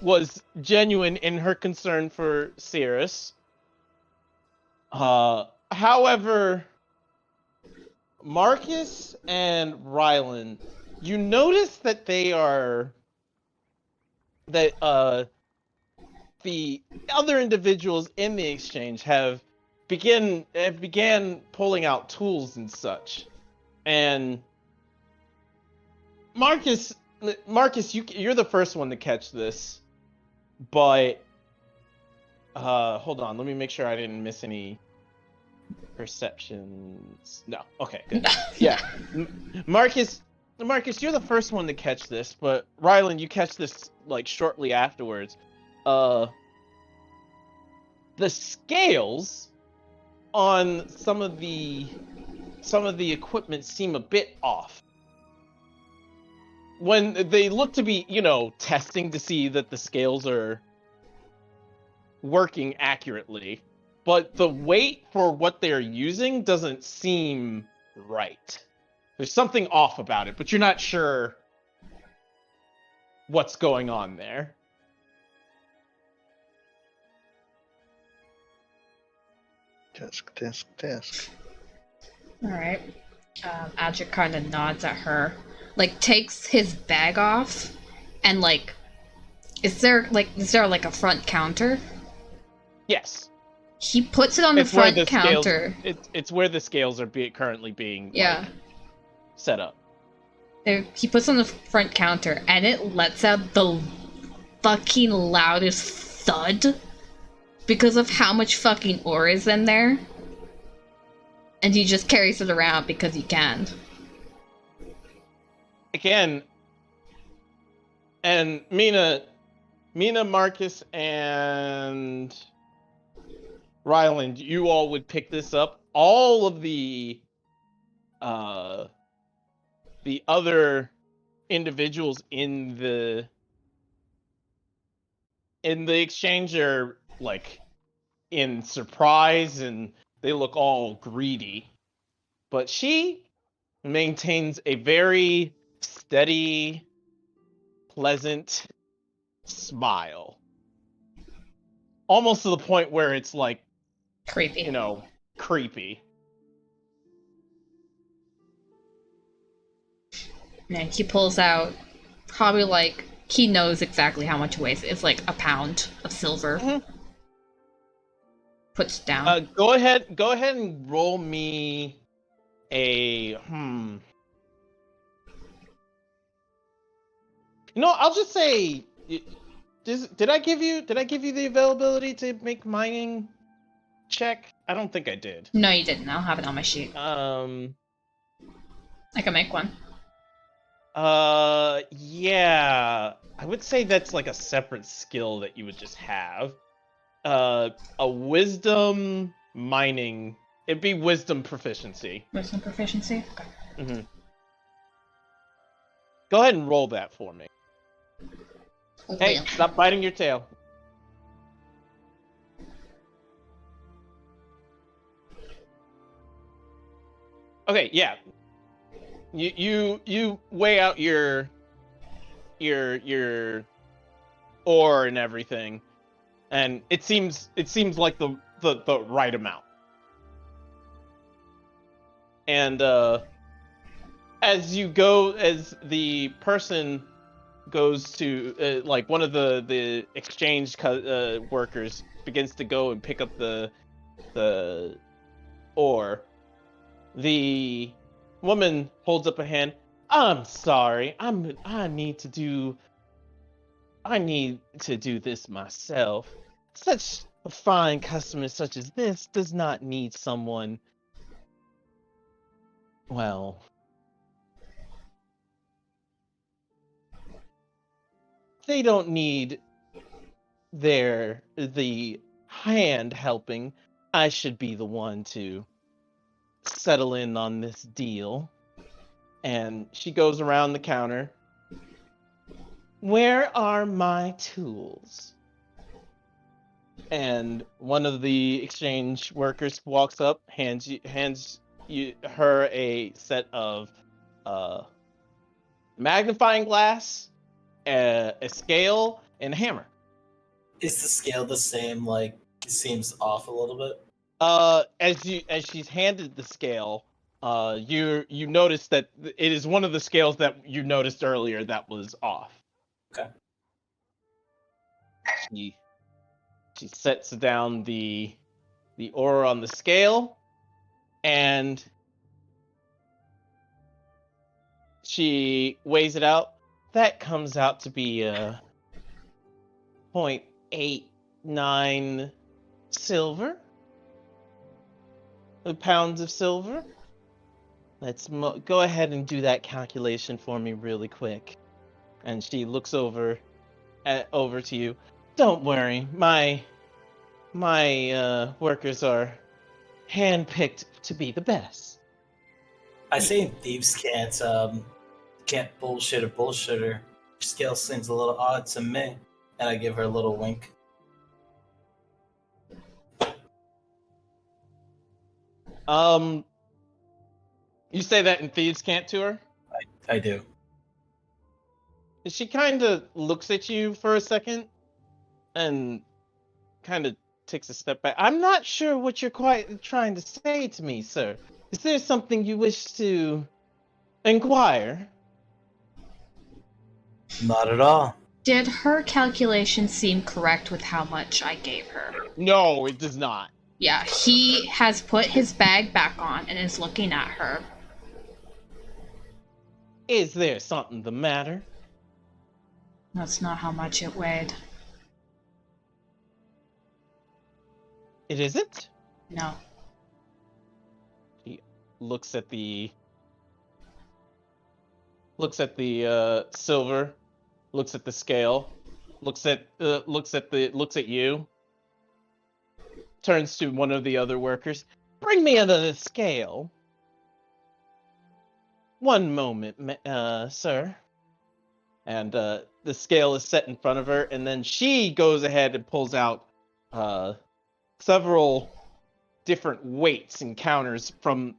Speaker 2: was genuine in her concern for Cirrus. However, Marcus and Rylan, you notice that the other individuals in the exchange have began pulling out tools and such. And Marcus, you're the first one to catch this, but hold on, let me make sure I didn't miss any perceptions. No, okay, good. Yeah, Marcus, you're the first one to catch this, but Rylan, you catch this like shortly afterwards. The scales on some of the equipment seem a bit off. When they look to be, testing to see that the scales are working accurately, but the weight for what they're using doesn't seem right. There's something off about it, but you're not sure what's going on there.
Speaker 6: Disc.
Speaker 5: Alright. Adric kind of nods at her. Like, takes his bag off, and, like, is there a front counter?
Speaker 2: Yes.
Speaker 5: He puts it on the front counter.
Speaker 2: It's where the scales are currently being set up.
Speaker 5: He puts on the front counter, and it lets out the fucking loudest thud because of how much fucking ore is in there. And he just carries it around because he can.
Speaker 2: Again, and Mina, Marcus, and Ryland, you all would pick this up. All of the other individuals in the exchange are like in surprise, and they look all greedy. But she maintains a very steady, pleasant smile. Almost to the point where it's like
Speaker 5: creepy.
Speaker 2: Creepy.
Speaker 5: And he pulls out probably like he knows exactly how much it weighs. It's like a pound of silver.
Speaker 2: Mm-hmm.
Speaker 5: Puts down.
Speaker 2: Go ahead and roll me a I'll just say, did I give you the availability to make mining check? I don't think I did.
Speaker 5: No, you didn't. I'll have it on my sheet. I can make one.
Speaker 2: Yeah. I would say that's like a separate skill that you would just have. A wisdom mining. It'd be wisdom proficiency.
Speaker 5: Wisdom proficiency.
Speaker 2: Mm-hmm. Go ahead and roll that for me.
Speaker 5: Okay.
Speaker 2: Hey, stop biting your tail. Okay, yeah. You weigh out your ore and everything, and it seems like the right amount. And as the person goes to like one of the exchange workers begins to go and pick up the ore, the woman holds up a hand. I'm sorry. I need to do this myself. Such a fine customer such as this does not need someone. Well, they don't need the hand helping. I should be the one to settle in on this deal. And she goes around the counter. Where are my tools? And one of the exchange workers walks up, hands her a set of magnifying glass, a scale, and a hammer.
Speaker 4: Is the scale the same? Like, it seems off a little bit.
Speaker 2: As she's handed the scale, you notice that it is one of the scales that you noticed earlier that was off.
Speaker 4: Okay.
Speaker 2: She sets down the ore on the scale, and she weighs it out. That comes out to be 0.89 silver. Pounds of silver. Let's go ahead and do that calculation for me really quick. And she looks over to you. Don't worry, my workers are handpicked to be the best.
Speaker 4: I say thieves can't bullshit a bullshitter. Your scale seems a little odd to me. And I give her a little wink.
Speaker 2: You say that in thieves can't to her?
Speaker 4: I do.
Speaker 2: She kind of looks at you for a second and kind of takes a step back. I'm not sure what you're quite trying to say to me, sir. Is there something you wish to inquire?
Speaker 4: Not at all.
Speaker 5: Did her calculation seem correct with how much I gave her?
Speaker 2: No, it does not.
Speaker 5: Yeah, he has put his bag back on and is looking at her.
Speaker 2: Is there something the matter?
Speaker 5: That's not how much it weighed.
Speaker 2: It isn't?
Speaker 5: No.
Speaker 2: He looks at the silver, looks at the scale, looks at you, turns to one of the other workers. Bring me another scale. One moment, sir. And the scale is set in front of her, and then she goes ahead and pulls out several different weights and counters from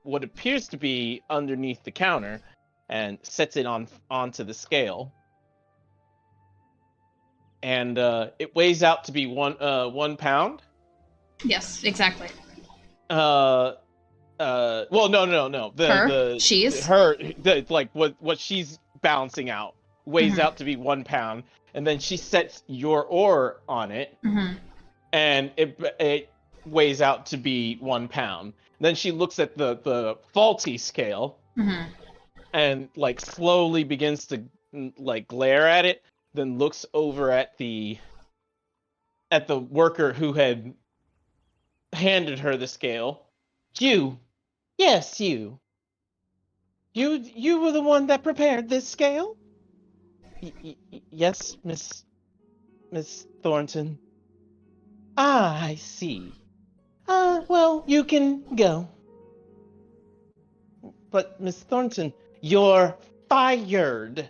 Speaker 2: what appears to be underneath the counter, and sets it onto the scale. And it weighs out to be 1 pound.
Speaker 5: Yes, exactly.
Speaker 2: Well, no. What she's balancing out weighs out to be 1 pound, and then she sets your ore on it, and it weighs out to be 1 pound. Then she looks at the faulty scale, and like slowly begins to like glare at it. Then looks over at the worker who had handed her the scale. You. Yes, you. You were the one that prepared this scale? Yes, Miss Thornton. Ah, I see. Well, you can go. But Miss Thornton, you're fired.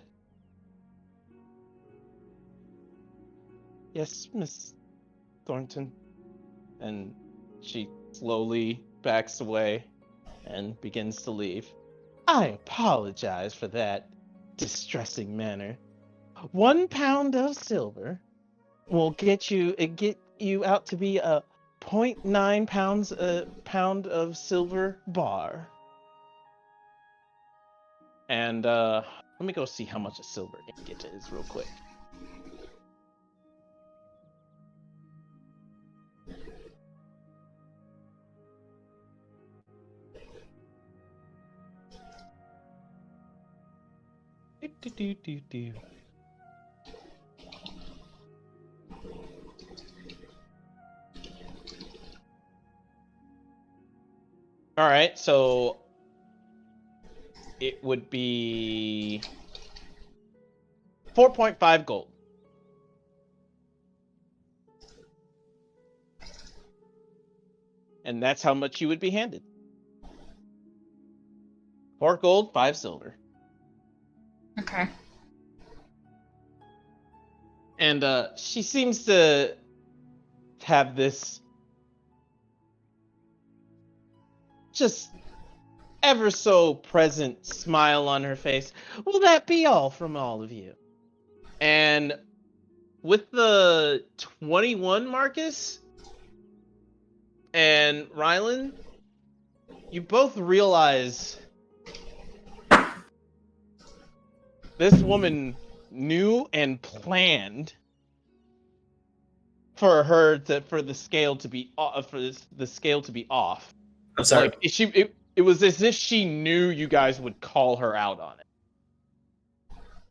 Speaker 2: Yes, Miss Thornton. And she slowly backs away and begins to leave. I apologize for that distressing manner. 1 pound of silver will get you out to be a 0.9 pounds a pound of silver bar. And let me go see how much a silver ingot is real quick. Do. All right, so it would be 4.5 gold. And that's how much you would be handed. 4 gold, 5 silver.
Speaker 5: Okay.
Speaker 2: And she seems to have this just ever so present smile on her face. Will that be all from all of you? And with the 21, Marcus and Rylan, you both realize this woman knew and planned for the scale to be off, the scale to be off.
Speaker 4: I'm sorry.
Speaker 2: Like it was as if she knew you guys would call her out on it.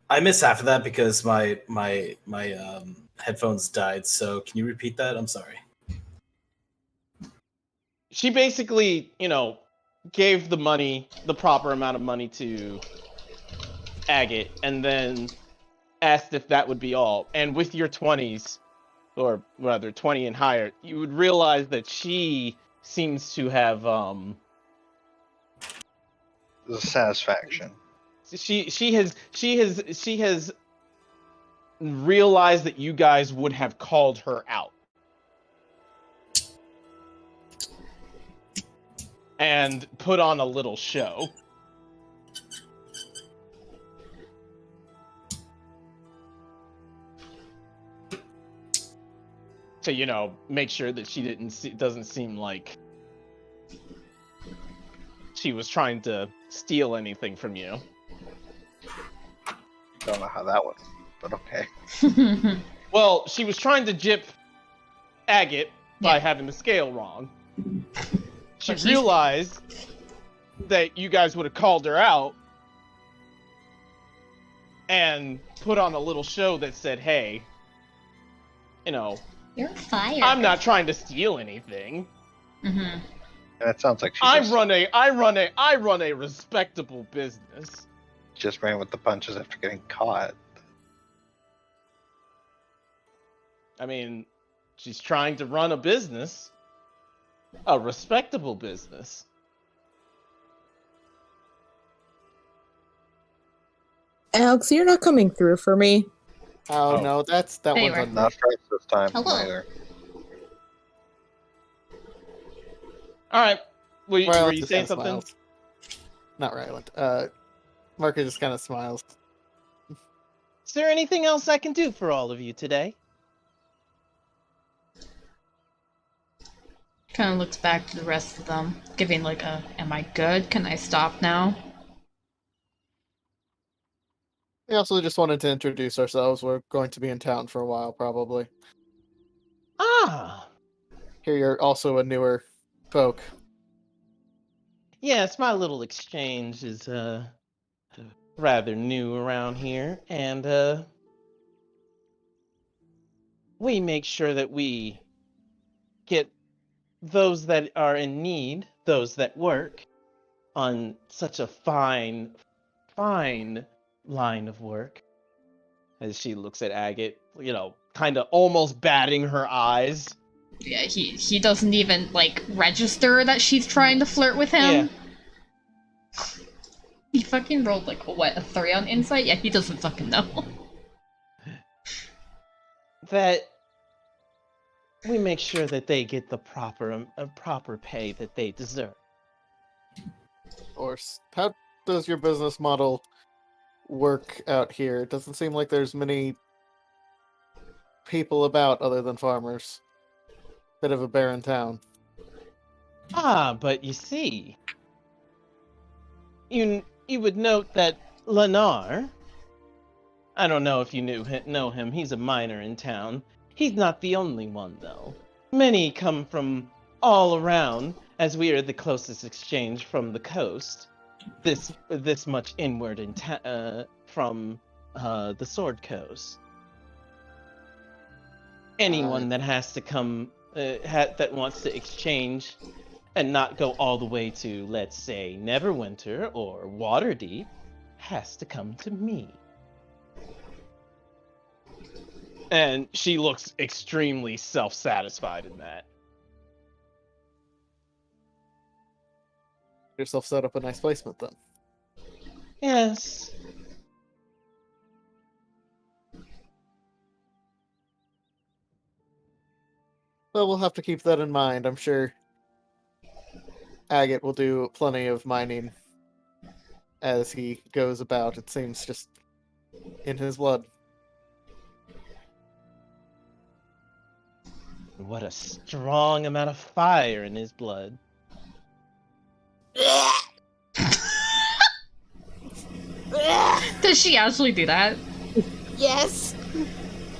Speaker 4: I missed half of that because my headphones died. So can you repeat that? I'm sorry.
Speaker 2: She basically, gave the proper amount of money to Agate, and then asked if that would be all. And with your 20s, or rather 20 and higher, you would realize that she seems to have
Speaker 6: The satisfaction.
Speaker 2: she has realized that you guys would have called her out. And put on a little show. To, make sure that she doesn't seem like she was trying to steal anything from you.
Speaker 6: Don't know how that went, but okay.
Speaker 2: Well, she was trying to jip Agate by having the scale wrong. She realized that you guys would have called her out and put on a little show that said, hey,
Speaker 5: You're fired.
Speaker 2: I'm not trying to steal anything.
Speaker 5: Mm-hmm.
Speaker 6: And it sounds like she
Speaker 2: I run a respectable business.
Speaker 6: just ran with the punches after getting caught.
Speaker 2: I mean, she's trying to run a business. A respectable business.
Speaker 3: Alex, you're not coming through for me.
Speaker 7: Oh,
Speaker 6: Oh.
Speaker 7: no, that
Speaker 5: There you
Speaker 7: one's
Speaker 5: are.
Speaker 7: on me.
Speaker 6: Not first this time
Speaker 5: Hello.
Speaker 6: either.
Speaker 2: All right. Were you
Speaker 7: Ryland
Speaker 2: saying
Speaker 7: just kinda
Speaker 2: something?
Speaker 7: smiles. Not Ryland. Marcus just kind of smiles.
Speaker 2: Is there anything else I can do for all of you today?
Speaker 5: Kind of looks back to the rest of them, giving like a, am I good? Can I stop now?
Speaker 7: We also just wanted to introduce ourselves. We're going to be in town for a while, probably.
Speaker 2: Ah,
Speaker 7: Here you're also a newer folk.
Speaker 2: yes, my little exchange is rather new around here, and we make sure that we get those that are in need, those that work, on such a fine, fine line of work. As she looks at Agate, kind of almost batting her eyes.
Speaker 5: Yeah, he doesn't even, like, register that she's trying to flirt with him.
Speaker 2: Yeah.
Speaker 5: He fucking rolled, like, what, a 3 on insight? Yeah, he doesn't fucking know.
Speaker 2: That we make sure that they get the proper pay that they deserve.
Speaker 7: Of course. How does your business model work out here? It doesn't seem like there's many people about other than farmers. Bit of a barren town.
Speaker 2: But you see, you would note that Lennar, I don't know if you know him, he's a miner in town. He's not the only one, though. Many come from all around, as we are the closest exchange from the coast. This much inward from the Sword Coast. Anyone that has to come, that wants to exchange and not go all the way to, let's say, Neverwinter or Waterdeep, has to come to me. And she looks extremely self-satisfied in that.
Speaker 7: Yourself set up a nice placement then.
Speaker 2: Yes.
Speaker 7: Well, we'll have to keep that in mind. I'm sure Agate will do plenty of mining as he goes about. It seems just in his blood.
Speaker 2: What a strong amount of fire in his blood.
Speaker 5: Does she actually do that?
Speaker 3: Yes.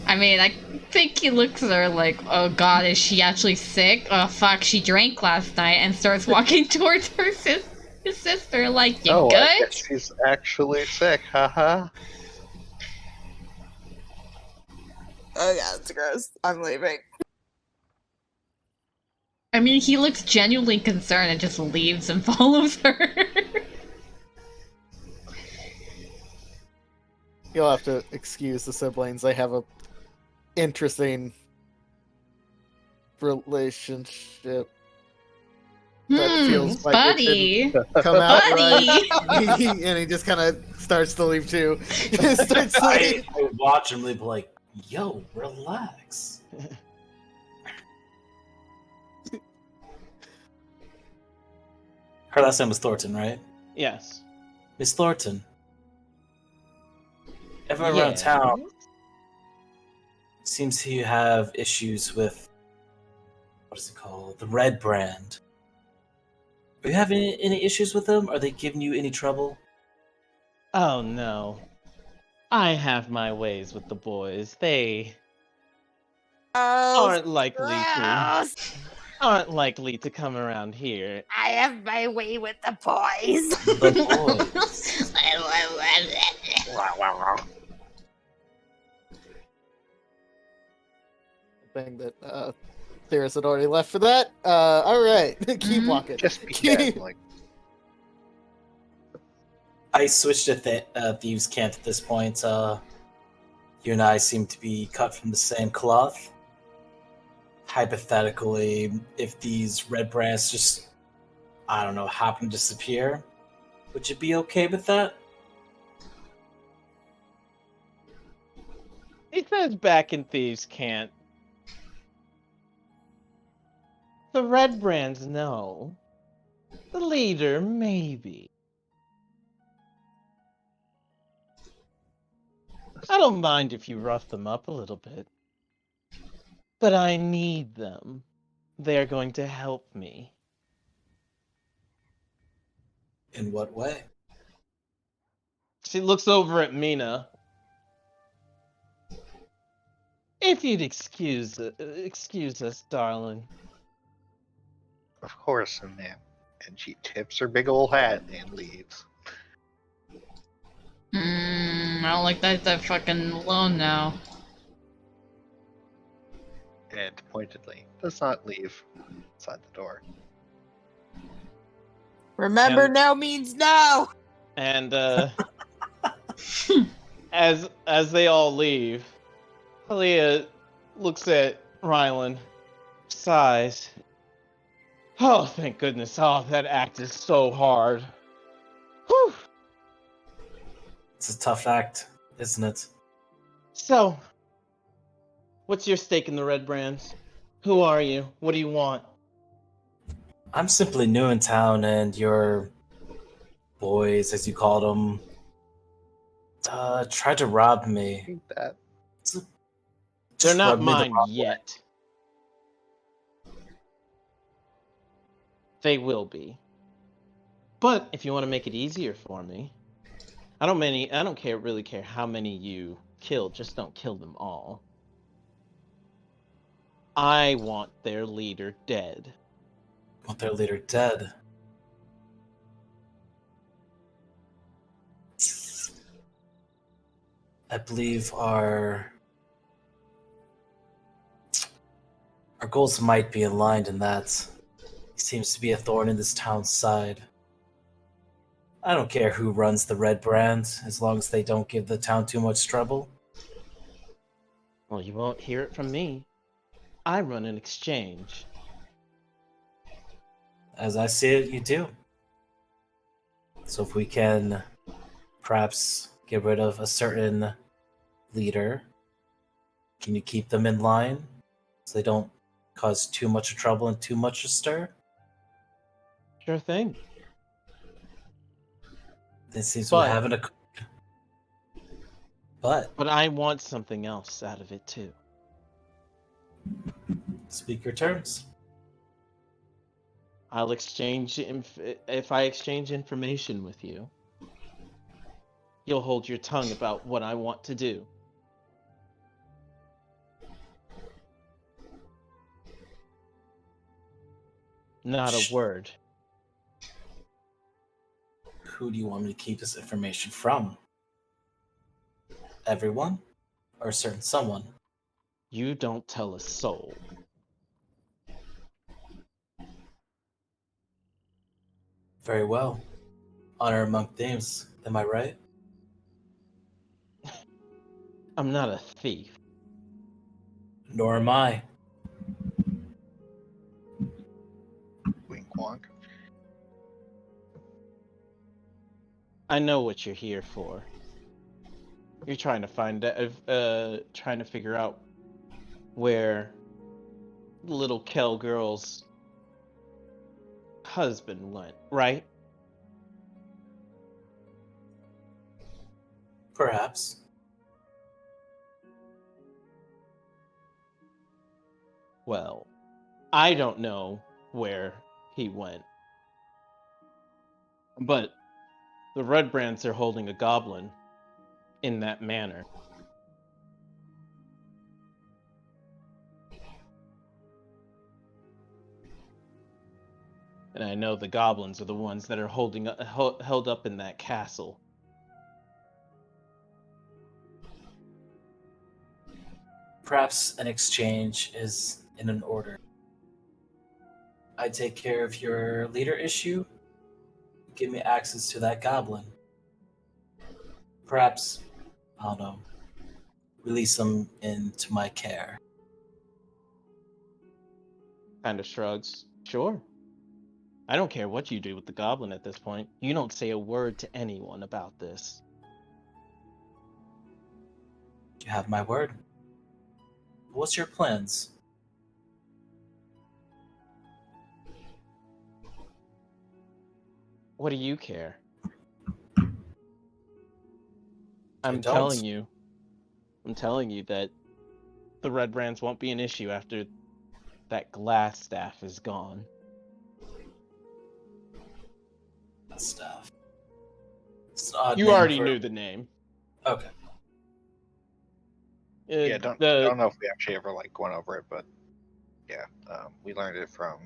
Speaker 5: I mean, I think he looks at her like, oh god, is she actually sick? Oh fuck, she drank last night, and starts walking towards his sister like, you good?
Speaker 6: I guess she's actually sick, haha.
Speaker 3: Oh yeah, it's gross. I'm leaving.
Speaker 5: I mean, he looks genuinely concerned and just leaves and follows her.
Speaker 7: You'll have to excuse the siblings. They have a interesting relationship that feels like
Speaker 5: buddy.
Speaker 7: it didn't come out
Speaker 5: Buddy.
Speaker 7: right. And he just kind of starts to leave too. Starts to
Speaker 4: I would watch him and be like, yo, relax. Her last name was Thornton, right?
Speaker 2: Yes.
Speaker 4: Miss Thornton. Everyone
Speaker 2: Yeah.
Speaker 4: around town seems to have issues with, what is it called? The Red Brand. Are you having any issues with them? Are they giving you any trouble?
Speaker 2: Oh no. I have my ways with the boys. They
Speaker 3: Oh,
Speaker 2: aren't likely
Speaker 3: gross.
Speaker 2: aren't likely to come around here.
Speaker 3: I have my way with the boys.
Speaker 4: The boys.
Speaker 7: thing that Theris had already left for that. All right, keep walking.
Speaker 6: Just because, like,
Speaker 4: I switched to Thieves' Cant at this point. You and I seem to be cut from the same cloth. Hypothetically, if these red brands just, I don't know, happen to disappear, would you be okay with that?
Speaker 2: He says back in Thieves' Cant. The Red Brands, no. The leader, maybe. I don't mind if you rough them up a little bit. But I need them. They're going to help me.
Speaker 4: In what way?
Speaker 2: She looks over at Mina. If you'd excuse us, darling.
Speaker 6: of course, ma'am. And she tips her big old hat and leaves.
Speaker 5: I don't like that fucking alone now.
Speaker 6: And pointedly does not leave inside the door.
Speaker 3: Remember,
Speaker 2: And-
Speaker 3: no means no.
Speaker 2: And as they all leave, Talia looks at Rylan, sighs. Oh, thank goodness. Oh, that act is so hard. Whew.
Speaker 4: It's a tough act, isn't it?
Speaker 2: So, what's your stake in the Red Brands? Who are you? What do you want?
Speaker 4: I'm simply new in town, and your boys, as you called them, tried to rob me.
Speaker 6: Think that.
Speaker 2: They're
Speaker 4: Just
Speaker 2: not
Speaker 4: rubbed me the
Speaker 2: mine
Speaker 4: wrong way.
Speaker 2: yet. They will be. But if you want to make it easier for me, I don't really care how many you kill, just don't kill them all. I want their leader dead.
Speaker 4: Want their leader dead. I believe our goals might be aligned in that. He seems to be a thorn in this town's side. I don't care who runs the Red Brand, as long as they don't give the town too much trouble.
Speaker 2: Well, you won't hear it from me. I run an exchange.
Speaker 4: As I see it, you do. So if we can perhaps get rid of a certain leader, can you keep them in line so they don't cause too much trouble and too much a stir?
Speaker 2: Sure thing.
Speaker 4: It seems
Speaker 2: But-
Speaker 4: we're having a... But,
Speaker 2: But I want something else out of it too.
Speaker 4: speak your terms.
Speaker 2: I'll exchange if I exchange information with you. You'll hold your tongue about what I want to do. Not a word.
Speaker 4: Who do you want me to keep this information from? Everyone? Or a certain someone?
Speaker 2: You don't tell a soul.
Speaker 4: Very well. Honor among thieves, am I right?
Speaker 2: I'm not a thief.
Speaker 4: Nor am I.
Speaker 6: Wink wonk.
Speaker 2: I know what you're here for. You're trying to trying to figure out where the little Kel girl's husband went, right?
Speaker 4: Perhaps.
Speaker 2: Well, I don't know where he went. But the Red Brands are holding a goblin in that manner. And I know the goblins are the ones that are held up in that castle.
Speaker 4: Perhaps an exchange is in an order. I take care of your leader issue. Give me access to that goblin. Perhaps, I don't know, release them into my care.
Speaker 2: Kind of shrugs. Sure. I don't care what you do with the goblin at this point. You don't say a word to anyone about this.
Speaker 4: You have my word. What's your plans?
Speaker 2: What do you care?
Speaker 4: I
Speaker 2: I'm
Speaker 4: don't.
Speaker 2: telling you that the Red Brands won't be an issue after that glass staff is gone.
Speaker 4: Stuff. It's an odd
Speaker 2: You
Speaker 4: name
Speaker 2: already
Speaker 4: for-
Speaker 2: knew the name.
Speaker 4: Okay.
Speaker 6: Yeah, I don't know if we actually ever like went over it, but yeah, we learned it from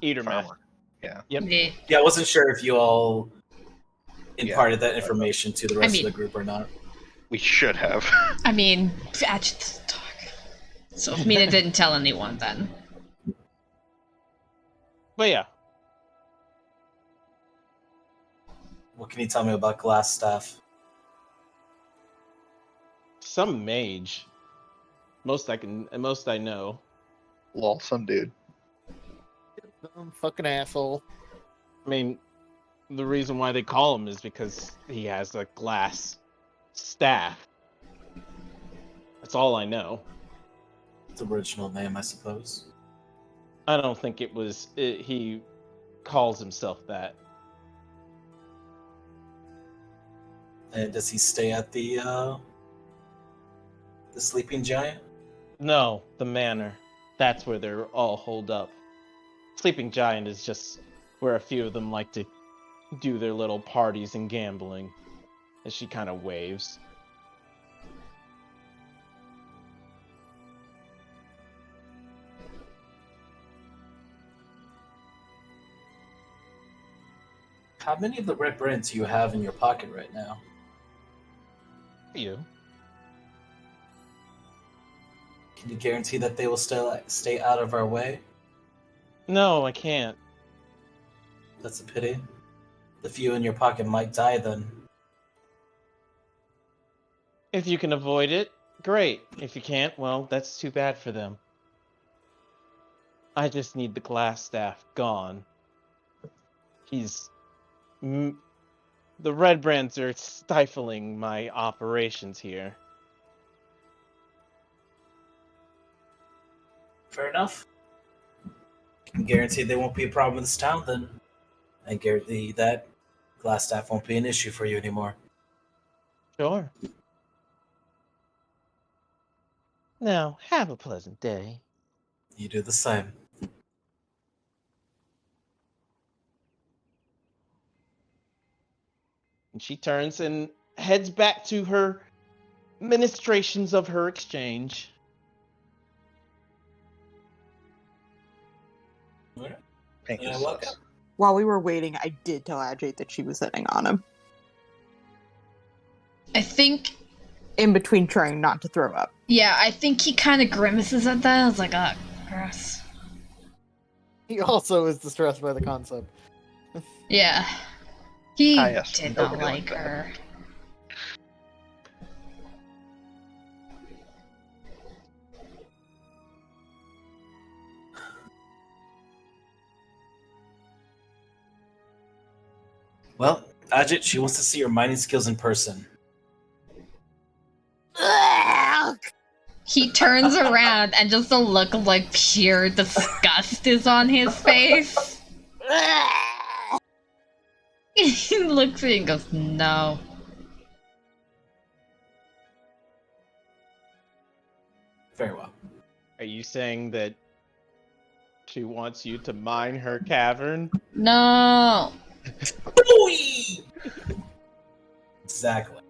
Speaker 2: Eater Math.
Speaker 6: Farmer. Yeah.
Speaker 2: Yep.
Speaker 4: Yeah, I wasn't sure if you all imparted that information to the rest
Speaker 5: I mean-
Speaker 4: of the group or not.
Speaker 6: We should have.
Speaker 5: I mean, adjectives talk. So if Mina didn't tell anyone, then
Speaker 2: But yeah.
Speaker 4: What can you tell me about Glass Staff?
Speaker 2: Some mage. Most I know.
Speaker 6: Lol, some dude.
Speaker 7: Some fucking asshole.
Speaker 2: I mean, the reason why they call him is because he has a glass staff. That's all I know.
Speaker 4: It's the original name, I suppose.
Speaker 2: I don't think he calls himself that.
Speaker 4: And does he stay at the Sleeping Giant?
Speaker 2: No, the manor. That's where they're all holed up. Sleeping Giant is just where a few of them like to do their little parties and gambling. As she kind of waves.
Speaker 4: How many of the red brands do you have in your pocket right now?
Speaker 2: You.
Speaker 4: Can you guarantee that they will stay out of our way?
Speaker 2: No, I can't.
Speaker 4: That's a pity. The few in your pocket might die then.
Speaker 2: If you can avoid it, great. If you can't, well, that's too bad for them. I just need the glass staff gone. The red brands are stifling my operations here.
Speaker 4: Fair enough. Can guarantee there won't be a problem in this town then. I guarantee that glass staff won't be an issue for you anymore.
Speaker 2: Sure. Now, have a pleasant day.
Speaker 4: You do the same.
Speaker 2: And she turns and heads back to her ministrations of her exchange.
Speaker 4: Alright.
Speaker 6: Pink
Speaker 4: Yeah,
Speaker 6: is
Speaker 4: welcome.
Speaker 6: sus.
Speaker 3: While we were waiting, I did tell Ajay that she was hitting on him.
Speaker 5: I think,
Speaker 3: In between trying not to throw up.
Speaker 5: yeah, I think he kind of grimaces at that. I was like, gross.
Speaker 7: He also is distressed by the concept.
Speaker 5: Yeah. He
Speaker 6: yes,
Speaker 5: did
Speaker 6: no
Speaker 5: not
Speaker 6: feeling
Speaker 5: like
Speaker 6: bad.
Speaker 5: her.
Speaker 4: Well, Ajit, she wants to see your mining skills in person.
Speaker 5: He turns around and just a look of like pure disgust is on his face. He looks at you and goes, no.
Speaker 4: Very well.
Speaker 2: Are you saying that she wants you to mine her cavern?
Speaker 5: No.
Speaker 4: Exactly.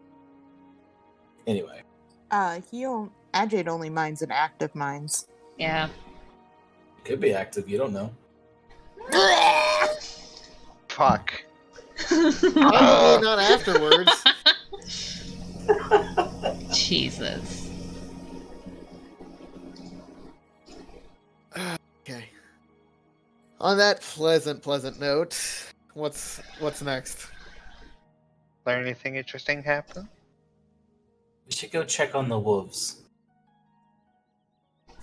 Speaker 4: Anyway,
Speaker 3: Ajay only mines in active mines.
Speaker 5: Yeah.
Speaker 4: could be active, you don't know.
Speaker 6: Fuck.
Speaker 7: Probably not afterwards.
Speaker 5: Jesus.
Speaker 7: Okay. On that pleasant note, what's next?
Speaker 6: Learn anything interesting happen?
Speaker 4: We should go check on the wolves.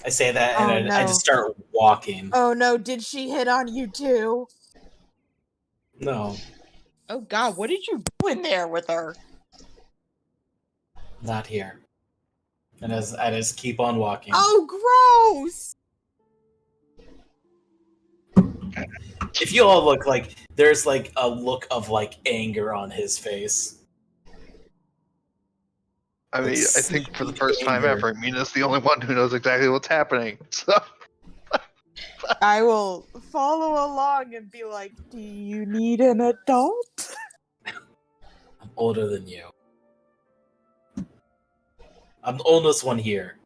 Speaker 4: I say that
Speaker 3: Oh,
Speaker 4: and I
Speaker 3: no.
Speaker 4: just start walking.
Speaker 3: Oh no, did she hit on you too?
Speaker 4: No,
Speaker 3: Oh god, what did you do in there with her?
Speaker 4: not here. And as I just keep on walking.
Speaker 3: Oh, gross!
Speaker 4: If you all look like there's like a look of like anger on his face.
Speaker 6: I mean, I
Speaker 4: It's
Speaker 6: think for the
Speaker 4: sneaky
Speaker 6: first time
Speaker 4: anger.
Speaker 6: ever, Mina's the only one who knows exactly what's happening. So
Speaker 3: I will follow along and be like, do you need an adult?
Speaker 4: I'm older than you. I'm the oldest one here.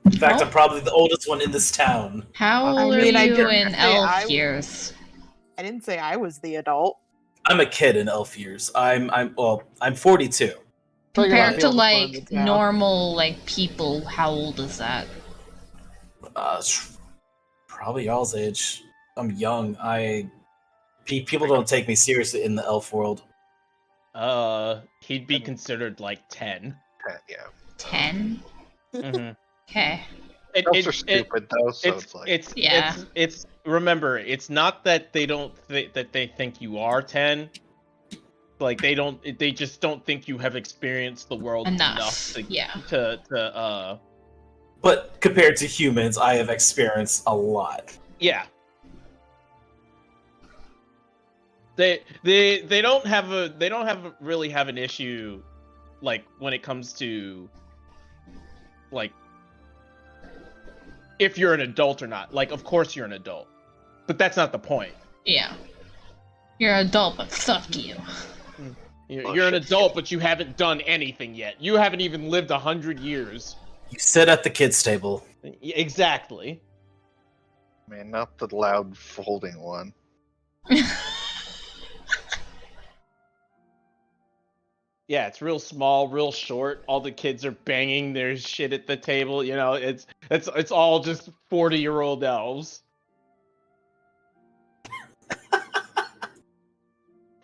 Speaker 4: In fact, I'm probably the oldest one in this town.
Speaker 5: How
Speaker 3: I
Speaker 5: old
Speaker 3: mean,
Speaker 5: are
Speaker 3: I
Speaker 5: you
Speaker 3: didn't
Speaker 5: in
Speaker 3: say
Speaker 5: elf
Speaker 3: I-
Speaker 5: years?
Speaker 3: I didn't say I was the adult.
Speaker 4: I'm a kid in elf years. I'm 42.
Speaker 7: So you're not
Speaker 5: Compared
Speaker 7: the
Speaker 5: to
Speaker 7: oldest one in
Speaker 5: like
Speaker 7: the town.
Speaker 5: normal like people, how old is that?
Speaker 4: Probably y'all's age. I'm young. People don't take me seriously in the elf world.
Speaker 2: He'd be considered like 10.
Speaker 6: Yeah.
Speaker 5: 10?
Speaker 2: Mm-hmm.
Speaker 5: Okay.
Speaker 6: Elves are stupid though, so it's like
Speaker 5: Yeah.
Speaker 2: It's remember, it's not that they don't that they think you are 10. Like they just don't think you have experienced the world enough to
Speaker 4: But compared to humans, I have experienced a lot.
Speaker 2: yeah. They don't really have an issue like when it comes to like if you're an adult or not. Like of course you're an adult. But that's not the point.
Speaker 5: Yeah. You're an adult, but fuck you.
Speaker 2: You're an adult, but you haven't done anything yet. You haven't even lived 100 years.
Speaker 4: You sit at the kids' table.
Speaker 2: Exactly.
Speaker 6: man, not the loud folding one.
Speaker 2: Yeah, it's real small, real short. All the kids are banging their shit at the table. You know, it's all just 40-year-old elves.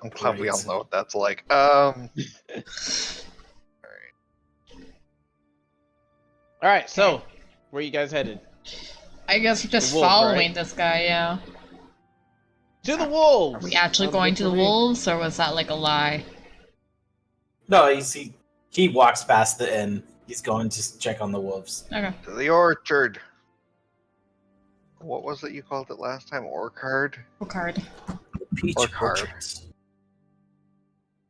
Speaker 6: I'm glad we all
Speaker 4: Great.
Speaker 6: know what that's like.
Speaker 2: All right, so where you guys headed?
Speaker 5: I guess we're just
Speaker 2: The wolves,
Speaker 5: following
Speaker 2: right?
Speaker 5: this guy, yeah.
Speaker 2: To the wolves.
Speaker 5: Are we actually
Speaker 2: Sounds
Speaker 5: going
Speaker 2: good
Speaker 5: to
Speaker 2: for
Speaker 5: the
Speaker 2: me.
Speaker 5: wolves, or was that like a lie?
Speaker 4: No, he walks past the inn. He's going to check on the wolves.
Speaker 5: Okay.
Speaker 6: To the orchard. What was it you called it last time? Orchard?
Speaker 5: What card?
Speaker 4: Peach
Speaker 6: Orchard.
Speaker 4: orchards.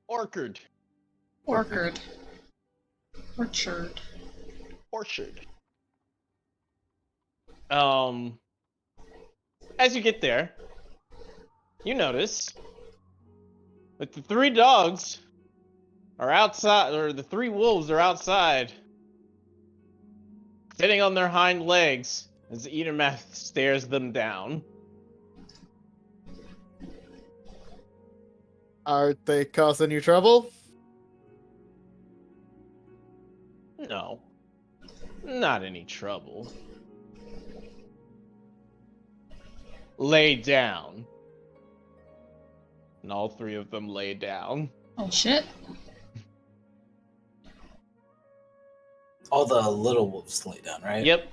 Speaker 2: Orchard.
Speaker 5: Orchard. Orchard.
Speaker 2: Orchard. As you get there, you notice that the three dogs are outside, or the three wolves are outside, sitting on their hind legs as Eatermath stares them down.
Speaker 7: Are they causing you trouble?
Speaker 2: No, not any trouble. Lay down. And all three of them lay down.
Speaker 5: Oh shit.
Speaker 4: All the little wolves lay down, right?
Speaker 2: Yep,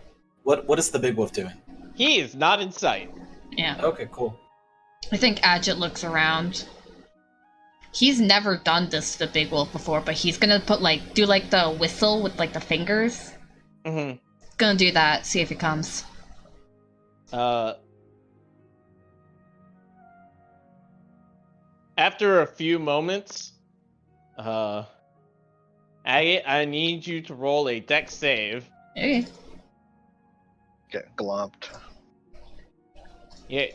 Speaker 4: What is the big wolf doing?
Speaker 2: he is not in sight.
Speaker 5: Yeah.
Speaker 4: Okay, cool.
Speaker 5: I think Adjet looks around. He's never done this to the big wolf before, but he's gonna do the whistle with like the fingers.
Speaker 2: Mm-hmm.
Speaker 5: Gonna do that, see if he comes.
Speaker 2: After a few moments, I need you to roll a dex save.
Speaker 5: Okay.
Speaker 6: Get glomped.
Speaker 2: Yeah.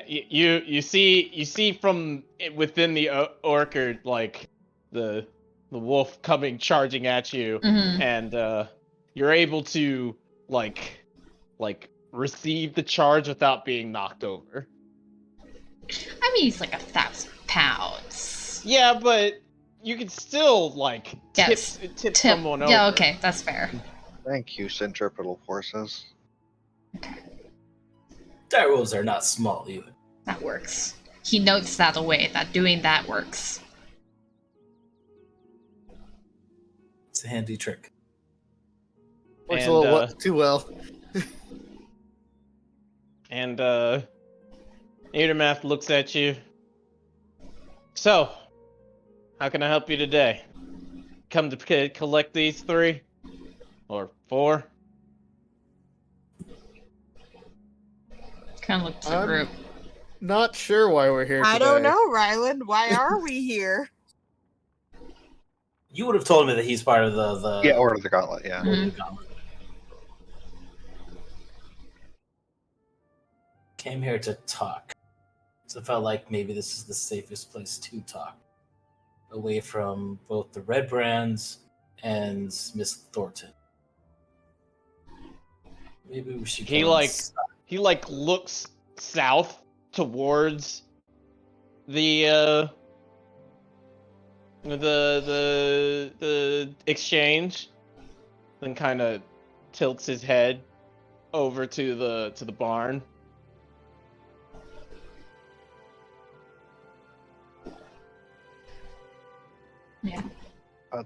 Speaker 2: You see from within the orchard like the wolf coming charging at you,
Speaker 5: Mm-hmm.
Speaker 2: and you're able to like receive the charge without being knocked over.
Speaker 5: I mean, he's like 1,000 pounds.
Speaker 2: Yeah, but you can still like
Speaker 5: Yes,
Speaker 2: tip someone over.
Speaker 5: Yeah, okay, that's fair.
Speaker 6: Thank you, centripetal forces.
Speaker 4: Dire wolves are not small either.
Speaker 5: That works. He notes that away, that doing that works.
Speaker 4: It's a handy trick.
Speaker 7: Works
Speaker 2: And,
Speaker 7: a little too well.
Speaker 2: And Adermath looks at you. So, how can I help you today? Come to collect these 3? Or 4?
Speaker 5: Kind of look to the group.
Speaker 7: Not sure why we're here today.
Speaker 3: I don't know, Ryland. Why are we here?
Speaker 4: You would have told me that he's part of the
Speaker 6: Yeah, Order of the Gauntlet, yeah.
Speaker 4: Order of the Gauntlet. Came here to talk. So I felt like maybe this is the safest place to talk. Away from both the Red Brands and Miss Thornton. Maybe we should
Speaker 2: He
Speaker 4: go inside.
Speaker 2: looks south towards the exchange, then kind of tilts his head over to the barn.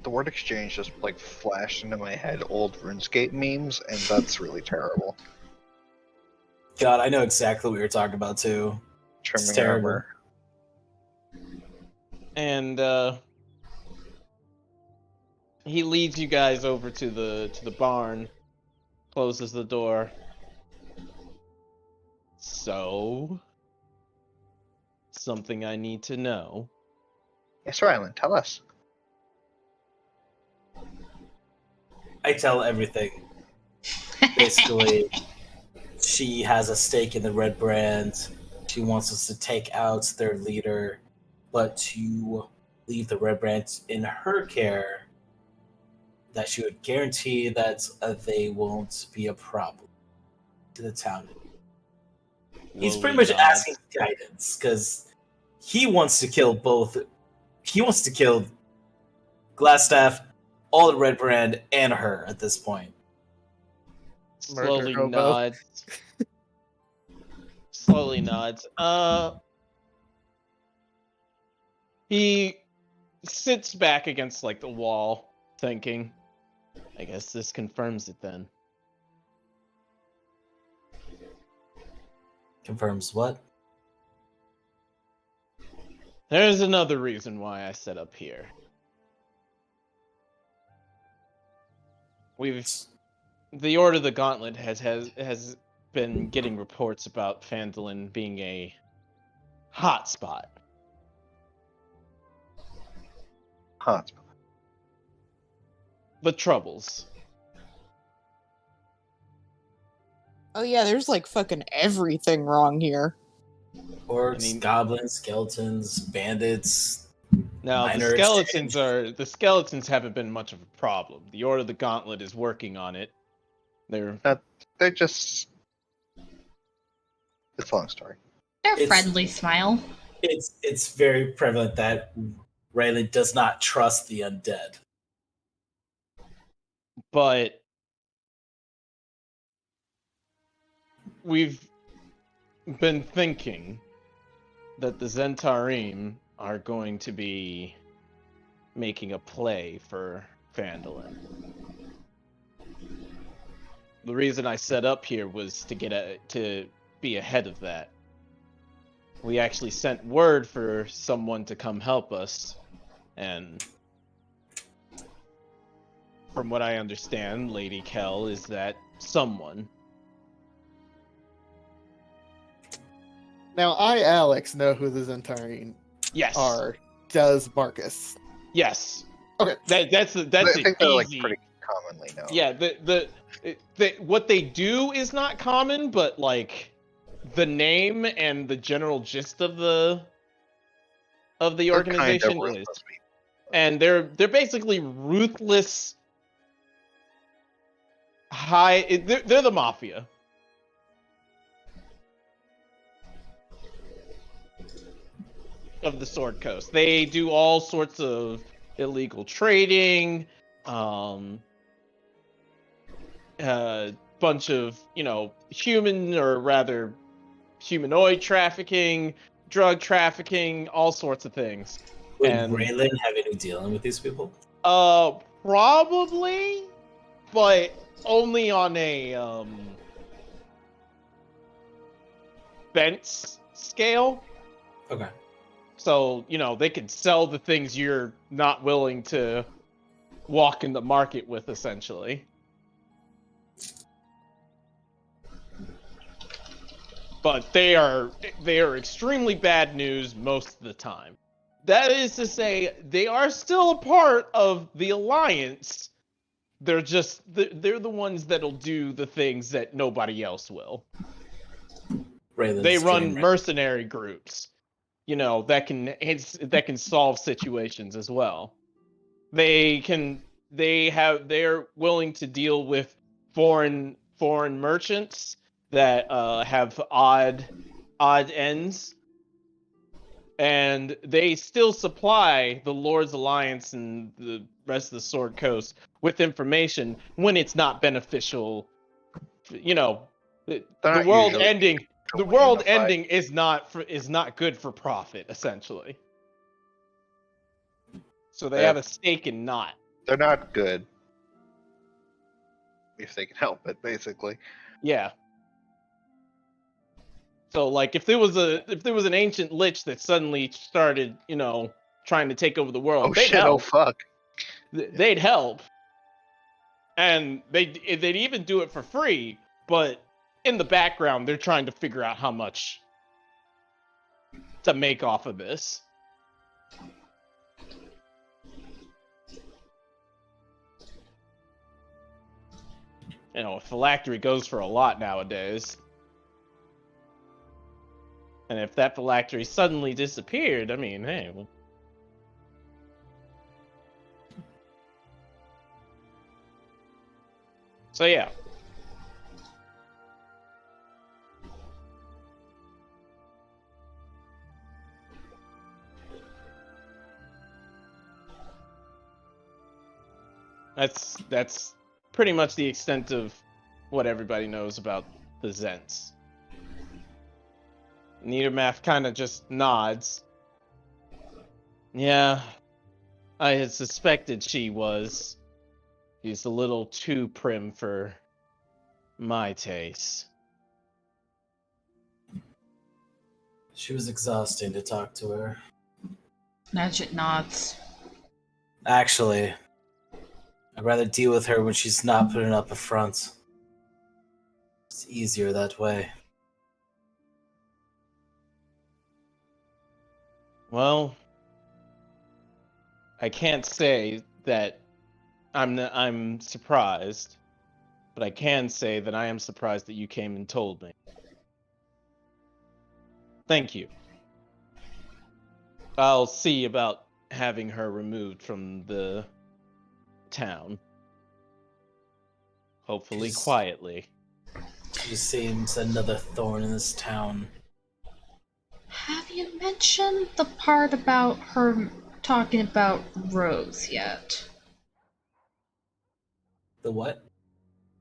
Speaker 6: The word exchange just like flashed into my head old RuneScape memes, and that's really terrible.
Speaker 4: God, I know exactly what you're talking about too.
Speaker 6: Trimming
Speaker 4: terrible.
Speaker 6: armor.
Speaker 2: And he leads you guys over to the barn, closes the door. So, something I need to know.
Speaker 6: Yes, Rylan, tell us.
Speaker 4: I tell everything. Basically, she has a stake in the Red Brand. She wants us to take out their leader, but to leave the Red Brand in her care, that she would guarantee that they won't be a problem to the town. He's pretty much asking guidance because he wants to kill both. He wants to kill Glassstaff, all the Red Brand, and her at this point.
Speaker 2: Slowly
Speaker 7: Murder hobo.
Speaker 2: nods. Slowly nods. He sits back against like the wall, thinking. I guess this confirms it then.
Speaker 4: Confirms what?
Speaker 2: There's another reason why I set up here. The Order of the Gauntlet has been getting reports about Phandalin being a hotspot.
Speaker 6: Hot.
Speaker 2: The troubles.
Speaker 3: Oh yeah, there's like fucking everything wrong here.
Speaker 4: Orcs, goblins, skeletons, bandits.
Speaker 2: Now the skeletons haven't been much of a problem. The Order of the Gauntlet is working on it. They're
Speaker 6: just. It's a long story.
Speaker 5: They're friendly smile.
Speaker 4: It's very prevalent that Rayleigh does not trust the undead.
Speaker 2: But we've been thinking that the Zentarim are going to be making a play for Phandalin. The reason I set up here was to be ahead of that. We actually sent word for someone to come help us, and from what I understand, Lady Kell is that someone.
Speaker 7: Now, I, Alex, know who the Zentarim
Speaker 2: Yes.
Speaker 7: are. Does Marcus?
Speaker 2: Yes.
Speaker 7: Okay.
Speaker 2: That's
Speaker 6: I think they're like
Speaker 2: easy.
Speaker 6: pretty commonly known.
Speaker 2: Yeah. What they do is not common, but like the name and the general gist of the organization is. And they're basically ruthless. They're the mafia. Of the Sword Coast. They do all sorts of illegal trading, bunch of, human or rather humanoid trafficking, drug trafficking, all sorts of things.
Speaker 4: Would Raylan have any dealing with these people?
Speaker 2: Probably, but only on a fence scale.
Speaker 4: Okay.
Speaker 2: So, they can sell the things you're not willing to walk in the market with, essentially. But they are extremely bad news most of the time. That is to say, they are still a part of the Alliance. They're the ones that'll do the things that nobody else will. They run mercenary groups. That can solve situations as well. They're willing to deal with foreign merchants that have odd ends, and they still supply the Lord's Alliance and the rest of the Sword Coast with information when it's not beneficial. The world ending. The world ending is not good for profit, essentially. So they have a stake in not.
Speaker 6: They're not good. If they can help it, basically.
Speaker 2: Yeah. So like if there was an ancient lich that suddenly started, trying to take over the world,
Speaker 6: Oh
Speaker 2: they'd
Speaker 6: shit, oh
Speaker 2: help.
Speaker 6: fuck.
Speaker 2: They'd help. And they'd even do it for free, but in the background they're trying to figure out how much to make off of this. A phylactery goes for a lot nowadays. And if that phylactery suddenly disappeared, I mean, hey. Well... So yeah. That's pretty much the extent of what everybody knows about the Zents. Niedermath kind of just nods. Yeah, I had suspected she was. She's a little too prim for my taste.
Speaker 4: She was exhausting to talk to her.
Speaker 5: Magic nods.
Speaker 4: Actually, I'd rather deal with her when she's not putting up a front. It's easier that way.
Speaker 2: Well, I can't say that I'm surprised, but I can say that I am surprised that you came and told me. Thank you. I'll see about having her removed from the town. Hopefully quietly.
Speaker 4: She seems another thorn in this town.
Speaker 5: Have you mentioned the part about her talking about Rose yet?
Speaker 4: The what?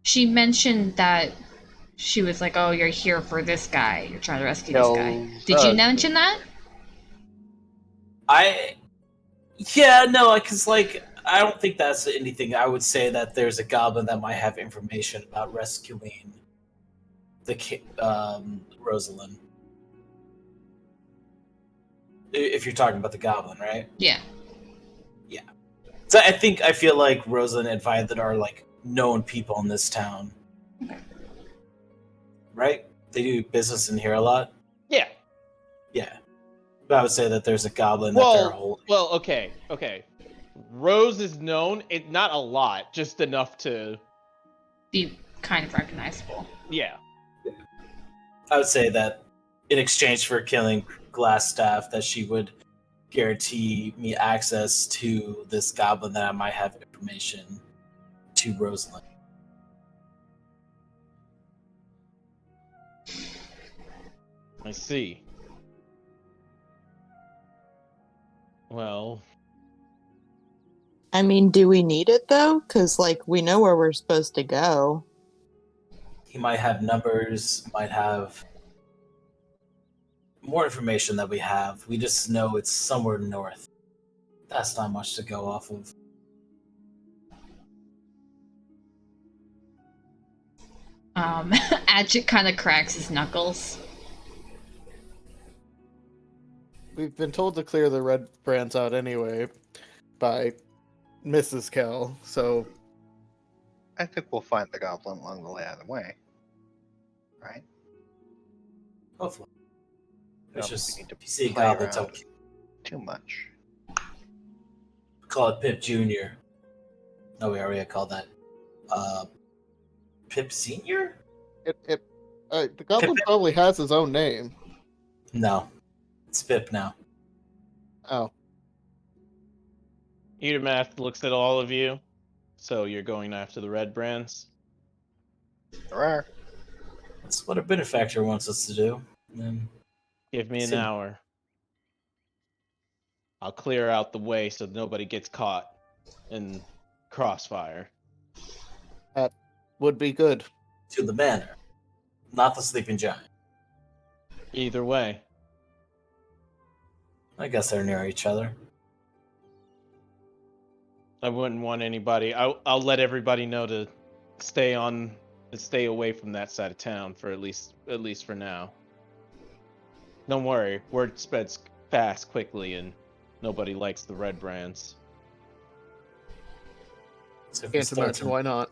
Speaker 5: She mentioned that she was like, oh, you're here for this guy. You're trying to rescue this guy. Did you mention that?
Speaker 4: Yeah, no, because, I don't think that's anything. I would say that there's a goblin that might have information about rescuing Rosalind. If you're talking about the goblin, right?
Speaker 5: Yeah.
Speaker 4: Yeah. So I feel like Rosalind and Violet are, known people in this town.
Speaker 5: Okay.
Speaker 4: Right? They do business in here a lot?
Speaker 2: Yeah.
Speaker 4: Yeah. But I would say that there's a goblin that they're holding.
Speaker 2: Well, okay. Rose is known, not a lot, just enough to
Speaker 5: Be kind of recognizable.
Speaker 2: Yeah.
Speaker 4: I would say that in exchange for killing Glassstaff, that she would guarantee me access to this goblin that I might have information to Rosalind.
Speaker 2: I see. Well,
Speaker 3: I mean, do we need it though? Because, we know where we're supposed to go.
Speaker 4: He might have numbers, might have more information that we have. We just know it's somewhere north. That's not much to go off of.
Speaker 5: Adjit kind of cracks his knuckles.
Speaker 7: We've been told to clear the red brands out anyway by Mrs. Kell, so
Speaker 6: I think we'll find the goblin along the way. Right?
Speaker 4: Hopefully. It's
Speaker 6: Don't
Speaker 4: just,
Speaker 6: need to
Speaker 4: if you see a
Speaker 6: play
Speaker 4: goblin,
Speaker 6: around
Speaker 4: don't
Speaker 6: too much.
Speaker 4: call it Pip Jr. No, we already called that. Pip Sr.?
Speaker 7: the goblin
Speaker 4: Pip.
Speaker 7: probably has his own name.
Speaker 4: No. It's Pip now.
Speaker 7: Oh,
Speaker 2: Eatermath looks at all of you. So you're going after the red brands?
Speaker 6: Hurrah.
Speaker 4: That's what a benefactor wants us to do. And
Speaker 2: Give me an
Speaker 4: So-
Speaker 2: hour. I'll clear out the way so nobody gets caught in crossfire.
Speaker 7: would be good.
Speaker 4: to the manor, not the sleeping giant.
Speaker 2: Either way.
Speaker 4: I guess they're near each other.
Speaker 2: I wouldn't want anybody. I'll let everybody know to stay away from that side of town for at least for now. Don't worry, word spreads fast, quickly, and nobody likes the red brands.
Speaker 4: So if
Speaker 7: Can't
Speaker 4: it starts
Speaker 7: imagine why not.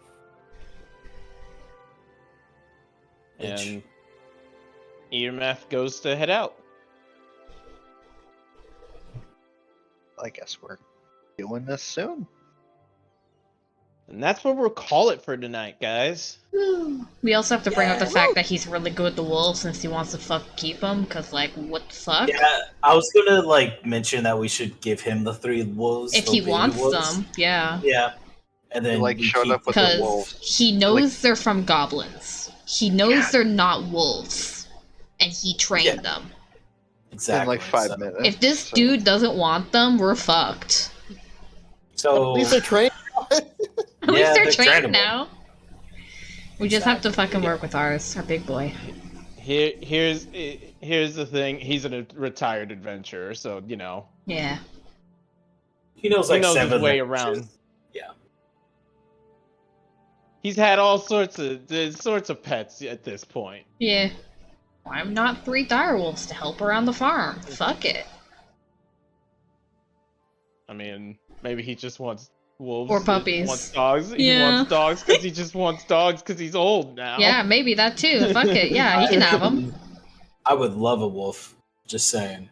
Speaker 2: And Earmath goes to head out.
Speaker 6: I guess we're doing this soon.
Speaker 2: And that's what we'll call it for tonight, guys.
Speaker 5: We also have to bring up the fact that he's really good with the wolves since he wants to keep them, because, like, what the fuck?
Speaker 4: Yeah, I was gonna mention that we should give him the 3 wolves
Speaker 5: If
Speaker 4: the
Speaker 5: he
Speaker 4: baby
Speaker 5: wants
Speaker 4: wolves.
Speaker 5: them, yeah.
Speaker 4: Yeah, and then
Speaker 6: He
Speaker 4: we
Speaker 6: showed
Speaker 4: keep
Speaker 6: up with the wolves.
Speaker 5: Because he knows they're from goblins. He knows they're not wolves. And he trained them.
Speaker 4: exactly
Speaker 6: In like 5 minutes.
Speaker 5: If this dude doesn't want them, we're fucked.
Speaker 4: So
Speaker 7: At least they're trained.
Speaker 5: At least they're trained
Speaker 4: trainable.
Speaker 5: now. We just have to
Speaker 4: Exactly.
Speaker 5: fucking work with our big boy.
Speaker 2: Here's the thing. He's a retired adventurer, so
Speaker 5: Yeah.
Speaker 4: he knows
Speaker 2: he
Speaker 4: like
Speaker 2: knows
Speaker 4: 7
Speaker 2: his way
Speaker 4: languages.
Speaker 2: around.
Speaker 4: Yeah.
Speaker 2: He's had all sorts of pets at this point.
Speaker 5: Yeah. Why not 3 direwolves to help around the farm? Fuck it.
Speaker 2: I mean, maybe he just wants wolves
Speaker 5: Or puppies.
Speaker 2: Wants dogs. He
Speaker 5: Yeah.
Speaker 2: wants dogs because he just wants dogs because he's old now.
Speaker 5: Yeah, maybe that too. Fuck it. Yeah, he can have them.
Speaker 4: I would love a wolf. Just saying.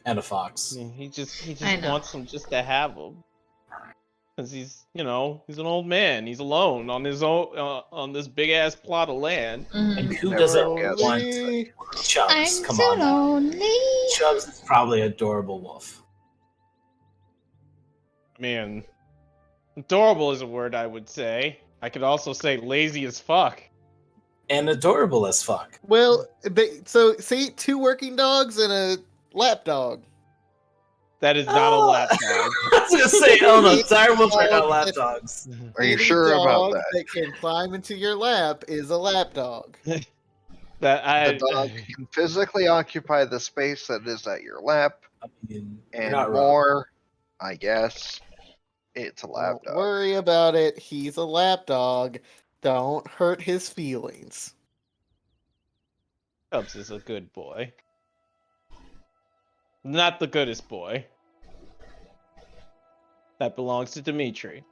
Speaker 4: And a fox.
Speaker 2: I mean, he just
Speaker 5: I know.
Speaker 2: wants them just to have them. Because he's an old man. He's alone on his own on this big ass plot of land.
Speaker 4: And who
Speaker 6: Never
Speaker 4: doesn't
Speaker 6: guessed.
Speaker 4: want Chubbs?
Speaker 5: I'm
Speaker 4: Come
Speaker 5: so
Speaker 4: on. now.
Speaker 5: lonely.
Speaker 4: Chubbs is probably an adorable wolf.
Speaker 2: I mean, adorable is a word I would say. I could also say lazy as fuck.
Speaker 4: And adorable as fuck.
Speaker 7: Well, so see, 2 working dogs and a lap dog.
Speaker 2: That is not a lap dog.
Speaker 4: I was gonna say, oh no, direwolves are not lapdogs.
Speaker 6: Are you
Speaker 7: Any
Speaker 6: sure about
Speaker 7: dog
Speaker 6: that?
Speaker 7: can climb into your lap is a lap dog.
Speaker 6: The dog can physically occupy the space that is at your lap,
Speaker 4: I mean, you're
Speaker 6: and
Speaker 4: not wrong.
Speaker 6: more, I guess, it's a lap
Speaker 7: Don't
Speaker 6: dog.
Speaker 7: worry about it. He's a lap dog. Don't hurt his feelings.
Speaker 2: Chubbs is a good boy. Not the goodest boy. That belongs to Dimitri.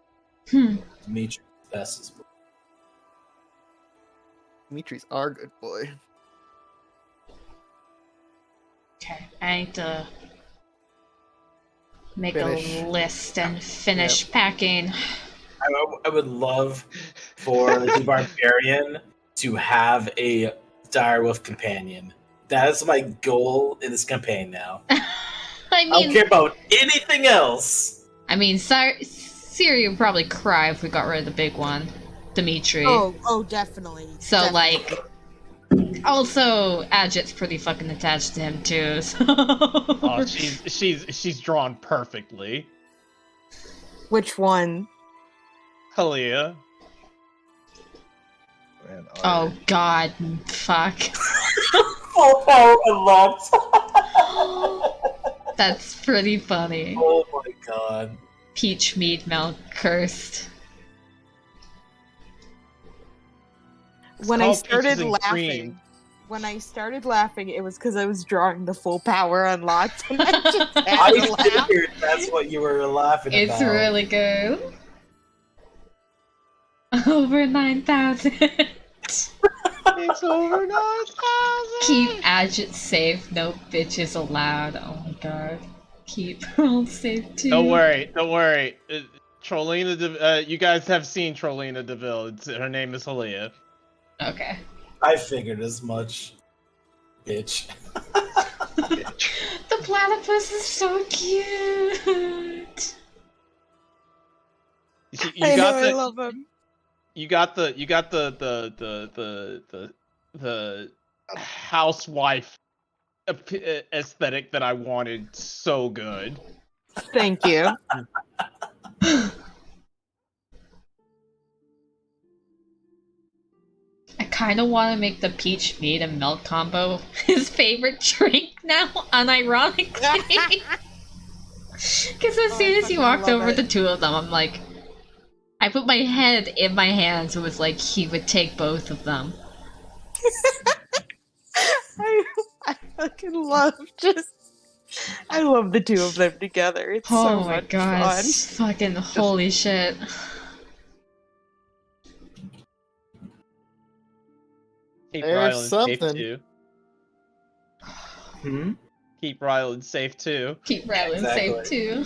Speaker 4: Dimitri, bestest boy.
Speaker 7: Dimitri's our good boy.
Speaker 5: Okay, I need to make
Speaker 7: Finish.
Speaker 5: a list and finish packing.
Speaker 4: I would love for the barbarian to have a direwolf companion. That is my goal in this campaign now.
Speaker 5: I
Speaker 4: I don't
Speaker 5: mean,
Speaker 4: care about anything else.
Speaker 5: Siri would probably cry if we got rid of the big one, Dimitri.
Speaker 3: Oh, definitely.
Speaker 5: So,
Speaker 3: Definitely.
Speaker 5: also, Adjet's pretty fucking attached to him too. So.
Speaker 2: Oh, she's drawn perfectly.
Speaker 3: Which one?
Speaker 2: Halia.
Speaker 6: Man,
Speaker 5: Oh God, fuck.
Speaker 4: Full power unlocked.
Speaker 5: That's pretty funny.
Speaker 4: Oh my god.
Speaker 5: Peach mead milk cursed.
Speaker 3: When I
Speaker 2: called
Speaker 3: started
Speaker 2: Peaches and
Speaker 3: laughing,
Speaker 2: Cream.
Speaker 3: it was because I was drawing the full power unlocked. And I just had to
Speaker 4: I
Speaker 3: laugh.
Speaker 4: figured that's what you were laughing
Speaker 5: It's
Speaker 4: about.
Speaker 5: really good. Over 9,000.
Speaker 2: It's over 9,000.
Speaker 5: Keep Adjet safe. No bitches allowed. Oh my god. Keep Pearl safe too.
Speaker 2: Don't worry. Trollina, you guys have seen Trollina Deville. Her name is Halia.
Speaker 5: Okay.
Speaker 4: I figured as much. Bitch.
Speaker 5: The platypus is so cute.
Speaker 2: You
Speaker 3: I know,
Speaker 2: got
Speaker 3: I
Speaker 2: the
Speaker 3: love him.
Speaker 2: you got the housewife aesthetic that I wanted so good.
Speaker 3: Thank you.
Speaker 5: I kind of want to make the peach mead and milk combo his favorite drink now, unironically. Because as
Speaker 3: Oh,
Speaker 5: soon
Speaker 3: I
Speaker 5: as he
Speaker 3: fucking
Speaker 5: walked
Speaker 3: love
Speaker 5: over
Speaker 3: it.
Speaker 5: the two of them, I'm like, I put my head in my hands and was like, he would take both of them.
Speaker 3: I fucking love just. I love the two of them together. It's so
Speaker 5: Oh my
Speaker 3: much
Speaker 5: god,
Speaker 3: fun.
Speaker 5: it's fucking holy shit.
Speaker 2: Keep
Speaker 7: There's
Speaker 2: Ryland safe
Speaker 7: something.
Speaker 2: too.
Speaker 4: Hmm?
Speaker 2: Keep Ryland safe too.
Speaker 5: Keep Ryland safe too.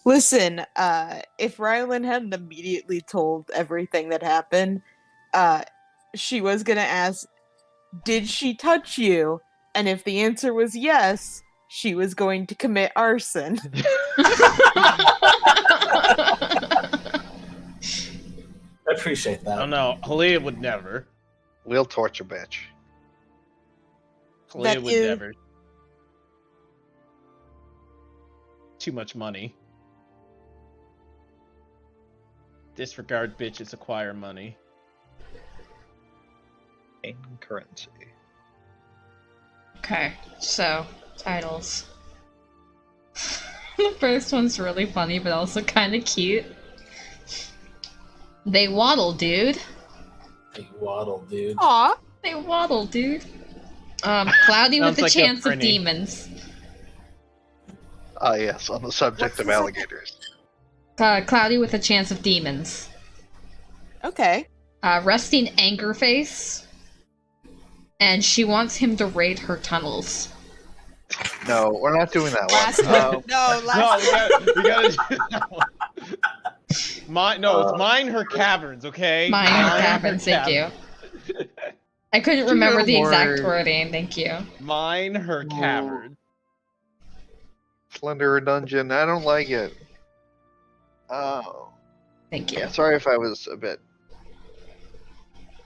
Speaker 3: Listen, if Rylan hadn't immediately told everything that happened, she was gonna ask, did she touch you? And if the answer was yes, she was going to commit arson.
Speaker 4: I appreciate that.
Speaker 2: Oh no, Halia would never.
Speaker 6: We'll torture bitch.
Speaker 2: Halia
Speaker 3: That
Speaker 2: would
Speaker 3: is-
Speaker 2: never. Too much money. Disregard bitches, acquire money.
Speaker 6: In currency.
Speaker 5: Okay, so, titles. The first one's really funny, but also kind of cute. They waddle, dude.
Speaker 4: Big waddle, dude.
Speaker 3: Aw,
Speaker 5: They waddle, dude. Cloudy with
Speaker 2: Sounds
Speaker 5: a
Speaker 2: like a
Speaker 5: chance of
Speaker 2: Prinny.
Speaker 5: demons.
Speaker 6: Ah, yes, on the subject
Speaker 3: What's
Speaker 6: of
Speaker 3: the second?
Speaker 6: alligators.
Speaker 5: Cloudy with a chance of demons.
Speaker 3: okay.
Speaker 5: Resting anger face. And she wants him to raid her tunnels.
Speaker 6: No, we're not doing that
Speaker 3: Last
Speaker 6: one.
Speaker 3: one. No,
Speaker 2: No,
Speaker 3: last
Speaker 2: we gotta do that one. It's mine her caverns, okay?
Speaker 5: Mine her caverns, thank you. I couldn't remember the exact
Speaker 6: word.
Speaker 5: wording, thank you.
Speaker 2: Mine her caverns.
Speaker 6: Slender Dungeon, I don't like it. Oh.
Speaker 5: Thank you.
Speaker 6: Yeah, sorry if I was a bit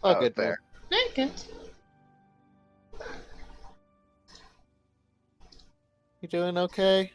Speaker 7: Oh,
Speaker 6: out
Speaker 7: good
Speaker 6: there.
Speaker 5: Okay.
Speaker 7: You doing okay?